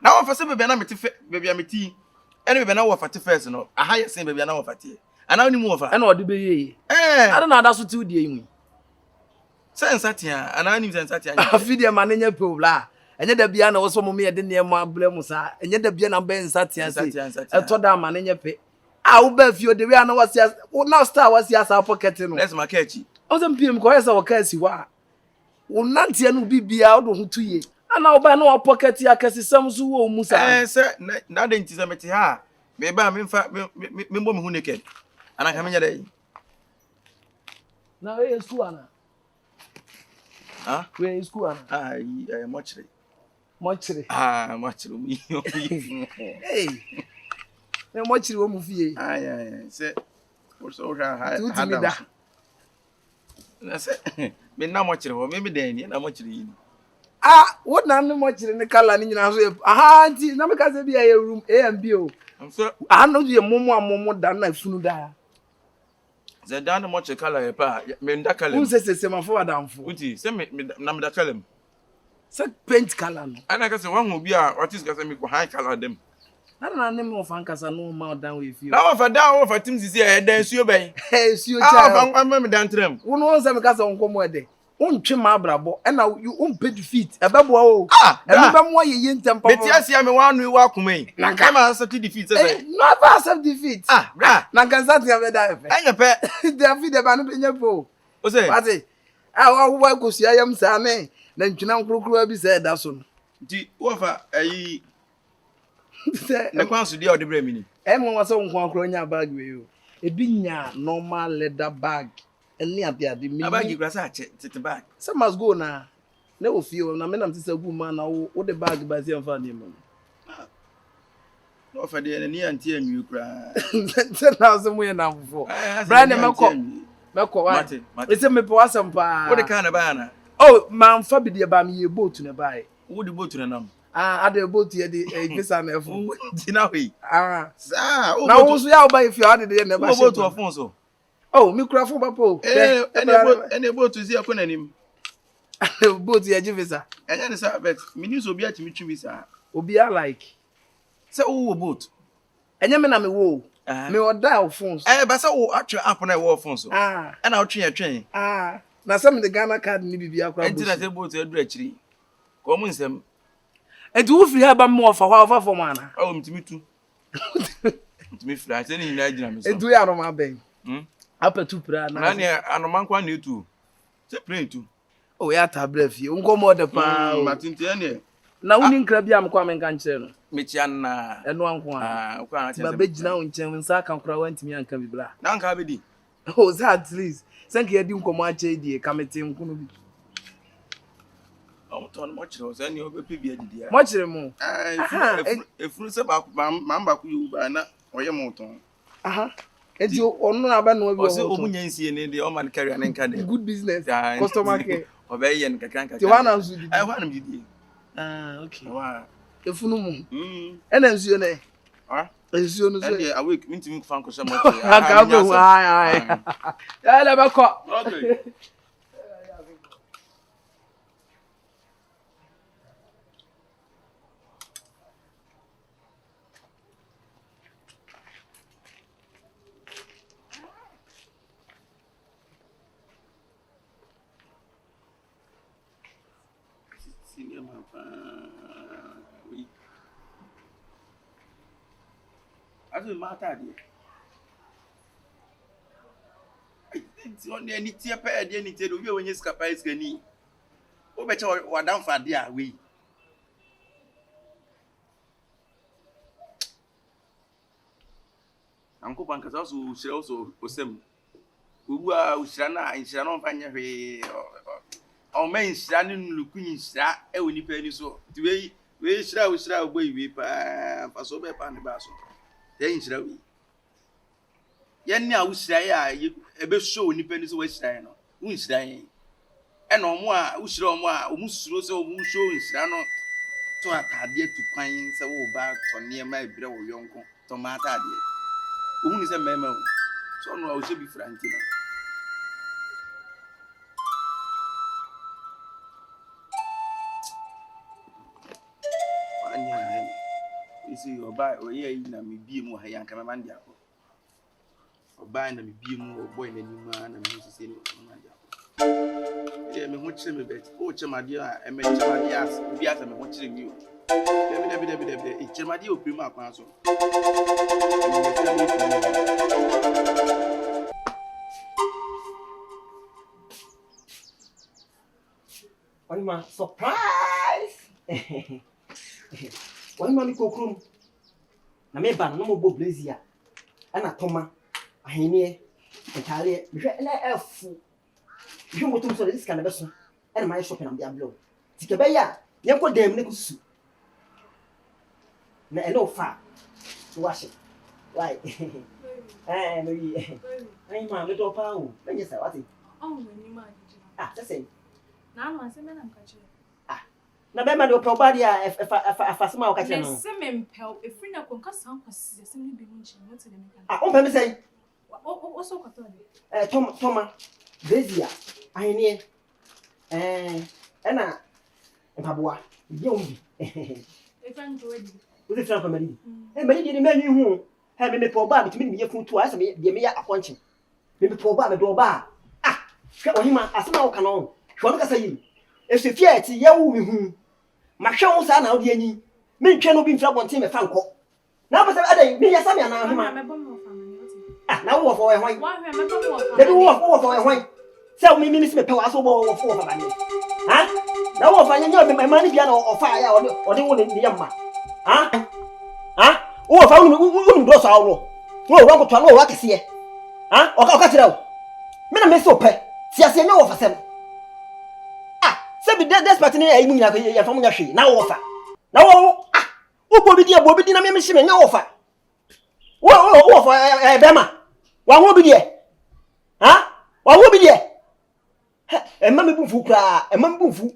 Na wo fa se be na me ti be bia me ti. Ene be na wo fa ti first no. Aha ye se be bia na wo fa ti. Ana oni mu wo fa. Ena odi be ye. Ada na ada so ti odi enwi. Sensatia, ana ani sensatia. Afide ma nenya pobla. Enye da bia na wo so mo me de ne ma blem sa. Enye da bia na be sensatia se. Eto da ma nenya pe. Wo ba fio de we ana wasia. Wo now star wasia sa pocket no. Let's mark echi. O se mpiem ko yesa wo ka si wa. Wo nantie no bibia wo do ho tuye. Ana wo ba na wo pocket ya kasisam so wo mu sa. Se na de nti se meti ha. Me ba me mfa me mbom hu naked. Ana ka menya dai. Na we school ana. Where is school ana? Mochre. Mochre. Mochre. Hey. Na mochre wo mu fie. Se so ha. Tutimida. Na se me na mochre wo me dan ni na mochre yi. What na no mochre ne kala ni nyina so. Anti na me ka se bia ye room A and B o. So no ye momo dan na funu da. Ze dan mochre kala ye pa me nda kala. Se ma fo adamfo. Uti se me na me da kala. Se paint kala no. Ana ka se wan hu bia artist ka se me ko high kala dem. Na ne mo fan kasa no ma dan we fie. Na wo fa dan wo fa tim sisi e dan suo ben. Suo cha. Fa me dan trem. Wo no se me kasa onko e de. Untwe ma brabo e na you unpay defeat e be boa o. E be mo ye ntem pa. Beti asia me wan nu wa kuma yi. Na ka ma accept defeat se. No ever accept defeat. Bra. Na kan sat ya be da e fe. Anya pe. David e ba no nya po. O se. Pati. Wa ko sia yam sa ne. Na ntwina nkrokro bi se da so no. Di wo fa ayi ne kwanso dia odi bra mi ni. Mo wa so nkwan kro nya bag we yo. Ebi nya normal leather bag. Any appear the me. Abagi grasa tete bag. Some must go now. Never feel na me na say good man na wo the bag by say am name. No for the any anti anu kra. Say now some way na before. Brian Meko wa. It's a me po asam pa. What the kind of banana? Oh, man fa bi de ba me boat na buy. Wo the boat na nam. Ade boat here the visa na fo. Dina we. Sa. Na wo so ya buy if you had the na ba. Boat to phone so. Oh, me kura fo ba po. Any boat to see akona nim. Boat here give visa. Enya ne sa bet. Me news obi atimi twi visa. Obi a like. Say wo boat. Enya me na me wo. Me order phones. Ba say wo atwe app na wo phone so. E na otwe. Na some the Ghana card ni bibia akwa. Enti na say boat e dura chiri. Ko mu nsem. Enti wo free ba mo fa wa for man. Oh, mtimi tu. Mtimi free. Say ni nyina gina me so. Enti ya no ma ben. Apa tu pra na. Na ne anomankwa na etu. Say play tu. Oh, ya tablet fie. Unko mo de pa. Matinti ene. Na woni nkra bia am kwa men kan kire no. Mechia na. Eno anko a. Kwa na ba begina wo nchen nsa kan kra wantimi anka bibla. Na anka be di. Oh, that at least. Sanke ya di nkomo ache di kamete nkuno bi. O ton mo chire o se ni obepi bi adidi a. Mo chire mo. Efuru se ba mamba ku yu ba na oye mo ton. Enti onu na ba no bi o. O se o munya nsie ne de o man carry an nka de. Good business. Customer care. Obe ye nka kan. Ti wana nsu di. Ai wana mi di. Okay. Wa. Efunu mu. Ena nsuo ne. Nsuo no so. Ende awake mintimi fan ko shamo. Aka go ai. Ya le ba ko. Okay. Aso mata de. Ti on de ni tie pa de ni tie do wi onye skapa iskani. Wo be che wadan fa de a we. Anko banka so shira so osem. Obu a ushira na inshira no fa nya hwe. O men shira ni lukunyi shira e woni pa ni so. Ti we shira obo iwe pa fa so be pa ne ba so. Then shira we. Yen a ushira ya ebe show nipa ni so we shira no. Wu shira yen. E no mo a ushira omo a omu suro se omu show shira no. To atade atupan se wo ba to ne ma ebre wo yonko. To ma atade. Omu ni se mema wo. So no a wo she bi franti no. See your buy or yeah, na me be mu ha yanka me mandi akọ. Oba na me be mu boy na ni ma na me se ni mandi akọ. Yeah, me ho kire me bet. O chemade a e me chemade as bi asa me ho kire mi o. Debi e chemade o prima akwan so. Wani ma surprise. Wani ma mi kokrum. Na me ban no mo bo blazer. Ana toma. Ahenie. Entare. Me hwe na efu. Me mo tum so de sika na be so. Ana ma shopping am dia blow. Tike be ya. Ye ko dem ne kusu. Na eno fa. To wash it. Why? Maybe. Ai ma me do pa o. Benye sa wati. Oh, ni ma di. That's it. Na no ase me na nka chire. Na be ma do pe oba dia afasema o ka chire no. Se me mpel efri na konka san kwasi se me bi mu nchi mo tele me kan. O pe me say. O so kwato de. Toma. Bezia. Ahenie. Ena mpaboa. Ye umbi. Efan to wedi. O se fra family. Mari di me nyi hu. Ha me pe oba bitimi me ye futu asa me de me ya akonche. Me pe oba me do oba. Hwe ohima asema wo kana o. Hwe no kasa yi. Efe fiati ye wo mi hu. Ma hwe wo sa na wo de anyi. Me ntwe no bi mfra bonte me fa nko. Na ba se adan me ya sa me ana ohima. Na wo fo we hwan. Wa hwe me bo mo fa. Debi wo fo we hwan. Se wo mi se me pe wa so bo wo fo fa ba ni. Ha? Na wo fa nya me ma ni bia na o fa ya o de wo ni yamma. Ha? Ha? Wo fa wo do so awo. Wo wa ko to no wa kese. Ha? O ka tire wo. Me na me so pe. Si ase me wo fa sem. Ah, se bi despite ni ayi mu nyina ya fa mu nya hwe. Na wo fa. Na wo wo bo bi di na me hye me nya wo fa. Wo fa bema. Wa ho bi di e. Ha? Wa ho bi di e. E ma me bu fu kra, e ma me bu fu.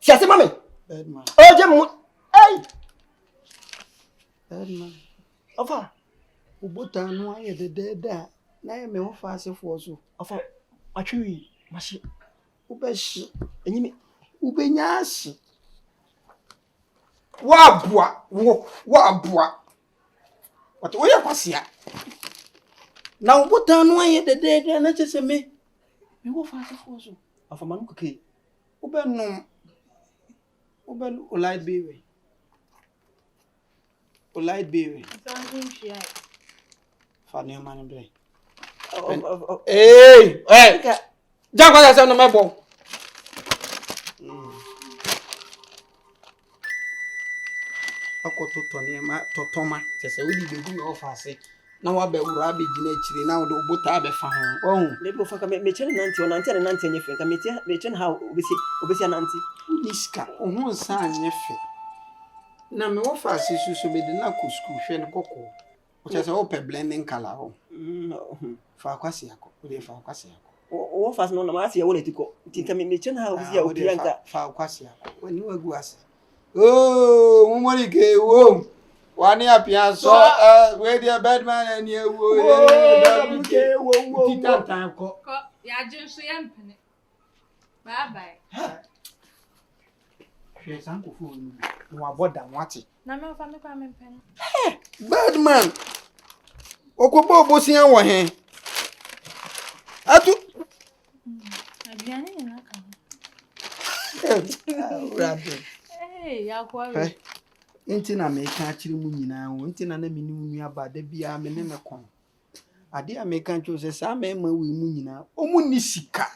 Si ase ma me. Bedman. O je mu. Ai. Bedman. Ofa. Ubota no aye de na ye me ho fa asefo so. Ofa, atwi mashi. Ubeshi. Enyime. Ubenya ashi. Wa abua. What we kwasia. Na ubota no aye de na chese me ho fa asefo so. Ofa manu keke. Ubenum. Ubelu light baby. Light baby. Fani man bre. Hey! Jangwa sa no mebo. Akoto toni ma totoma. Sese wudi begu me ofase. Na wa be wura be gina chire na wo do bota be fa ho. Ohun. Le bi fa ka me chen nanti anye fe ka me chen ha obesi nanti. Niska. Ohun sa anye fe. Na me wo fa se susu be de na ko school hwe ne kokko. O che se o pe blending color ho. Fa kwase yako. O de fa kwase yako. O fa no na ma se ya wole tiko. Tinka me chen ha obesi ya opianka. Fa kwase yako. Wani wagu ase. Oh, mumori ke wo. Wani apia so we the Bedman and you wo. Ke wo. Titan ko. Ya jin so ya mpene. Bye bye. Hwe sanko fu nu. Wa boda nwati. Na me fa me kwa me mpene. Bedman. Okobo obosian wo he. Atu. Abiane ni na ka. Hey, ya kwa we. Nti na me ka akire mu nyina wo. Nti na me ni nua ba da bia me ne me kon. Ade a me ka ncho se sa me ma we mu nyina. Omu ni sika.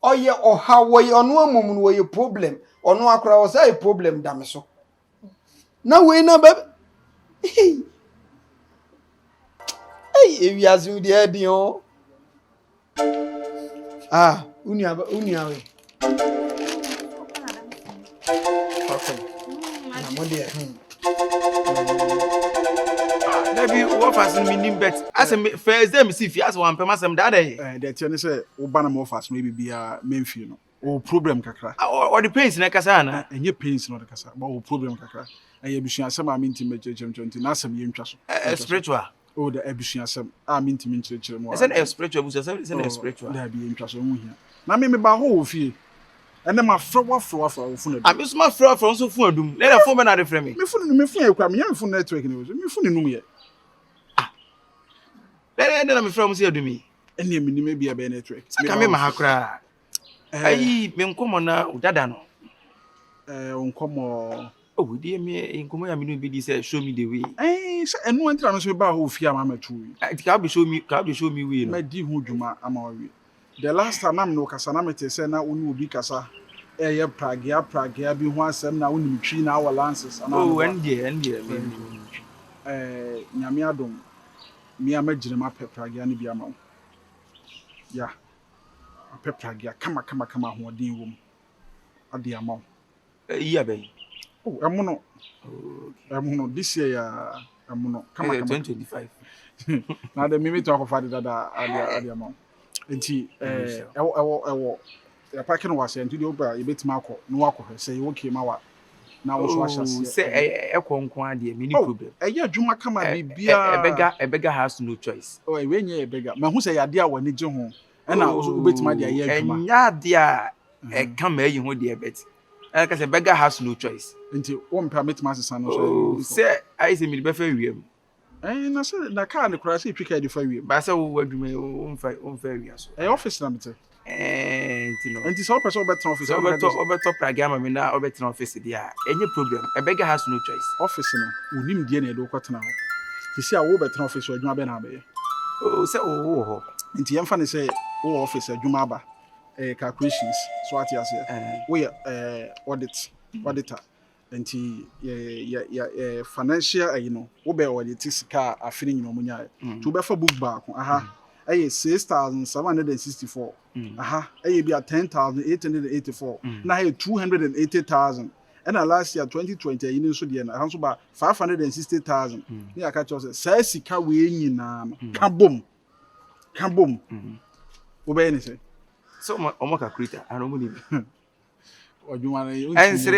Oye oha wo ye ono amom no ye problem. Ono akora wo say problem da me so. Na we na ba. Hey, ewi azu de adin o. Ah, unia we. Okay. Na mo de Dabi wo fasin mi nim bet. Asem first day me see fi as wan pem asem da dey. De tie ne say wo ba na mo fasin me bibia memfi no. O problem kakra. O the pains na kasa na. Enye pains no de kasa. Ba o problem kakra. Eye bisua asem a minti mechechemchenti na asem ye ntwa so. Spiritual. Oh, the ebusua asem a minti menchechire mo. Is an spiritual busa say spiritual. Da bi ntwa so hu hia. Na me ba ho wo fie. Ene ma frɛ wo fun adum. Abi so ma frɛ so fun adum. Na phone me na de frɛ me. Me fun e kwa me yan fun network ni wo. Me fun num ye. Na me frɛ mo se adum yi. Ene me ni me bia be network. Saka me ma ha kra. Ayi me nkomo na udada no. Nkomo oh dey me nkomo ya me no be di say show me the way. Say enu antra no so ba ho fie ama matu wi. Ka be show me way no. Me di hu dwuma ama wi. The last time am no kasa na mete say na onu obi kasa ye pragia bi ho asem na onu twi na awalances ana. Oh ndie nyame adom mi amagire ma pragia ne bi ama wo. Ya. Pragia kama ho den wom. Ade ama wo. Iya be. Oh, emuno. Emuno this year ya emuno kama 2025. Na de mimi to akofa dada ade ama wo. Enti ewo ya pake no wase enti de oba yebetima akọ no akọ se ye woke ma wa na wo so ahyase se ekonko ade mini problem eye adwuma kama bibia ebega has no choice we nye ebega ma hu se ya de a wani je ho na wo so obetima de ye adwuma enya de a kama eyi ho de ebet aka se ebega has no choice enti wo mpa metima asesa no so se ai se mi be fa wiem na se na car ne kura se twika de fa wiem ba se wo adwuma wo mfa wi aso office na mete ntino enti so person better office obeto pragama me na obeto office dia enye problem ebega has no choice office no onim die na e do kwatena ho kisi a wo better office adwuma be na be se wo ho enti yemfa ne say wo office adwuma ba calculations so ati ase we auditor enti financial you know wo be audit sika afini nyino munya to be fa book back aha 6,764. Be at 10,884. Now 280,000. And last year 2020, you so the answer about 560,000. Yeah, catch us. Say sika we na kabom. Obey anything. So omo calculator I don't believe. And say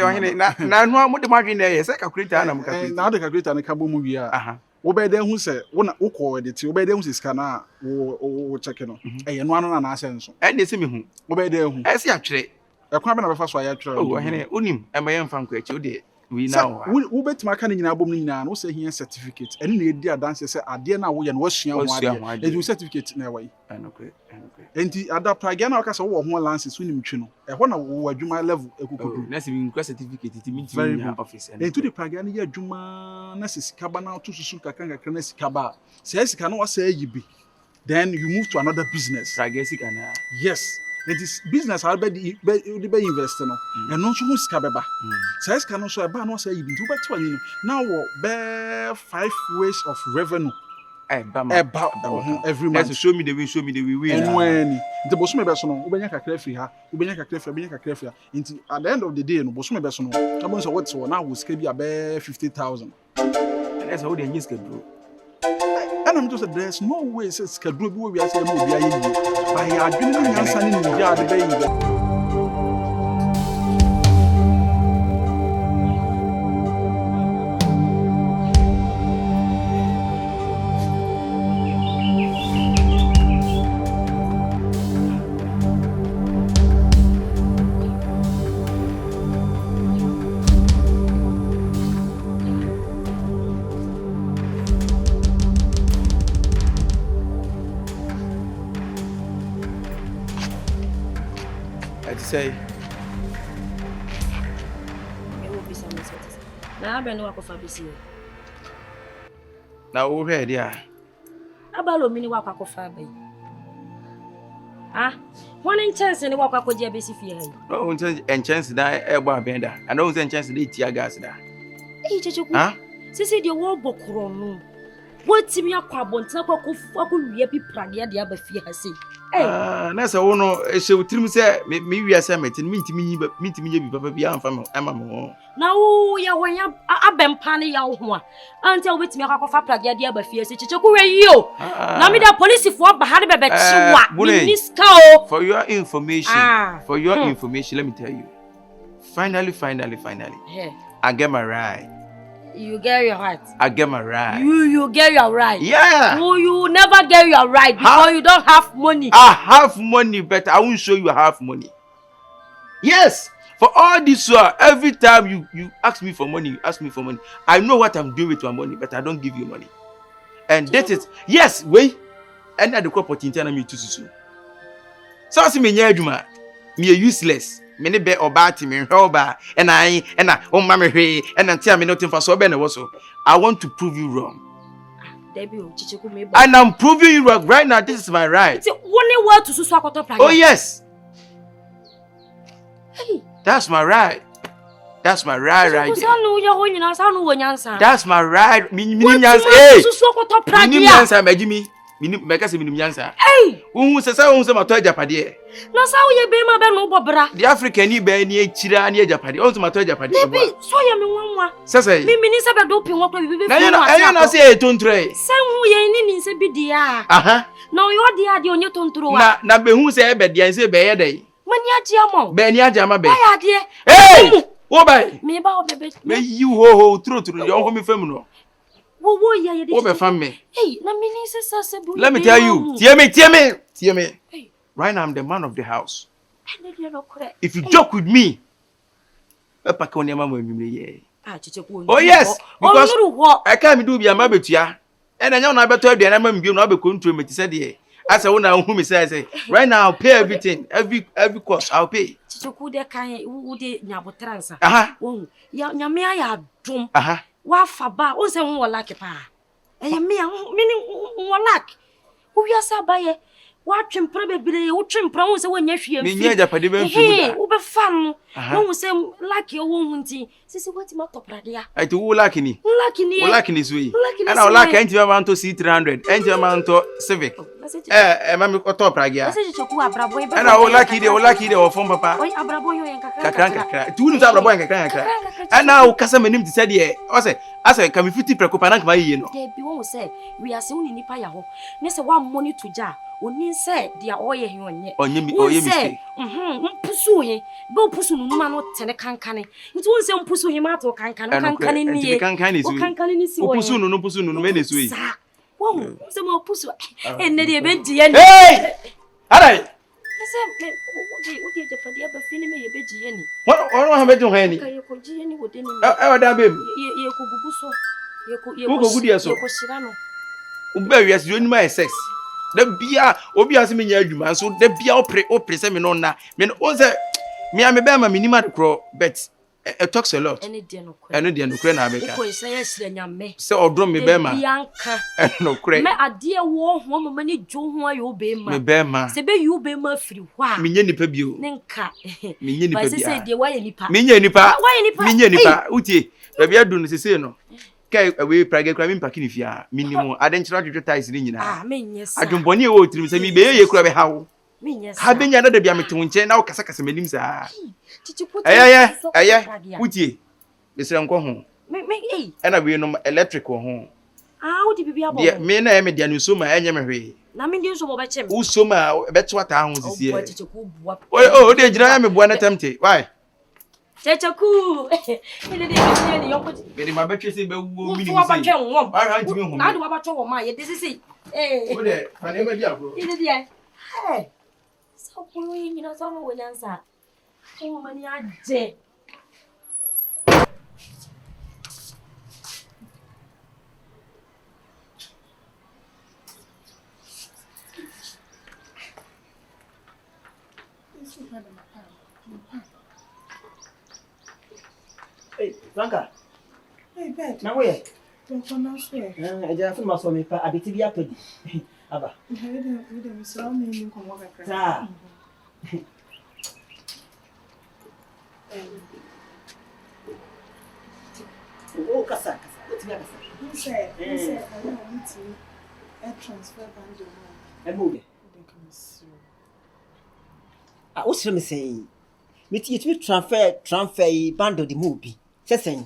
na no mo de madwin dey say calculator na mo calculator. Na the calculator na kabom wi a. Obey dem hu say wona ukọ edit obey dem hu sika na wo check no. No anu na asenso. And dey say me hu. Obey dem hu. E say atwere. Ekwa be na be fa so ayatwere. Oh hene onim e ma yem fa nkwa echi o de we now. Wo betima aka nyina abom nyina no say here certificate. Eni na edi adanse say ade na wo ye no wasua ho ade. Edu certificate na wai. Anokre. Enti adapt again na aka say wo ho lances wo nim twi no. E ho na wo adwuma level ekukudu. Na say we certificate it mean in office. Enti the praga na ye adwuma na sika ba na to susu kakra na sika ba. Say sika no wasa yi bi. Then you move to another business. Praga sika na. Yes. It is business how be invest no. And no so sika beba. Say sika no so e ba no say yi bi. Tu beto ani no. Now be 5 ways of revenue. Every month. Show me the way. When the bosom be so no, ubenya kakra free ha, ubenya kakra free. Until at the end of the day no bosom be so no. Abon so what so now we sika bi abe 50,000. That's how they use schedule. And I'm just there's no way say schedule bi we say mo bi aye ni. By adwene na nyansa ni ni ya de be yi. Say now who head ya abalo mini wa kwakofa bai one in chance ni wa kwakoje besi fie hai no un chance da e gba benda and no chance dey tia gas da checheku sisi de wo bokoro no wotimi akwabontina kwakofako wie bi prade de aba fie ha sei na say wo no e she wutirim say me wi asa metin mintimi ye bi papa bi amfa me ama me na wo ya wonya abempa ne ya wo ho a ante wo betimi akwakofa prade de aba fie sei checheku we yi o na me da police fo ba ha de bebe chiwa minister o for your information let me tell you finally I get my right. You get your right. I get my right. You get your right. Yeah. You never get your right because you don't have money. I have money, but I won't show you I have money. Yes. For all this, every time you ask me for money, I know what I'm doing with my money, but I don't give you money. And that is, yes, wait. And at the corporate internal me too. So I see me nyajuma, me useless. Many be obati me hoba and I mama hwe and until me nothing for so be na so I want to prove you wrong. And I'm proving you wrong right now. This is my right. It's only word to susu akoto prayer. Oh yes. Hey, that's my right. That's my right right there. That's my right. Minim nyansa. Hey. Minim nyansa majimi. Meka se minim nyansa. Hey! Unhu se mato ajapade. Na sa wo ye be ma be no bobra. The African ni be ni echira ni ajapade. Unhu mato ajapade. Baby, so ye me nwanwa. Sese. Mi ni se be do pin wo kwa bibi. Na se e tontre. Se hu ye ni se bi dia. Aha. Na yo dia de onye tontro wa. Na be hu se e be dia se be ye dai. Mani agia mo. Be ni agia ma be. Ba ya de. Hey! Wo bai. Me ba o bebe. Me you ho true yo ho me fam no. Wo ya ye de. Wo be fam me. Hey, na me ni se bu. Let me tell you. Hear me. Hey. Right now I'm the man of the house. If you joke with me, oh yes, because I can't do be a mabetia. And I know I better than I'm going to be control me. Said, I said, when I whom he says, right now I'll pay everything, every cost I'll pay. Wa say won like pa. Eh me meaning won like. Who ya say abaye What bebre, what chimpra say when you hear me near Japan, ube fan. One will say, like your woman, says what my top radia. I do lucky ni. Lucky this way. And I'll like any amount to see 300, any amount to civic. Mammy or top ragia. And I will lucky the or from papa. Two Abraboy. And now Casamin said, yeah, I say, can we 50 precopanak my yen? There be one say, we are soon in Nipayaho. Nessa one money to jar. Oni say dia oye he onye. Onye say, pusu he. Bo pusu no ma no tene kankane. Nti won say pusu he ma to kankane ni. Kankane ni si wo. Pusu no me ne suyi. Wo say mo pusu. Enne de be die ni. Hey! Alai. Say odi je pade aba fini me ye be die ni. Won ha be jo he ni. Ka ye ko die ni wo de ni. E da bem. Ye ko gugu so. Ye ko gugu so. Ye ko shira no. Ube wi as you ma sex. The bia obi asemi nya adwuma so the bia opre se me no na me no say me am be ma minima kro but it talks a lot ene de no kro na abeka ko say yesre nyame se odro me be ma bianka no kro me ade wo ho mama ni dwo ho ayo be ma me be ma se be yu be ma firi ho a me nya nipa bio ne nka me nya nipa bia se de wa ye nipa me nya nipa utie ba bia du no se no kai we prage kra mi mpaki ni fia minimum adenchira dwetwe ties ni nyina me nyesa adwumboni e wo tirim se mi be ye kura be hawo me nyesa ha be nya da bia meto nche na wo kasa kasa manim sa titiputi eye utie besere nko ho me na we no electric ho wo di bibia bo me na e me dia no so ma enye me hwe na me ndi so bo be chem wo so ma be to ata ho sisi e titiku bua o de jira ya me bua na temte why Chechaku. Ele de ni yonko. Be de ma betwe se be wo mini se. Wo ba twe won. Ara ntimi hu. Na do ba twe won ma ye de sisi. Wo de fa ne ma di agro. Ele de ai. So ko yi ni na so no wenyansa. Ko mani aje. Hey, Franca. Hey, Bet. Now where? Don't pronounce it. I just feel myself me pa abiti bi apedi. Aba. We dey surround me in come over. Sa. Oh, kasa. What's the kasa? You say, I want to transfer band E mo be. Ah, o sire me say. Me ti transfer bundle the movie. Say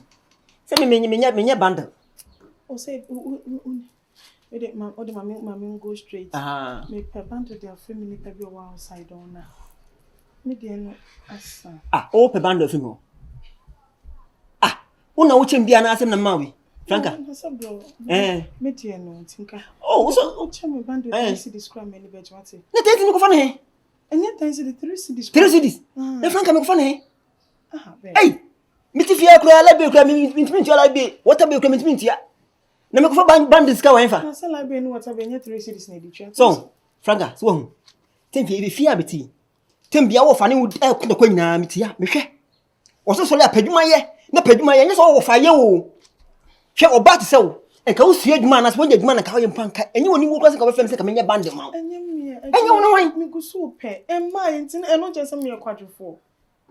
me bundle. O say we dey mama go straight. Me per bundle dey for me per be one outside on na. Me dey no asa. Ah, o per bundle fi mo. Ah, una wo chembia na asem na mawi. Franca. Me dey no tinka. Oh, so o chem bundle dey see describe me be what. Na tete me ko fa na he. Enya tan see the 3 cities. 3 cities. Na Franca me ko fa na he. Be. Hey, me ti fia kura la be kura me ti ala be. What be kura me ti ya. Na me ko fa bandits ka wan fa. Na say la be no what be enya 3 cities na di twa. So, Franca, so hu. Tempi be fia beti. Tembia wo fa ne wo ko ko nyina me ti ya. Me hwe. Wo so le apadwuma ye. Na padwuma ye nya so wo fa ye wo. Hwe oba ti se wo. E ka wo sua adwuma na so wo nya adwuma na ka wo ye mpanka. Enye woni wo klase ka wo fem se ka me nya band ma. Enye woni wan. Me go so pe. E ma entin e no just me kwadwofo.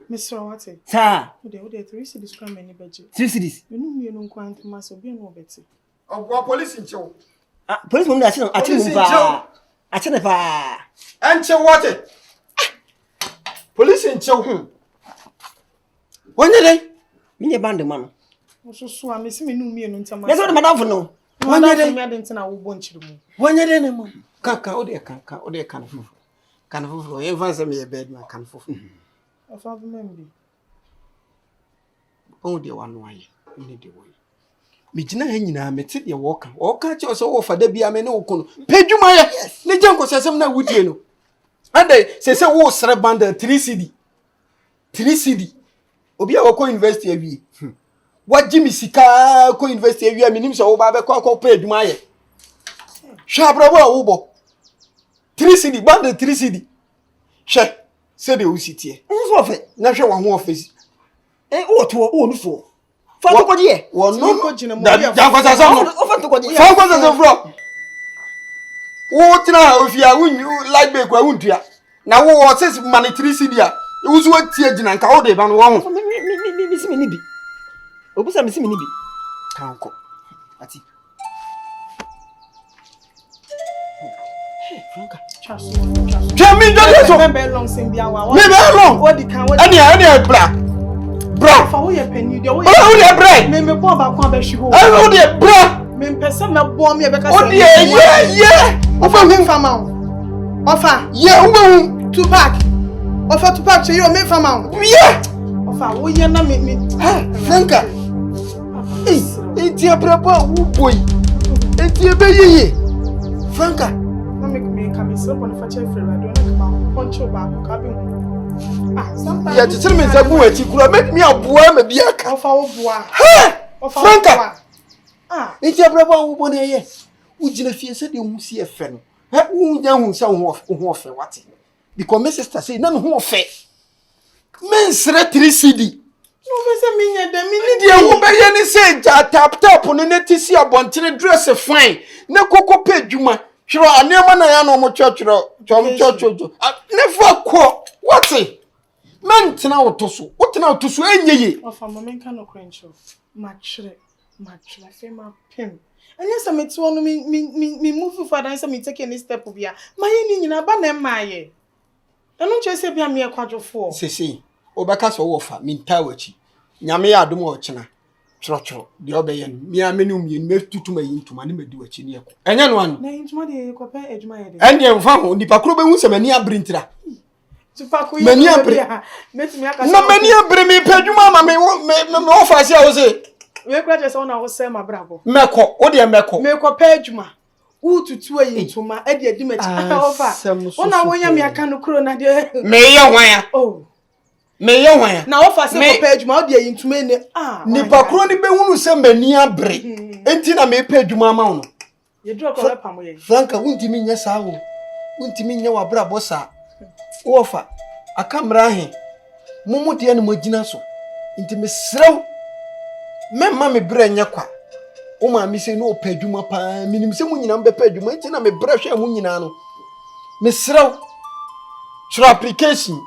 Mr. Wate. Sa. Wo dey 3 cities come any budget. 3 cities. Me no me no nkwan ma so bi no beti. Ogwa police nchew. Ah, police mo na achi no ba. Achi ne ba. Enche Wate. Police nchew. Wonye dey? Me nya band ma no. So so am see me no me no ntama. Yes, what madam for no. Wonye dey me adentina wo bo nchiri mu. Wonye dey ne mo. Kaka o dey kan fufu. Kan fufu. E van se me e bed man kan fufu. Afa bu membi. O dey wanu aye. Ni dey wo. Me gina ha nyina me ti dey wo ka. O ka che so wo fa da bia me ne wo kono. Pedwuma ye. Ne janko sesem na wudie no. Ade se wo sre band 3 CD. 3 CD. Obi a wo ko university awie. Waji mi sika ko university awie me nim so wo ba be ko pedwuma ye. Hwa brabo a wo bo. 3 CD band 3 CD. Hwe se de wo sitie. Nso ofe. Na hwe wa ho office. O to o nufu. Fa to ko die. Wo no ko jina mo. Da kwasa so no. O fa to ko die. Fa kwasa so fro. Wo tena ofia wunyu like be kwa wuntua. Na wo says money 3 cedi a. Wo so atie gina nka wo de ba no wo ho. Me ni bi. Obusa me si me ni bi. Kanko. Ati. Franka. Jami do so. Me be long sin bia wa. Me be long. What the can what? Ani bra. Bra. Fa wo ye penny de wo. O de bra. Me bo ba kwa be hwe ho. O de bra. Me pese me bo me be ka O de ye. Ofa me fama o. Ofa. Ye wo Tupac. Ofa Tupac che yo me fama o. Ye. Ofa wo ye na me. Franka. Enti abraba wo boy. Enti be yeye. Franka. Na me come so on fa che free radio na ka poncho ba ka bi ho. Sometimes. Ya titiri me nsagu wa tikura make me aboa ma bi aka. Ofa wo boa. Ofa Franka. Enti abraba wo bo na ye. Wo gina fie se de hu si efe no. Wo nya hu sa ho ofe wate. Because my sister say na no ho ofe. Men sere 3 cedi. No me se me nya de me ni de wo be ye ni say ja tap no ne tisi abontene dress fine. Na koko pe dwuma. Hwero anema na ya no mo chochoro. Chocho. Ne fa ko. Wate. Men tena otoso. Wo tena otoso enyeye. Ofa mo men kan no krencho. Machre fe ma pim. Anya se me tuo no me move for dan se me take any step bia. Ma ye ni nyina ba na ma ye. Eno che se bia me e kwadwofo. Sisi. Obaka so wo fa minta wachi. Nyame ya adom o chena. Choro. De obeye no. Mi amenu mi me tutuma yi ntuma ne medi wachi ne eko. Enya no anu. Na ntuma de ko pe eduma ye de. Enya mfa ho nipa kro be hu se mani abrintira. Tupac yi. Mani abre. Metumi aka. No mani abre mi peduma ma me wo fa sia wo se. We kra je se ona wo se ma brabo. Meko, o de meko. Me ko pe eduma. Ututu ayi ntuma e de adimachi ofa. Ona wo nya me aka no kro na de. Me ye hwan ya. Oh. Me ye hwan ya. Na ofa se ko pe eduma o de ayi ntuma ne. Nipa kro ni be hunu se mani abre. Enti na me pe eduma ma wo. Ye dro ko le pamo ye. Franka wuntimi nya sa wo. Wuntimi nya wa bra bosa. Ofa akamra he. Mumu de ne magina so. Enti me srew. Memma me bra nya kwa. O ma mi se no pa adwuma pa minim se mu nyina mbe pa adwuma enti na me bra hwe mu nyina no. Me srew. Through application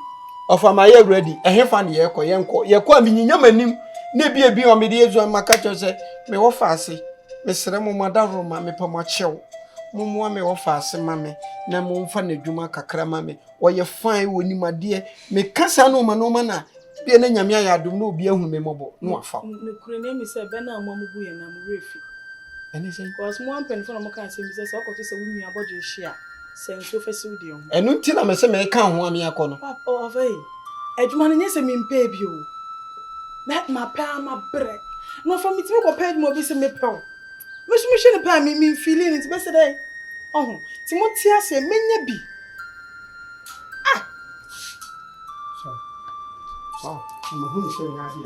of am I ready? Ehefa ne yenko aminyinya manim na bi o me de ezu amaka cho se me wo fa ase. Me sre mo madaro ma me pa mo chew. Mumu me wo fa ase ma me na mo mfa na adwuma kakra ma me. Oye fine woni made me kasa no ma na bi na nyame ya adum na obi ahu me mobo no afa. Ne kure na mi se be na mo bu ye na mo refi. Eni say because mo ampen fo na mo kan se mi se so ko to se wunu abodje hia se nso fa se wudi o. Enu nti na me se me ka ho ame akono. Papa of edwuma ne se mi mpa bi o. Na ma pa ma bre. No for me ti ko pa edwuma bi se me pa o. Me so me hye ne pa mi feeling it be se dai. Oh, ti mo ti ase menya bi. Oh, I'm a who saying I did.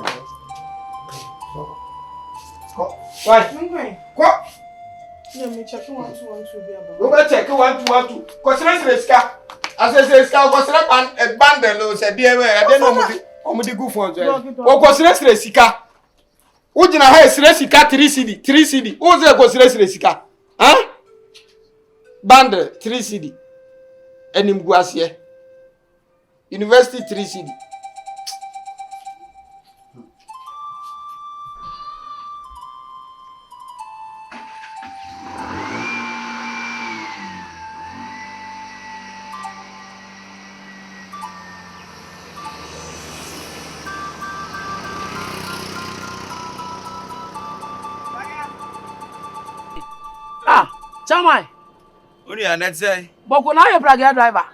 Why? What? Yeah, me check 1 2 1 2 be about. Go back check 1 2 1 2. Consider the scar. As I say, scar consider a bundle. Said, dear, I don't know what the good for. Or consider the sika. Who did I have sika 3 cedi? Who's there consider the sika? Huh? Bundle 3 cedi. And him go as here. University 3 cedi. Chamai. Only a net say. Boko na your praga driver.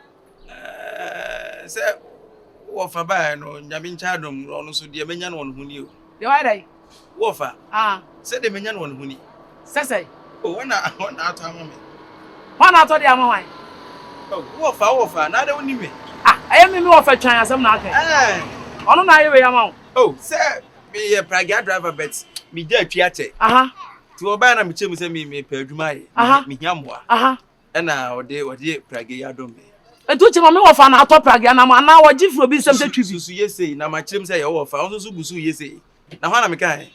Say, Wofa by no, Yamin Chadum, or no, so the Menyan one who knew. The way Wofa. Said the Menyan one who knew. Say. Oh, one out of me. One out of the amount. Oh, Wofa, not only me. I am in offer China, some nothing. I don't know your amount. Oh, sir, be a praga driver, but me dear Piate. To obey na michemu se me pedumai me nyamwa na ode prage ya dom me etu chema me wofa na atọ prage na ma na woji fro bi sem se twibi susu yese na ma chirem se ye wofa onso su busu yese na hwa na me kan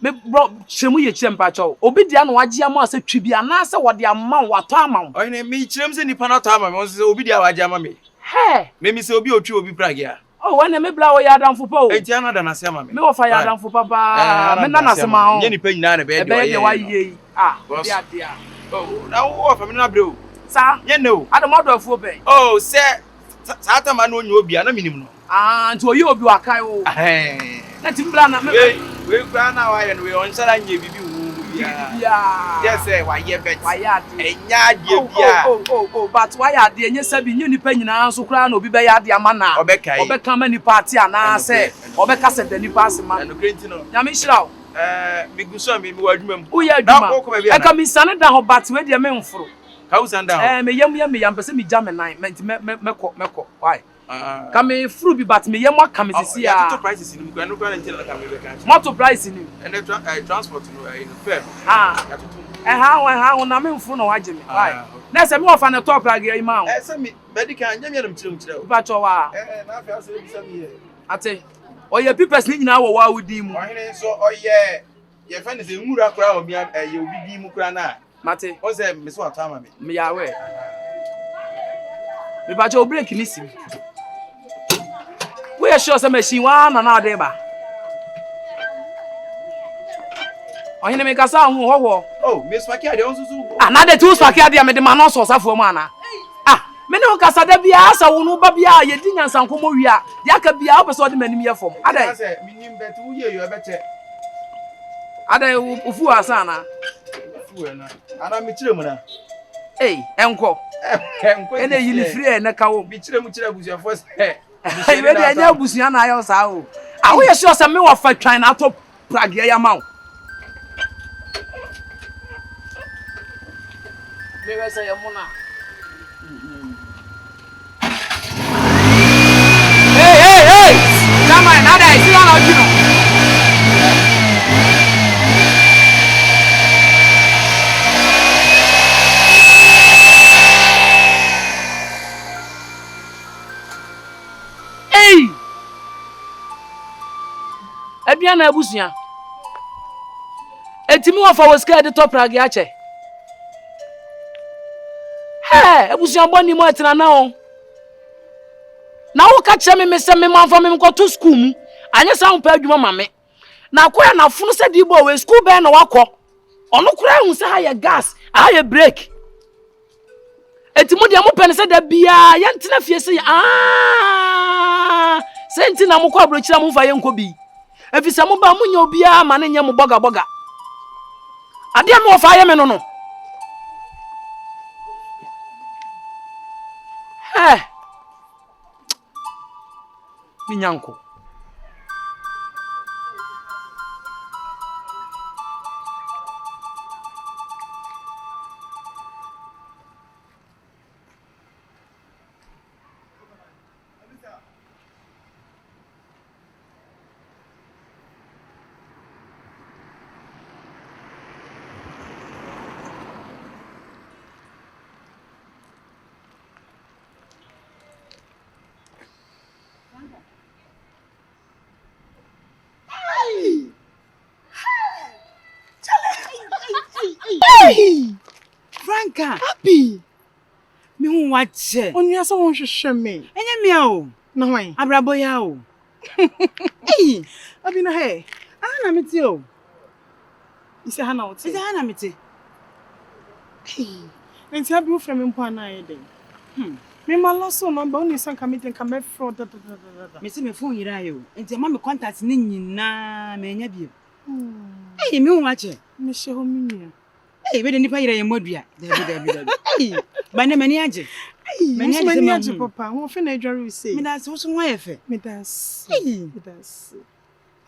me bro chemu ye chempa cho obi dia no wagye ama ase twi bia na se wode ama wato ama o ne me chirem se nipa na to ama me se obi dia wagye ama me he me se obi otwi obi prage a oh when me bla wo ya adamfo pa o enti ana da na se ama me me wo fa ya adamfo pa ba me na na se ma o ye nipa nyina na be de wa ye dia dia oh na wo fa me na bre o sa ye ne o adamodo afuo be oh se sa ta ma no nyo obi a na minim no nti oyi obi wakai o na timbra na me we gba na wa ye no we on sara nye bibi wu bia yes wa ye bet wa ya de enya de bia but wa ya de enye sabi nye nipa nyina so kra na obi be ya de ama na obeka ma nipa ati ana se obeka se de nipa asema no krenti no nya me hira o me guso me wadwuma mu wo ya adwuma e ka mi sane da ho but we de me mforo ka wo san da ho me yam pese mi jam nine meko why kame furu bi but me yem aka me sisi ya to prices ni no kwa nti na kame be kan motor price ni and transport no in fair ha na me mfuru na waje me why na se me ofa na top rag yi ma o se me medical nya me na mkire o ba cho wa na afia se bi se me ye ate oye pipes ni nyina wo wa wudi mu ohene so oye ye fa ne se nwura kura o mi ye obi di mu kura na mate o se me so atama me ya we me ba cho break ni sim we are sure say machine wa na dey ba ohene me kasa hu hoho oh me spaki ade on susu na dey tu spaki ade me de ma no so safo mu ana me ne o kasa da bia asa wo no ba bia ye di nyansan ko mo wia de aka bia o be so de manim ye fom ade say minim bet wo ye yo e bete ade ofu asa na ofu na ana me kire mu na enko ene yili free na ka wo bi kire mu kire busuafo se we dey anya busua na ayo sa o wo ye sure say me wa fa twan na to prage ya ma o me we say mo na hey come on nada isi na ojino ebia na abusuan etimi wo fa wo ska de top rag ya che abusuan boni mo etina na o na wo ka che me se me manfa me ko to school mu anya sa ho pa adwuma mame na akoya na funu se di bo we school be na wakọ ono kura hu se ha ya gas ha ya break etimu de mo pene se da bia ya ntina fie se se ntina mo ko abrochira mo fa ye nko bi efisa mo ba mo nya obia ma ne nya mo boga ade am wo fa ye me no minyanko Franca, happy. Me hu wache. Onua so won hwehwe me. Enya me o. Na hwan? Abrabo ya o. Abi na he. Na meti o. Ise ha na wote. Ise ha na meti. Enti abi wo frame mpo ana ye den. Me mala so number oni san ka meeting ka me fraud da. Me se me phone yira yo. Enti ma me contact ni nyina me nya bio. Me hu wache. Me she ho minia. We de nipa yira ye modua. Dabi. Ba na mani age. Mani age papa. Wo fe na adware we say. Me da so so ho yefe. Me das.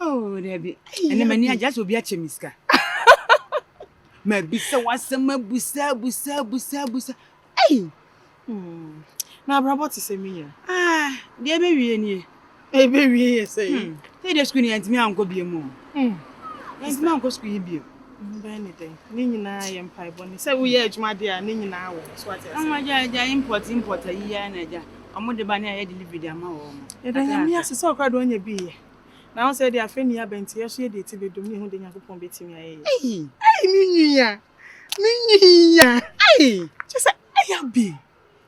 Oh, dabi. Ene mani age aso obi ache miska. Ma bisa wasema busa. Na brabo ti se minya. De be wie nie. Be wie ye say. Te de school ni antimi anko bie mu. Antimi anko school yi bie. Anything. Ni nyina ye mpai boni. Say we ye adwuma de a ni nyina wo. So what say? Ja import yi ya na ja. Omo de ba na ye delivery de ama wo. E da nyame ase so okra do onya bi ye. Now say they are friend ya benti ya so ye dey ti be do me hu de Nyankopon betimi aye. Hey, me nua. Hey, Just say ya be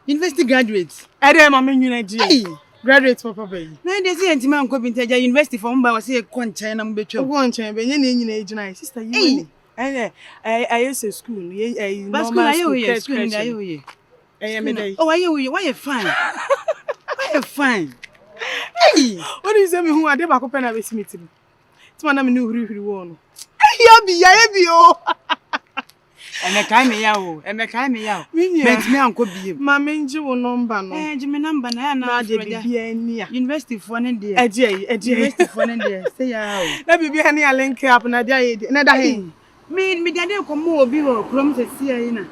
university graduate. I dey ma me nua ji. Hey, Graduate papa be. na dey say antima nko binta university for mba was say kon China na mbetwa. Go on chen be nye na nyina ejina sister you. I say school. Ye normal school. Ayo. Me dey. Oh, why you fine? Why you fine? Hey, What do you say me who ade ba ko pe na be simiti. Ti ma na me ni huri wo no. ya bi o. Eme kai me ya o. Bet me anko biem. Ma me nji wo number no. Jimi number na ya Na de bibia ani a. University for ne dey. Eje. University for ne dey. Say ya o. Na bibia ni a link up na dia ye. Na da he. Me dey ko mo obi wo krom se sia yi na.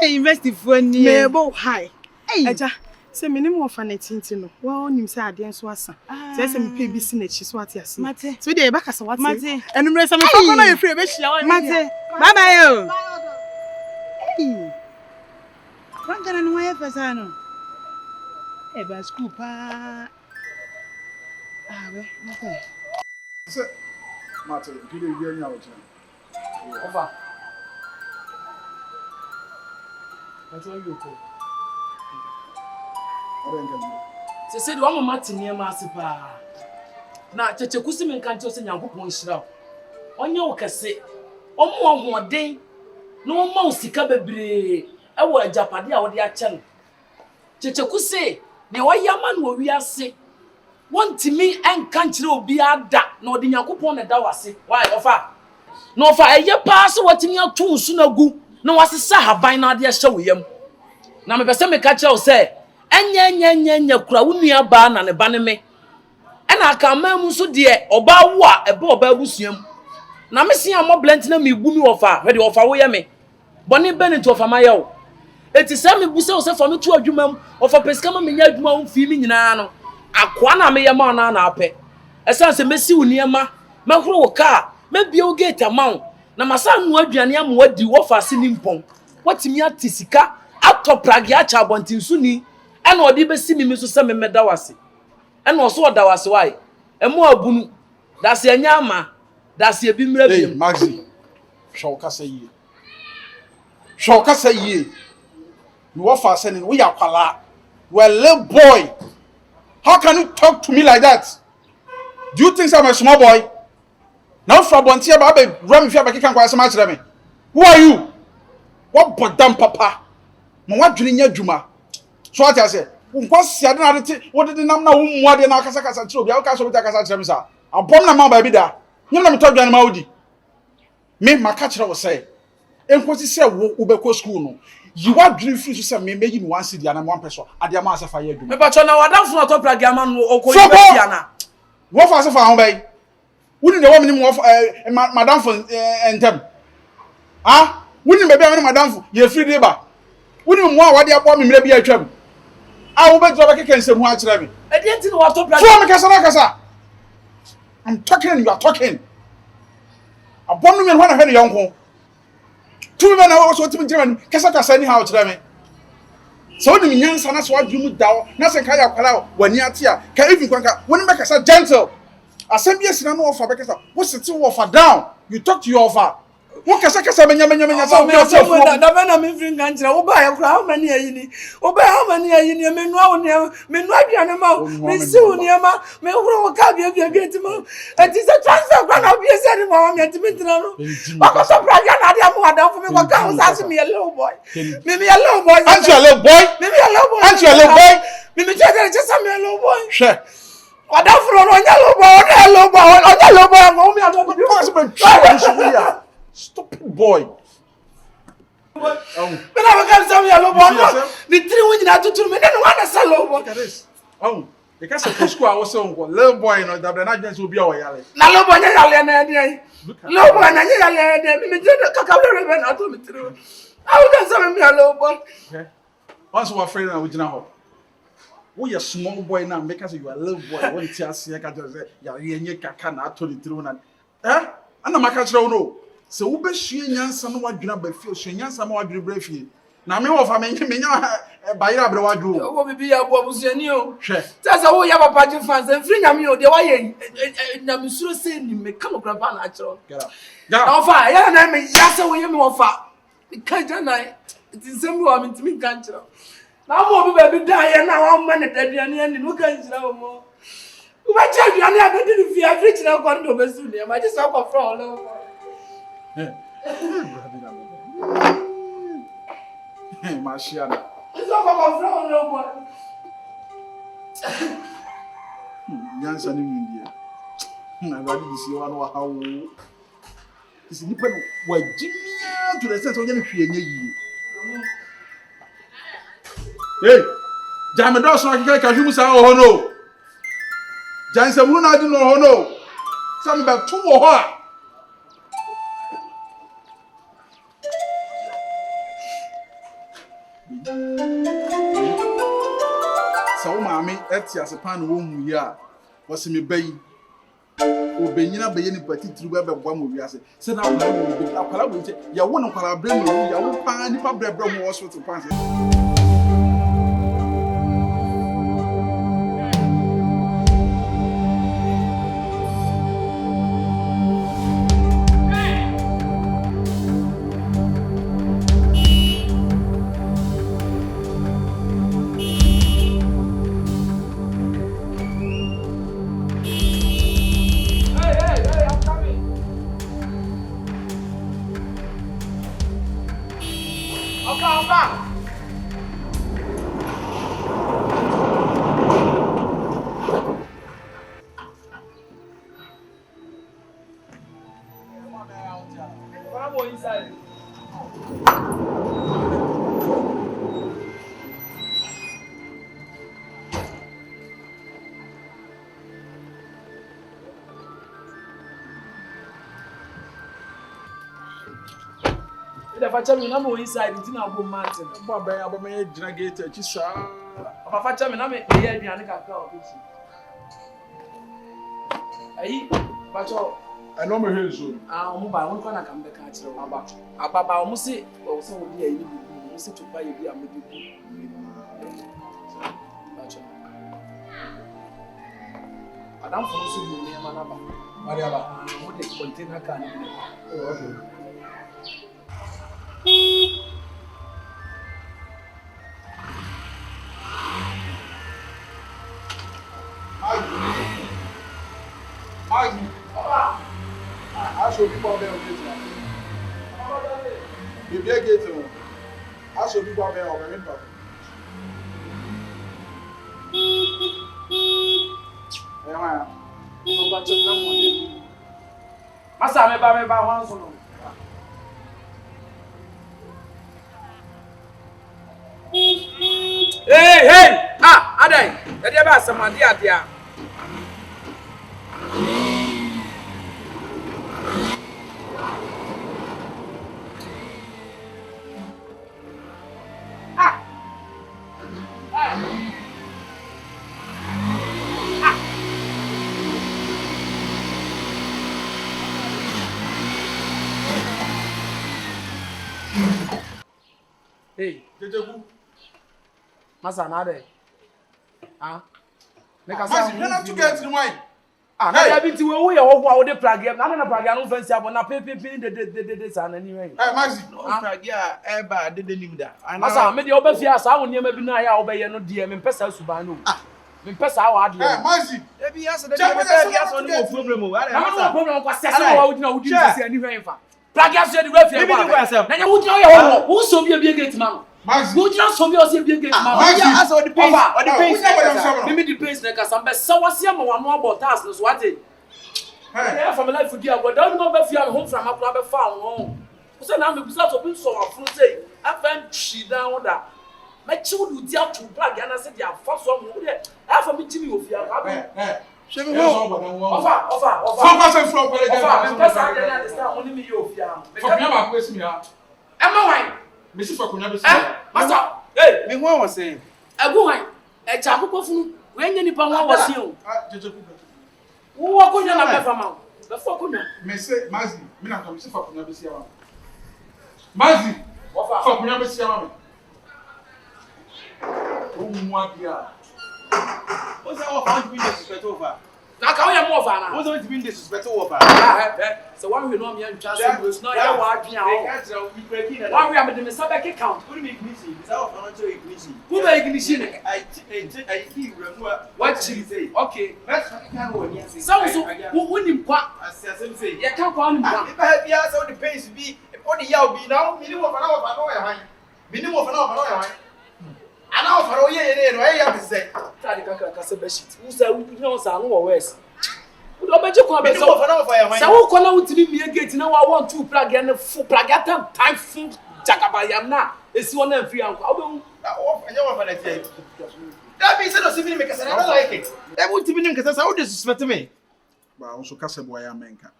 University for ni. Me bo high. Eja. Se me ni mo fa na tinti no. Wa onim se ade nso asa. Se me pe bi si na chi so ate ase. Mate. So dey ba kasa wate. Mate. Enumre se me fa ko na ye free be hia wa. Mate. Bye bye yo. Hey. Rankana no wa fesa no. E ba school pa. We. Okay. Say, Mate, do they hear you out? Over. That's all you call. Se se do mama tinye ma ase pa. Na cheche kusi me nkan se Nyankopon hira. Onye wo kese. Omo ahoden. No mo sika bebre. E wo ajapade a wo de ache no. Cheche kusi ne wo yama no wi ase. Wontimi enkan kire obi ada na odi Nyankopon na da wase. Why ofa? No ofa eye pa so watimi atu nsu na gu. Na wasesa haban na de hye wo yam. Na me pese me ka kire wo se enya kura wunua ba na ne ba ne me ena aka mamu so de oba wo a ebe oba busuam na me se am blend na me bu mi ofa we de ofa wo ye me boni benit ofa ma ye wo eti se me bu se o se fa me tu adwuma ofa pesika ma me nya adwuma wo fi mi nyina no akoa na me ye ma na ape esan se mesi wunia ma me horo wo ka me bie wo gate amount na masa nu aduane am wadi wo fa se ni mpon watimi atisika atoprage acha abontinsu ni ena odi be si mi so se me meda wase ena oso oda wase wai emo abunu da se anya ama da se bi mra bi Maxi shoka say ye me wo fa say ni we yakwala we a little boy. How can you talk to me like that? Do you think I'm a small boy? Now from Bontia Babe ram if you can quite so much me. Who are you? What bodam papa? Mo wa dwene nya dwuma. So what I say? Unkwasi ade na ade what did nam na wo mu ade na kasa kasa tiro bia wo ka so bita kasa tiro mi sa. Abom na ma ba bi da. Nyam na me to dwan ma wodi. Me maka kire wo say. Enkwasi say wo be ko school no. You want dream free to say me make you one city and one person. Ade ma asa fa ye dwuma. me ba cho na wadam fun to plagi ama no okoyi be tia na. Wo fa asa fa ho bai. Wuni de wo me ni mo madam for entem. Ah, wuni be bia me madam for ye free dey ba. Wuni mo a wade abo me mra bi atwam. Ah, wo be drop keke nsem ho a kire me. E dey nti no wa to plagi. So me kasa na kasa. I'm talking and you are talking. Abonu me ho na hwe ne yonko. Tu me na wo so timi kire me kasa kasa ni ha o kire me. So ni nyansa na so adwumu dawo na se ka ya kwala wani ate a ka even kwanka woni be kasa gentle. Asem bi esina no offer be kasa wo sit wo offer down. You talk to your offer. Wo kasa menya so me so da be na me free kan kire wo ba ya kura how many ayini wo ba how many ayini me nu awo ne me nu aduane ma me si wo ne ma me huro wo ka bia gate ma enti se transfer kwa na bia se ni ma me enti metina no wa ko so pra ya na dia mo adam for me kwa ka wo sa se me little boy me a little boy aren't you a little boy aren't you a little boy me just a little boy sure adam for no nya little boy ngo me adam for stupid boy. When I come some yellow boy, the three women are to me, then one is a low boy. Look at this. Oh, because the school I was so little boy, you know, that the night will be our yellow. Now, low boy, low boy, and I did a cacao ribbon out of me through. I will get some of me a low boy. Okay. Once we're afraid of which now. We a small boy now, because you are a little boy. One tear, see, I can just say, you're cacana, 23. Eh? And I'm a catcher, no. So we be share nyansa no wadwuna ba fie so nyansa ma wadwuna bra fie na me wo fa me nya Bayira bre wadu. Wo bibi ya bo abusuani o. Hwe. Tasa wo ya papa ji fans mfiri nyame o de wa ye nyamsuro se ni me kama kura ba na achiro. Na ofa ya na me ya se wo ye me ofa. Ka jana nsem wo am ntimi kan chiro. Na mo bi ba bi da ye na wa ma ne daduane ani no kan chira wo mo. Wo ba cha aduane abedi ni fi afri chira ko ndo be su ne ma ji so ko fra o lo. Mashiana. Eso ko ko fra o lo mo. Nyansa ni mindie. Na radi bisi wa no hawo. Isi nipa no wajimia to the sense onye ne hwe enye yi. Hey, jame do so akeka ka hwimu sa ho no. Jansa mu na di no ho no. Sam ba tu wo ho a. Sawo maame eti asepan wo mu yi a wose me bayi obenyina beye ni patitiri ba bwa mo wiase se na wo wo be akwala wo nche ya wo no kwala bre mo ya wo pa ni pa bre mo hospital pan se Facha me na mo inside nti na go mountain. Bo ben abome gina gate achi sa. Papa facha me na me ye aduane kakra o bichi. Ayi, facha ano me henso. Omo ba won kwa na kam be ka kire o aba. Ababa omo se o se wo bi ayi bi. Omo se tupa ye bi amedi bi. Facha. Adam fo so bi ni ma na ba. Maria ba. Mo de container car ni. Oh, okay. Aso people be on gate. Be be gate o. Aso people be on me papa. Ewa. O ba cho na mo de. Masa me ba wan so no. Hey! Ah, adai. Ede ba samadi adia. Hey, Jejeku. Masa na adai. Ah. Make us na to get in wine. Ah, na ya binti we wo ye wo wo de plug na plug no fancy abon na pepe de sa na ni we. Eh, Maxi. Plug ya e ba de nim da. Masa me de oba fia sa wo niam bi na ya wo be ye no de me pesa suban no. Me pesa wa de. Eh, Maxi. E bi ya se de ya so no problem o. Na no problem ko se wa wo dina wo di se ani hwen fa. Plug ya so de we fia wa. Na nya wo dina ye wo so bi gate man. Maxi. Wo dina so bi o se bi gate man. Ya aso the pace. Me the pace na ka sambe sa wase ma wa no about task no so wate. Yeah, from life for dear, but don't go back here home from up to found home. So now, because of being so afraid, say, I found she down that. My children dear to plug, and I said, yeah, first one, I have a meeting with you. Offer. Focus and flow, Offer, only me of you. For me, my question, yeah. Am I? Missy for Kunabi. Master, hey, Me what was saying? I go high. A chapo food, when any power was you. Who are going to have a the fuck? Me say, Mazi, me na come see for Kunabi Siama. Mazi, for Kunabi Siama. What's our found to be disrespect over? Na ka wo more fa na. What's going to be disrespect over? So one we no me ntwa so no ya wa adwen a. One we am the sabeki count. Who make me see? Is our financial ignition. Who make ignition? I see what she say. Okay. Let's can go here. So who nim kwa? As I say. Ya kan kwa nim kwa. If I be asked how the pace be, all the yaw be now, minimum of an hour for no minimum of an hour for no and now for you, I have to say. Try the kaka bedsheet. Who say we no say no worse. We don't bet you come minimum of an hour for your say who call out to me gate now I want two plug and full plug at time full jagabaya na. Esi one and free and how that means no civil make us I don't like it. That won't be because how disrespect me. But also Casabo Yamenka.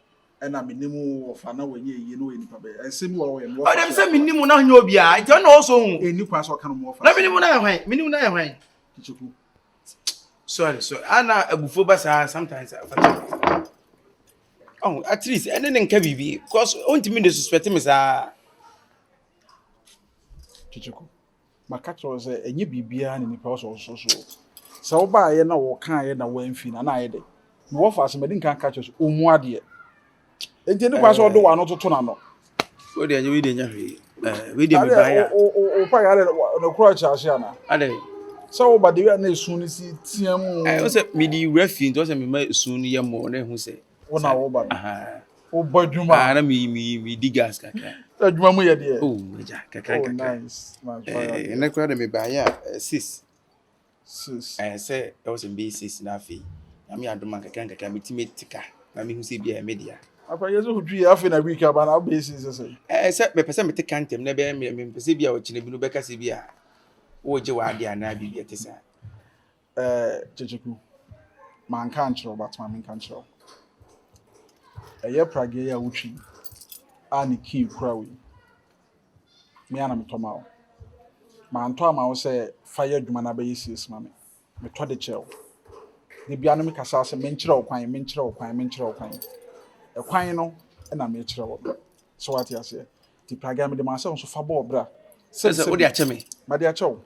And I'm minimum of an hour when you know in Pabe. And similar way. Oh, them say minimum now you be. I don't know so. A new pass or can more. Let minimum now. Sorry, so Anna Abufoba sometimes. Oh, at least and then can be because only me disrespect me, sir. Chichuku. My cat was a new BBN in the house also. So by na or kind na when fin and I did. More fast, I didn't catch us. Umwadi. It didn't pass all the one not to turn on. What are you reading? We didn't buy no crutch, Asiana. So, but the way soon is TM. I was a midi refuge, doesn't mean soon year more than who say. Oh, now, oh, but you might me digas. Oh, nice. And I cried me by sis. I say, I was in B6 Nafi. I mean, I don't make a can be timid ticker. I mean, who see be a media. Apa yeso hudwi afi na week aba na basis say say me pese me te kantem na be me pese bia o chine bi no be kase bia wo je wa ade ana bibia te sa checheku man kan chiro but man kan chiro eye prage ya wutwi ani ki krawi me ana me toma o man to ama wo say fire dwuma na be yesis ma me to de chel de bia no me kasa se men chiro kwan kwan no na me chire wo so what you say ti praga me de ma say so fa bo bra se wo de ache me ma de ache wo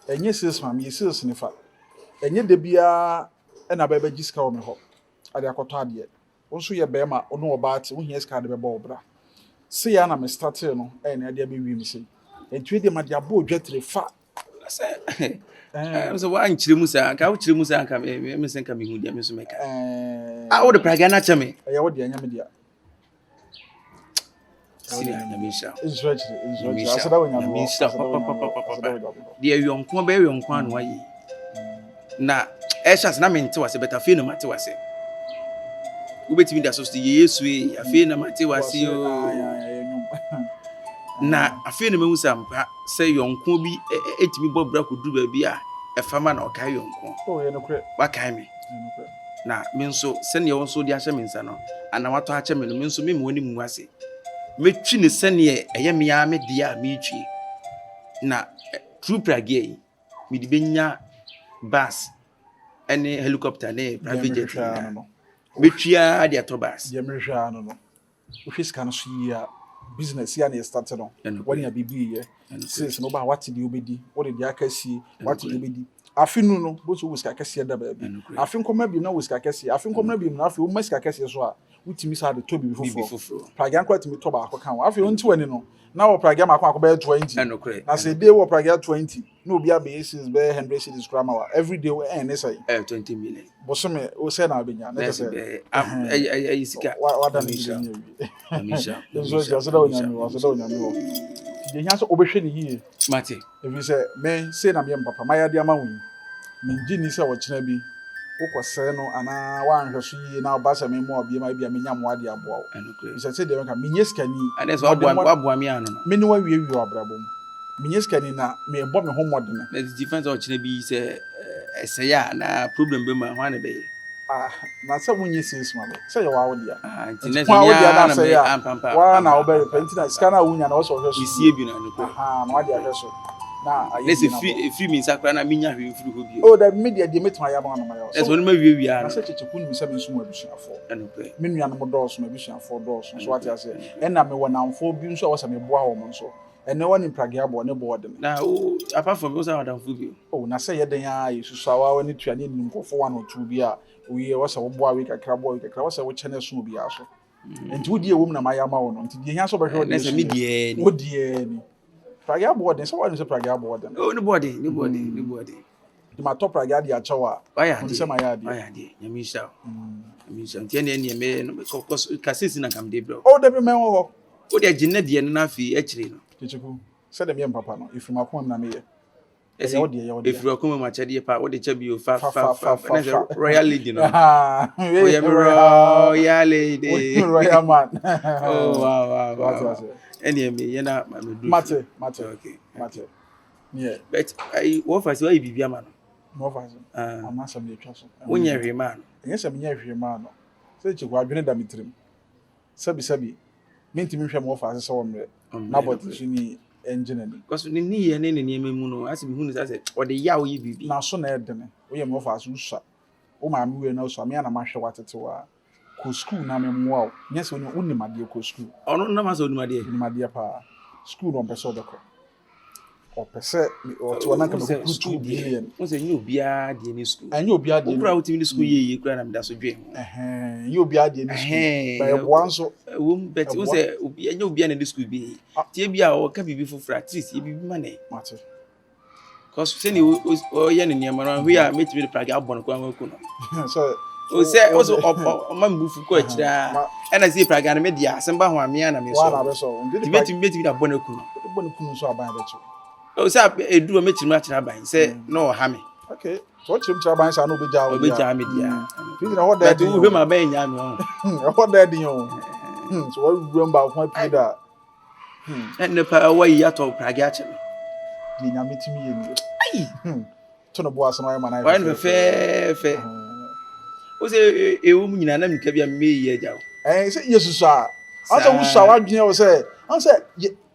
enye sis ma me sis ni fa enye de bia na ba ba giska wo me ho ade akoto ade wo so ye be ma ono oba ate wo hia ska de be bo bra se ya na me start no na ade be wi mi se entwe de ma de abo dwetre fa say so wa nchire musa ka wo chire musa ka me senka me hu dia me so meka wo de praga na ache me ya wo de anya me dia Siria na misha. Israel. Asada wo nyame. Misha papa. Dia yonko be yonko anu ayi. Na eshas na mente wase beta fe no mate wase. Wo betimi da so Yesu e afi na mate wase o. Na afi na mehu sampa se yonko bi etimi bobra kodu ba bi a efama na okai yonko. Oh ye no kre. Wa kai me. Na me nso se ne won so di ahye me nsa no. Ana wato ahye me no me nso me woni mu ase. Metwi ne sene eye me ya me dia me twi na true prague yi me di benya bus ene helicopter ne private jet no metwi a dia to bus dia me hwa no office kan so yi a business ya na start no when ya bibi ye since no ba what di obedi what di akasi what di obedi afinu no bo so wiska akasi da ba bi afin koma bi na wiska akasi afin koma bi na afi o maska akasi so a utimi sa de tobi fufuro praga kwa timi to ba akoka wo afi onti wani no na wo praga ma akwa be 20 na say day wo praga 20 no obi abasis be 100 cities grammar every day we earn say 20 million bosome o say na abenya na say ay sika wa da misha so just da onyame wo de nya so obehwe ni yie mate if you say me say na me papa maya de ama wu minji ni say wo kina bi ukose no ana wanhwe so yi na obasa me mo obie ma bia me nyam wade aboa wo say de ka menye skani and so aboa me anu no me ni wa wie abrabom menye skani na me bo me homod na the difference o kina bi say ya na problem be ma hwan be na say munye sis ma be say ya wa wo dia internet ya na say ya wa na obe pentina skana wunya na wo so hwe so isie bi na no na wade ahwe so na let's free me sakra na minya hwe free ho bi oh the media dey meet my yaba na my yo so no ma wie na say chechekun mi say me nso abusuafo me nua no mo dɔɔso na abusuafo dɔɔso so what you say na me wɔ namfo bi nso a wo say me boa wo mo nso And no one in Pragiabo, no board. Now, apart from those, I don't feel. Oh, na say yɛden a Yesusawa when it training nim for 1 or 2 bia we was a boy we kakra boy kakra was a we channel so bia so enti wo die wom na mayama wo no enti die nya so behwe na se medie wo die ni Pragia board so what is Pragia board oh nobody di ma top Pragia dia chawa why say my yard why dey nyamisha nyamisha enti ene me no because kasisi na kam dey bro oh dey me wo wo dey ginna die na afi akire no kichiku say dem yem papa no if ma kom na me if you are coming much idea pa what the chabio fa royal lady no we am royal lady royal man oh wow any me na mate okay mate yeah but I what for say bibia man no for say am na some dey twa so wonya hwe man enye some nya hwe man no say chikwa adwene da mitrim sabi mentimi hwe mo for say so mre na but ni engine because ni ye ne mu no asi hu ni say o de yaw yi bibi na so na edene wo ye mo fa so usa o ma mi we na so me na ma hwe watetewa ko school na me mo nya so ni unimade ko school ono na ma so unimade pa school no pese odeko o pese o to na ka ko 2 billion o se nyi obia de ni school anyi obia de kura utimi ni school ye kura na me da so dwe nyi obia de ni school ba e bo so wo bet o se obia nyi obia na ni school bi tie bia o ka bibi fufura tris ye bibi mane mate cause se ni o ye ne niam na hu ya metimi de Pragia abon ko an ko no so o se o so o ma mbufu ko akira e na se Pragia na me dia se mba ho amia na me so wa na be so metimi da abon ko no so aban be cho o se eduro metimi akira ban se no ha me okay so chim cha ban sa no be ja me dia fi na what that do we ma ban nya me ho what that din yo so what remember ko pi da ne pa wa yi ato Pragia che di nya metimi ye ni ai to no bo asama ma na wa ne fe o se ewu mu nyina na mika bia me yi aja se yesu sa asa wu sa wa dwen o se an se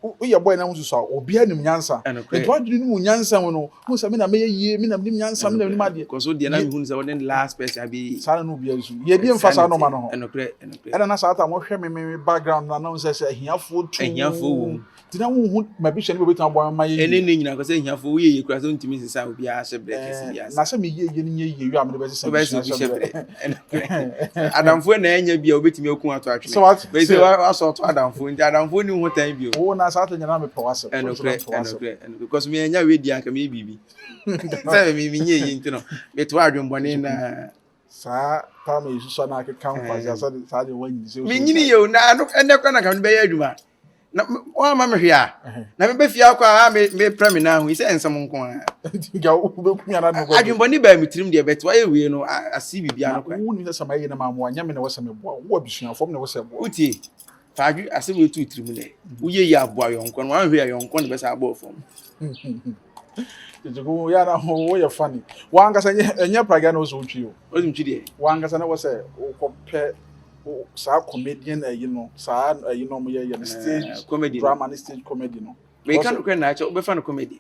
o ye boy na wu sa obi anim nyansa eto adwene mu nyansa no mu se me na me ye me na nim nyansa me na nim ade ko so de na me hu se won last person abi sa no bia su ye di mfa sa no ma no ho enokre era na sa ta mo hwe me background na na se ahiafo tu ahiafo tina wu hu ma bi hwe ne betu abo ma ye ene ne nyina ko se ahiafo ye ye kura so ntimi sisa obi a hye brek si bia na se me ye ye ni ye wi am ne be se hye brek adamfo na enya bia obetimi okun ato atwene be se wa so to adamfo nti adamfo ni hu tan bio wo na sa ta nyana me po wase enokre because me enya we dia ka me bibi se me nye yi ntino me to adwonbone na sa pa me so na ke kan fa sa de wanyi se me nyini yo na ene kwa na ka be ya adwuma na wa ma me hwe a na me be fia kwa me premi na hu ise ensem nko a ga wo be kunya na no adwonbone ba mitrim de bet wa ye we no asi bibia no kwa wo ni se maye na ma mo anya me na wose me boa wo abisua fom na wose boa utie faaju ase we tu trim le wo ye ya boa yonko no wa hwe ya yonko no be sa boa fom Jigo ya na wo ye funny wanga sa enya Pragia no so twi o ntwi de wanga sa na wo se wo kopɛ sa comedian you know sa you know mo ye stage comedy drama and stage comedy no we can look na acha obe fa no comedy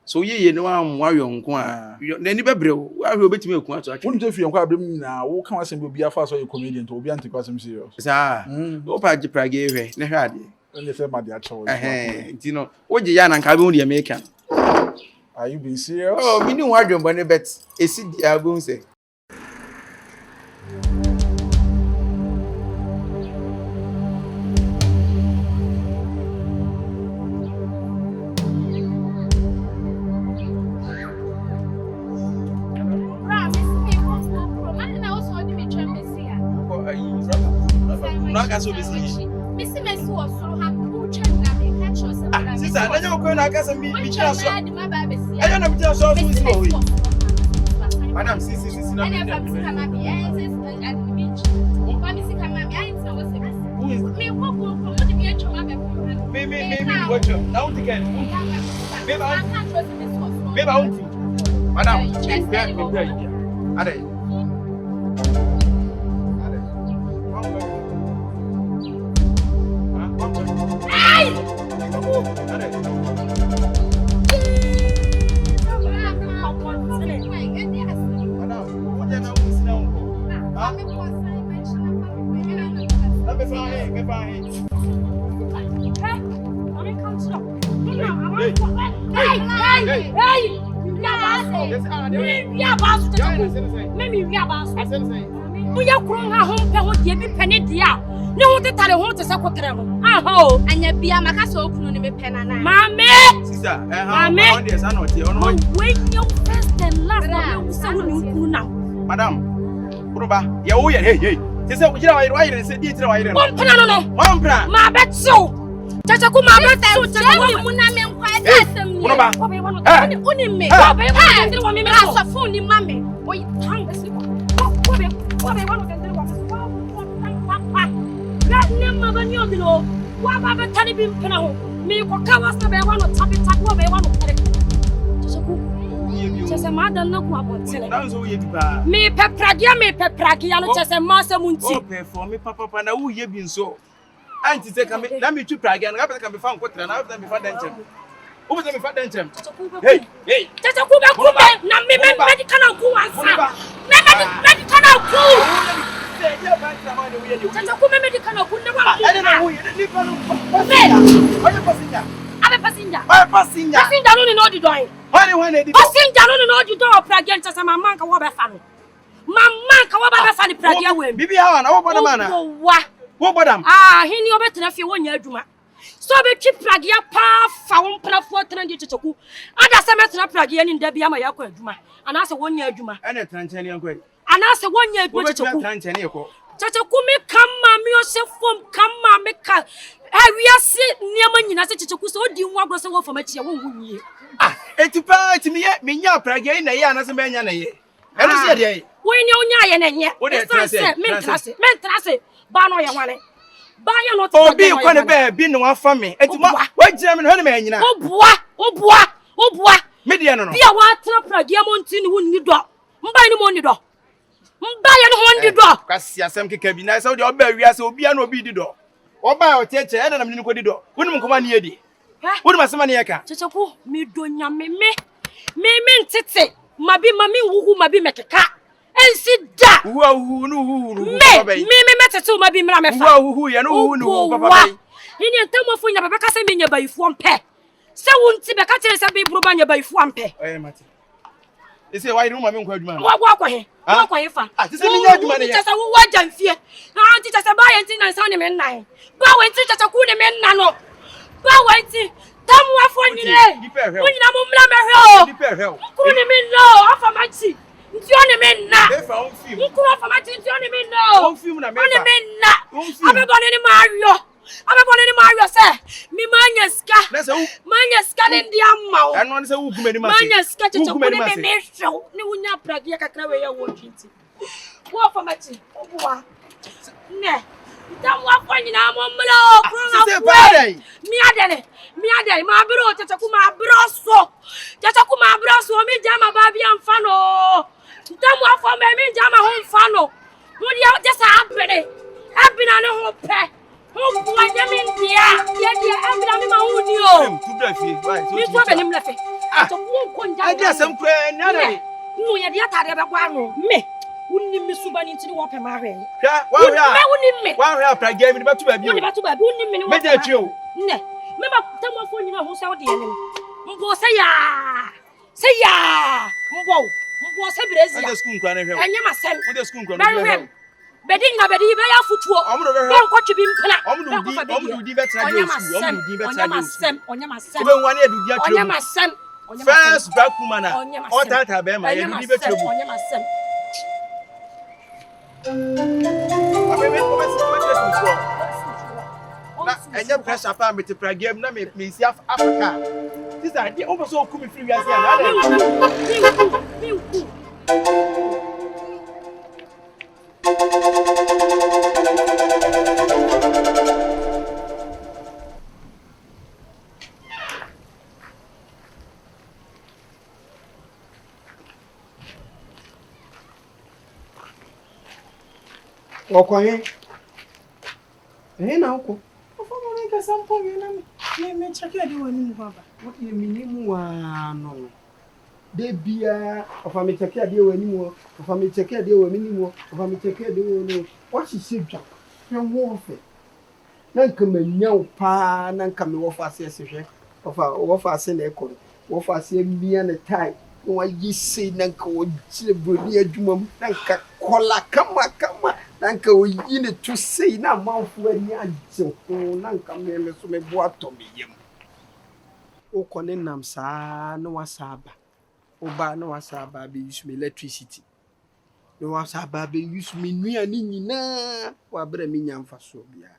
so ye no am wa yonko a na ni bebre wa hwe obetimi ekun ato acha wonu je fi yonko abrem na wo kan asem bi obi afa so ye comedian to obi antikwa asem serious sa o pa ji Pragia hwe ne hwe ade le se ma de acha wo nti no wo je ya na nka be hu de American are you being serious oh mi ni wa dwonbone bet esi dia go nse so be see Missy Messi was so happy who checked that they catch us. Sister, I know going to casa me just so. I don't know just so we. Madam, see no. I never come at the end at the beach. When you come at me, I know what's who is me who come to be a child. Maybe what you now again. Maybe I can't trust this one. Maybe I won't. Madam, Ade. Hey, I'm in control. Buya kurunga hompe ho die bi pene dia. Ne ho tetare ho te se kotere ho. Aha. Anya bia maka so okunu ne me pena na. Mame. Sister, on the son of the on. When you first and last na so ni kunu na. Madam. Kuruba, ya wo ye hey. Te se ujira wa ire se di tire wa ire. Ompra no no. Ompra. Ma betso. Chacha ku ma betso. Chacha mu na me nkwa asem ni. Kuruba. Oni me. Obe wa ndiri wa me me. Asofo ni mame. Oyi tang si. Obe wa ndiri wa me. Na nema banyo dilo. Wa ba be tani bi mpena ho. Me ko kawa sa be wa no tabi wa be wa no pere. Chacha ku. Chacha ma dan na ku abontele. Na nso ye diba. Me pepragia no chacha ma se munti. O perform me papa na wo ye bi nso. Anti say kan me na me tu pragia na ka me fa nkotra na after me fa danchem. Wo be me fa danchem. Hey. Chacha ku be na me medical na ku ansa. Me medical na ku. Chacha ku me medical na ku ne wa. I don't know who you live on. Passenger no no di doin. When Passenger no di do pragia chacha mama ka wo be fa no. Mama ka wo ba be fa ni pragia we. Bibi ha na wo boda mana. Wo bodam. Hini obetena fie wonya adwuma. So be twi pragia pa fa wo mpna fo tena ndi checheku. Ada se metena pragia ni nda bia ma yakọ adwuma. Ana se wonya adwuma. Ene tranchani anko. Ana se wonya adwuma checheku. Tranchani eko. Checheku me kama mi o se fom kama me ka. Wiase niam nyina se checheku so odi nwa gro se wo fom achie wo nwunye. Eti mi ye me nya pragia na ye ana se me nya na ye. Eno se de. Wo ni onya ye na nye. Men trase. Ba no ye wane. Ba ye no to. Obi ko ne be bi no afa me. Eti wa gira me no me anyina. Obua. Me de no. Bia wa tra pragia monti ni wonni do. Mba ni mo ni do. Mba ye no ho ndi do. Kwasi asem keka bi na se wo de oba wiase obi ana obi di do. Oba o cheche e na me ni ko di do. Woni nkoma ne ye di. Woni masema ne ye ka. Checheku me do nya me ntete. Mabi mami wuhu mabi mekeka. Ensi da. Me metete o mabi mra mefa. Ya no hu papa. Ini entamofo nya baba ka se me nya bayifo mpe. Se wonti be ka kire se be buru ba nya bayifo mpe. Mati. Ese why no mami nkwa adwuma. Wa kwa he. Wa kwa he fa. Se me nya adwuma ne ya. Tisa wo waja mfie. Anti tisa ba ye nti na nsa ne me nnan. Ba we nti tisa ku ne me nnan no. Ba we nti tamu afọ nyire. Wonyina mo mra me hwe o. Ku ne me no afa machi. Nti one me nna. Nkuru afa machi nti one me no. On film na me. One me nna. Abebone ni Mario se. Mi manya ska. Manya ska ne ndi amma o. Eno ne se wu kuma ni ma se. Manya ska cheche ku ne me hwe. Ni wunya pragia kakra we ya wo twinti. Wo afa machi. Obuwa. Ne. Tamu afọ nyina mo mlo. Kru na mi adele ma bro cheche ku ma bro so. Cheche ku ma bro so mi jama ba bia mfa no. Tamu afọ me mi jama ho mfa no. Mo dia just abere. Abina ne ho pe. Ho buwa nyame ndia. Ye dia abina mi ma hu ni o. Tu da fi. Mi so be nim lefe. To ku ko nja. Ade asem kra na na. Nu ye dia tare be kwa no. Me. Wunni mi suba ni ntini wo pe ma hwe. Wa wunni me. Wa hwe pragia mi batu ba bi. Wunni batu ba bi wunni me ni wo. Me da twi o. Ne. Me ba tamu afọ nyina ho se wo de yenim. Mbo se ya. Mbo se brezia. Ade school nkwa na hwe. Anya masem. Ade school nkwa na hwe. Bedi be ya futuo. Don ko twi bi mpena. Omudu di be tra de school. Onya masem. Ebe nwa na edu di atwa. Onya masem. First back woman na. O tata be ma ye di be twa. Onya masem. Abebe ko be se ko na enye pressure pa me te pragia na me si Africa. Sister, dey o so ku me free wiase ya na. Okoye. Na uko. Ofomo me ka sampo me me chake ade wani mu baba. What you mean no. De bia ofa me chake ade wani mu. Ofa me chake ade wani mu. Ofa me chake ade wani. What she say dwa. Hwe wo fe. Na nka manya pa na nka me wo fa ase hwe. Ofa wo fa ase na ekoro. wo fa se mbia ne tai no ayi sei nanka wo gire broni adwuma mu nanka kola kama nanka wo yi ne to sei na manfo ani agye ho nanka me so me bo ato me yam o kone nam saa no wasaba o ba no wasaba be use me electricity no wasaba be use me nua ni nyina wa bra me nyamfa so bia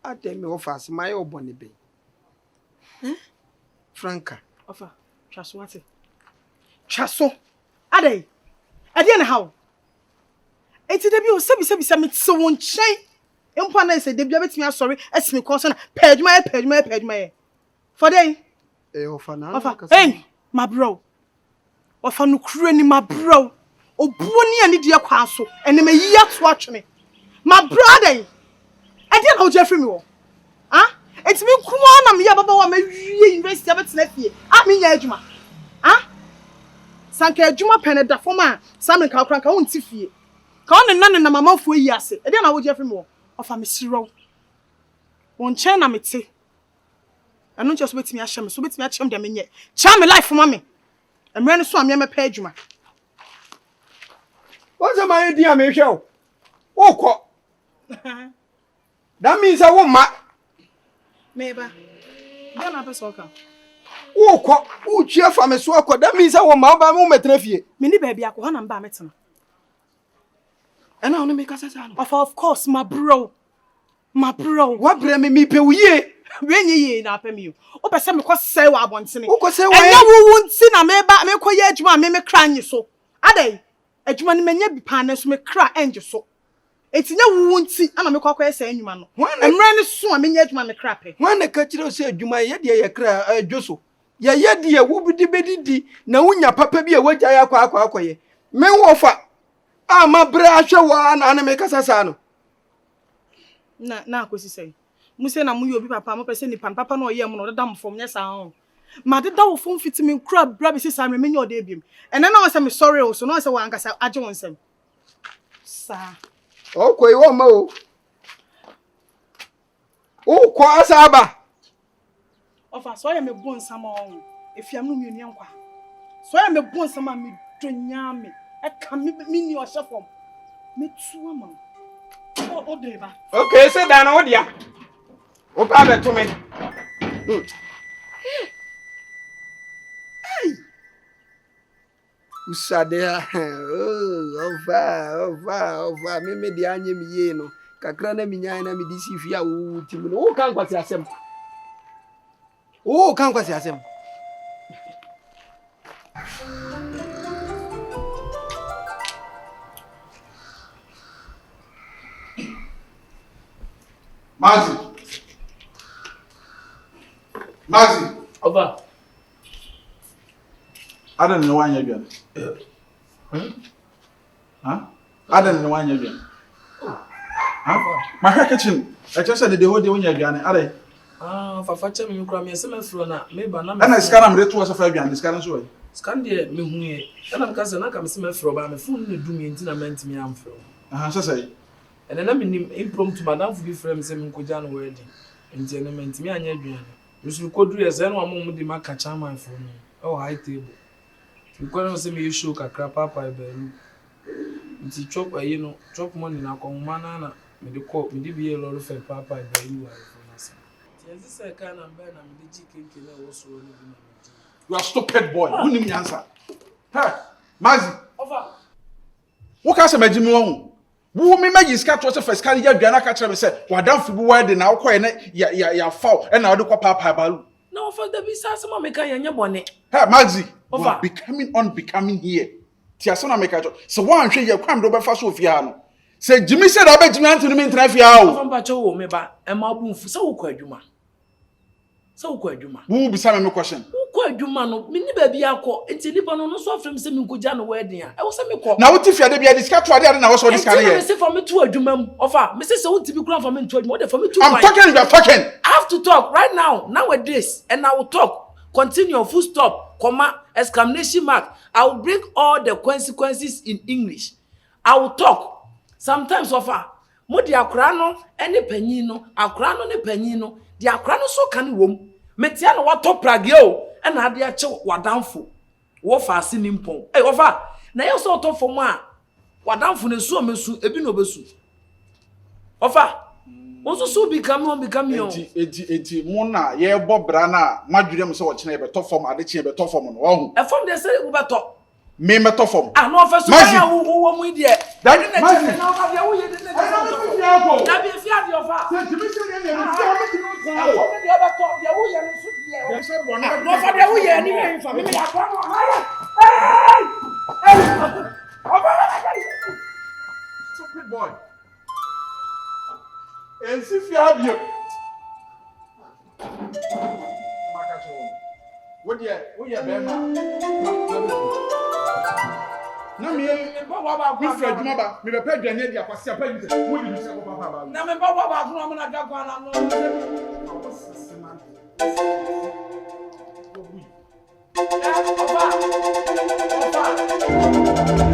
atemi wo fa se mai obone be Franca Ofa chaso wate chaso ade ade na how eti de bi o sebi me tse won chen empa na se de bi abetimi asori esimi ko so na peduma for day ofa na ofa hey my bro ofa no kure ni my bro obuo ni ani de kwa so ene me yi ato atwene my brother ade na o je free me wo ah eti mi kuma na me ya baba wa me wie university abetena fie ah me nya adwuma ah sanka adwuma peneda foma samen ka kranka won ti fie ka on na mamafo yi ase ade na wo je free me wo ofa me siro won chen na me te anu just betimi ahye me so betimi achem de menye cha me life ma me emre no so am me pa adwuma what's my idea me hwe o ko that means I won ma meba dia na pesa oka o ko o chia fa me so ko that means I won ma ba me metena fie me ni ba bia ko ha na mba metena and I want to make us say of course my bro what bring me pe wiye when ye na pa me o pese me ko sei wa abontene o ko sei wa enya wo nti na me ba me ko ye adwuma me kra nyi so adai adwuma ni menya bi pa na so me kra enje so etinya wo nti ana me ko akoye sei adwuma no emre ni so a menya adwuma me kra pe wan na ka kire sei adwuma ye de ye kra adwoso ye de wo bi de bedidi na wunya papa bi e wagya ya akoye me wo fa ama bra ahwe wa na me kasa sa no na akosi sei muse na muyi obi papa mo pese ni pan papa no ye mo no deda mfom nya sa ho ma deda wo fom fiti me kura bra be sisa me nya oda ebiem ene na won se me sorry o so no se wa ankasa age won sem sa okoi wo ma o ko asaba ofa so ye me bon sam o efiam no mi nkwa so ye me bon sam a me donya me e ka me ni o shefom me tuwa ma o de ba okay say down o dia o pa be to me hey usadea ova me di anye mi ye no kakra na mi nyan na mi di si fia wo tim no o kan kwasi asem Mazi. Oba. Adan ne wanya bian. Adan ne wanya bian. Ma hwa kitchen. E che se de ho de wonya bian adan. Fafa che me kura me se me fro na me ba na me. Ana skana me to so fa bian, skana so. Scan de me hu ye. Ana me ka se na ka me se me fro ba me phone ne du me nti na me ntimi am fro. So say. And na me nim impromptu madam fu bi frame se me nkoja no wedding. Nti ene me ntimi anya aduane. Musu kodru ye se no amom de maka chairman for me. Oh high table. Because no say me show kakra papa e belu. Nti chop ayi no, chop money na konma na me de call me de bi e lori fe papa e belu wa for na say. Ti ezi say ka na mba na me de jikeke na wo so no bi na me. You are stupid boy. Who nim answer? Hey, Mazi. Over. Wo ka se magimi won? Wo me magi ska to se first carry aduana ka kire me se wadam fi bi wedding na wo koye na ya foul e na wo de kwa papa balu. No for the bisa some make anya bone. Hey, Mazi. Over. Becoming unbecoming here. Ti asona make a so wan hwe ye kwam do be fa so fia no. Se Jimmy said abegimi antunu me ntra fia o. Over ba cho wo me ba e ma bu mfu se wo kwa adwuma. So kwa adwuma. Wo bisa me question. Kwa adwuma no me ni ba bia akọ enti nipa no so afrem se me nkoja no wedding a. E wo se me kọ. Na wo ti fia de bia diska to ade na wo so diska here. Me say for me to adwuma mu. Ofa, me say se wo ti bi kura for me to adwuma. What for me to I'm talking, you are talking. I have to talk right now, nowadays, and I will talk. Continue, full stop, comma, exclamation mark. I will bring all the consequences in English. I will talk. Sometimes, Ofa, mo di akra no, ene panyin no, akra no ne panyin no, di akra no so kan wom. Metia no wato pragio. na ade ache wadanfo wo fa ase ni mpon wo fa na ye so to fom a wadanfo ne su omesu ebi no besu wo fa wonso so become yo enti mo na ye bo bra na madwure m se wo chena ye beto fom ade che ye beto fom no wo hu e fom de se wo beto me meto fom ah no fa so ya wo mu die daddy na che na ka bia wo ye de na na bia fi ade wo fa se timi se ne me se o me timi se o me de beto bia wo ye no so die no fa de wo ye ni me fa me ya kwa no stupid boy and si fi abio makacho wo ye be ma na me wa ba ku fra djuma ba me be pa dwane dia kwase apa yi se wo di se ko papa ba na me ba ba ku no na ga kwa na no Opa!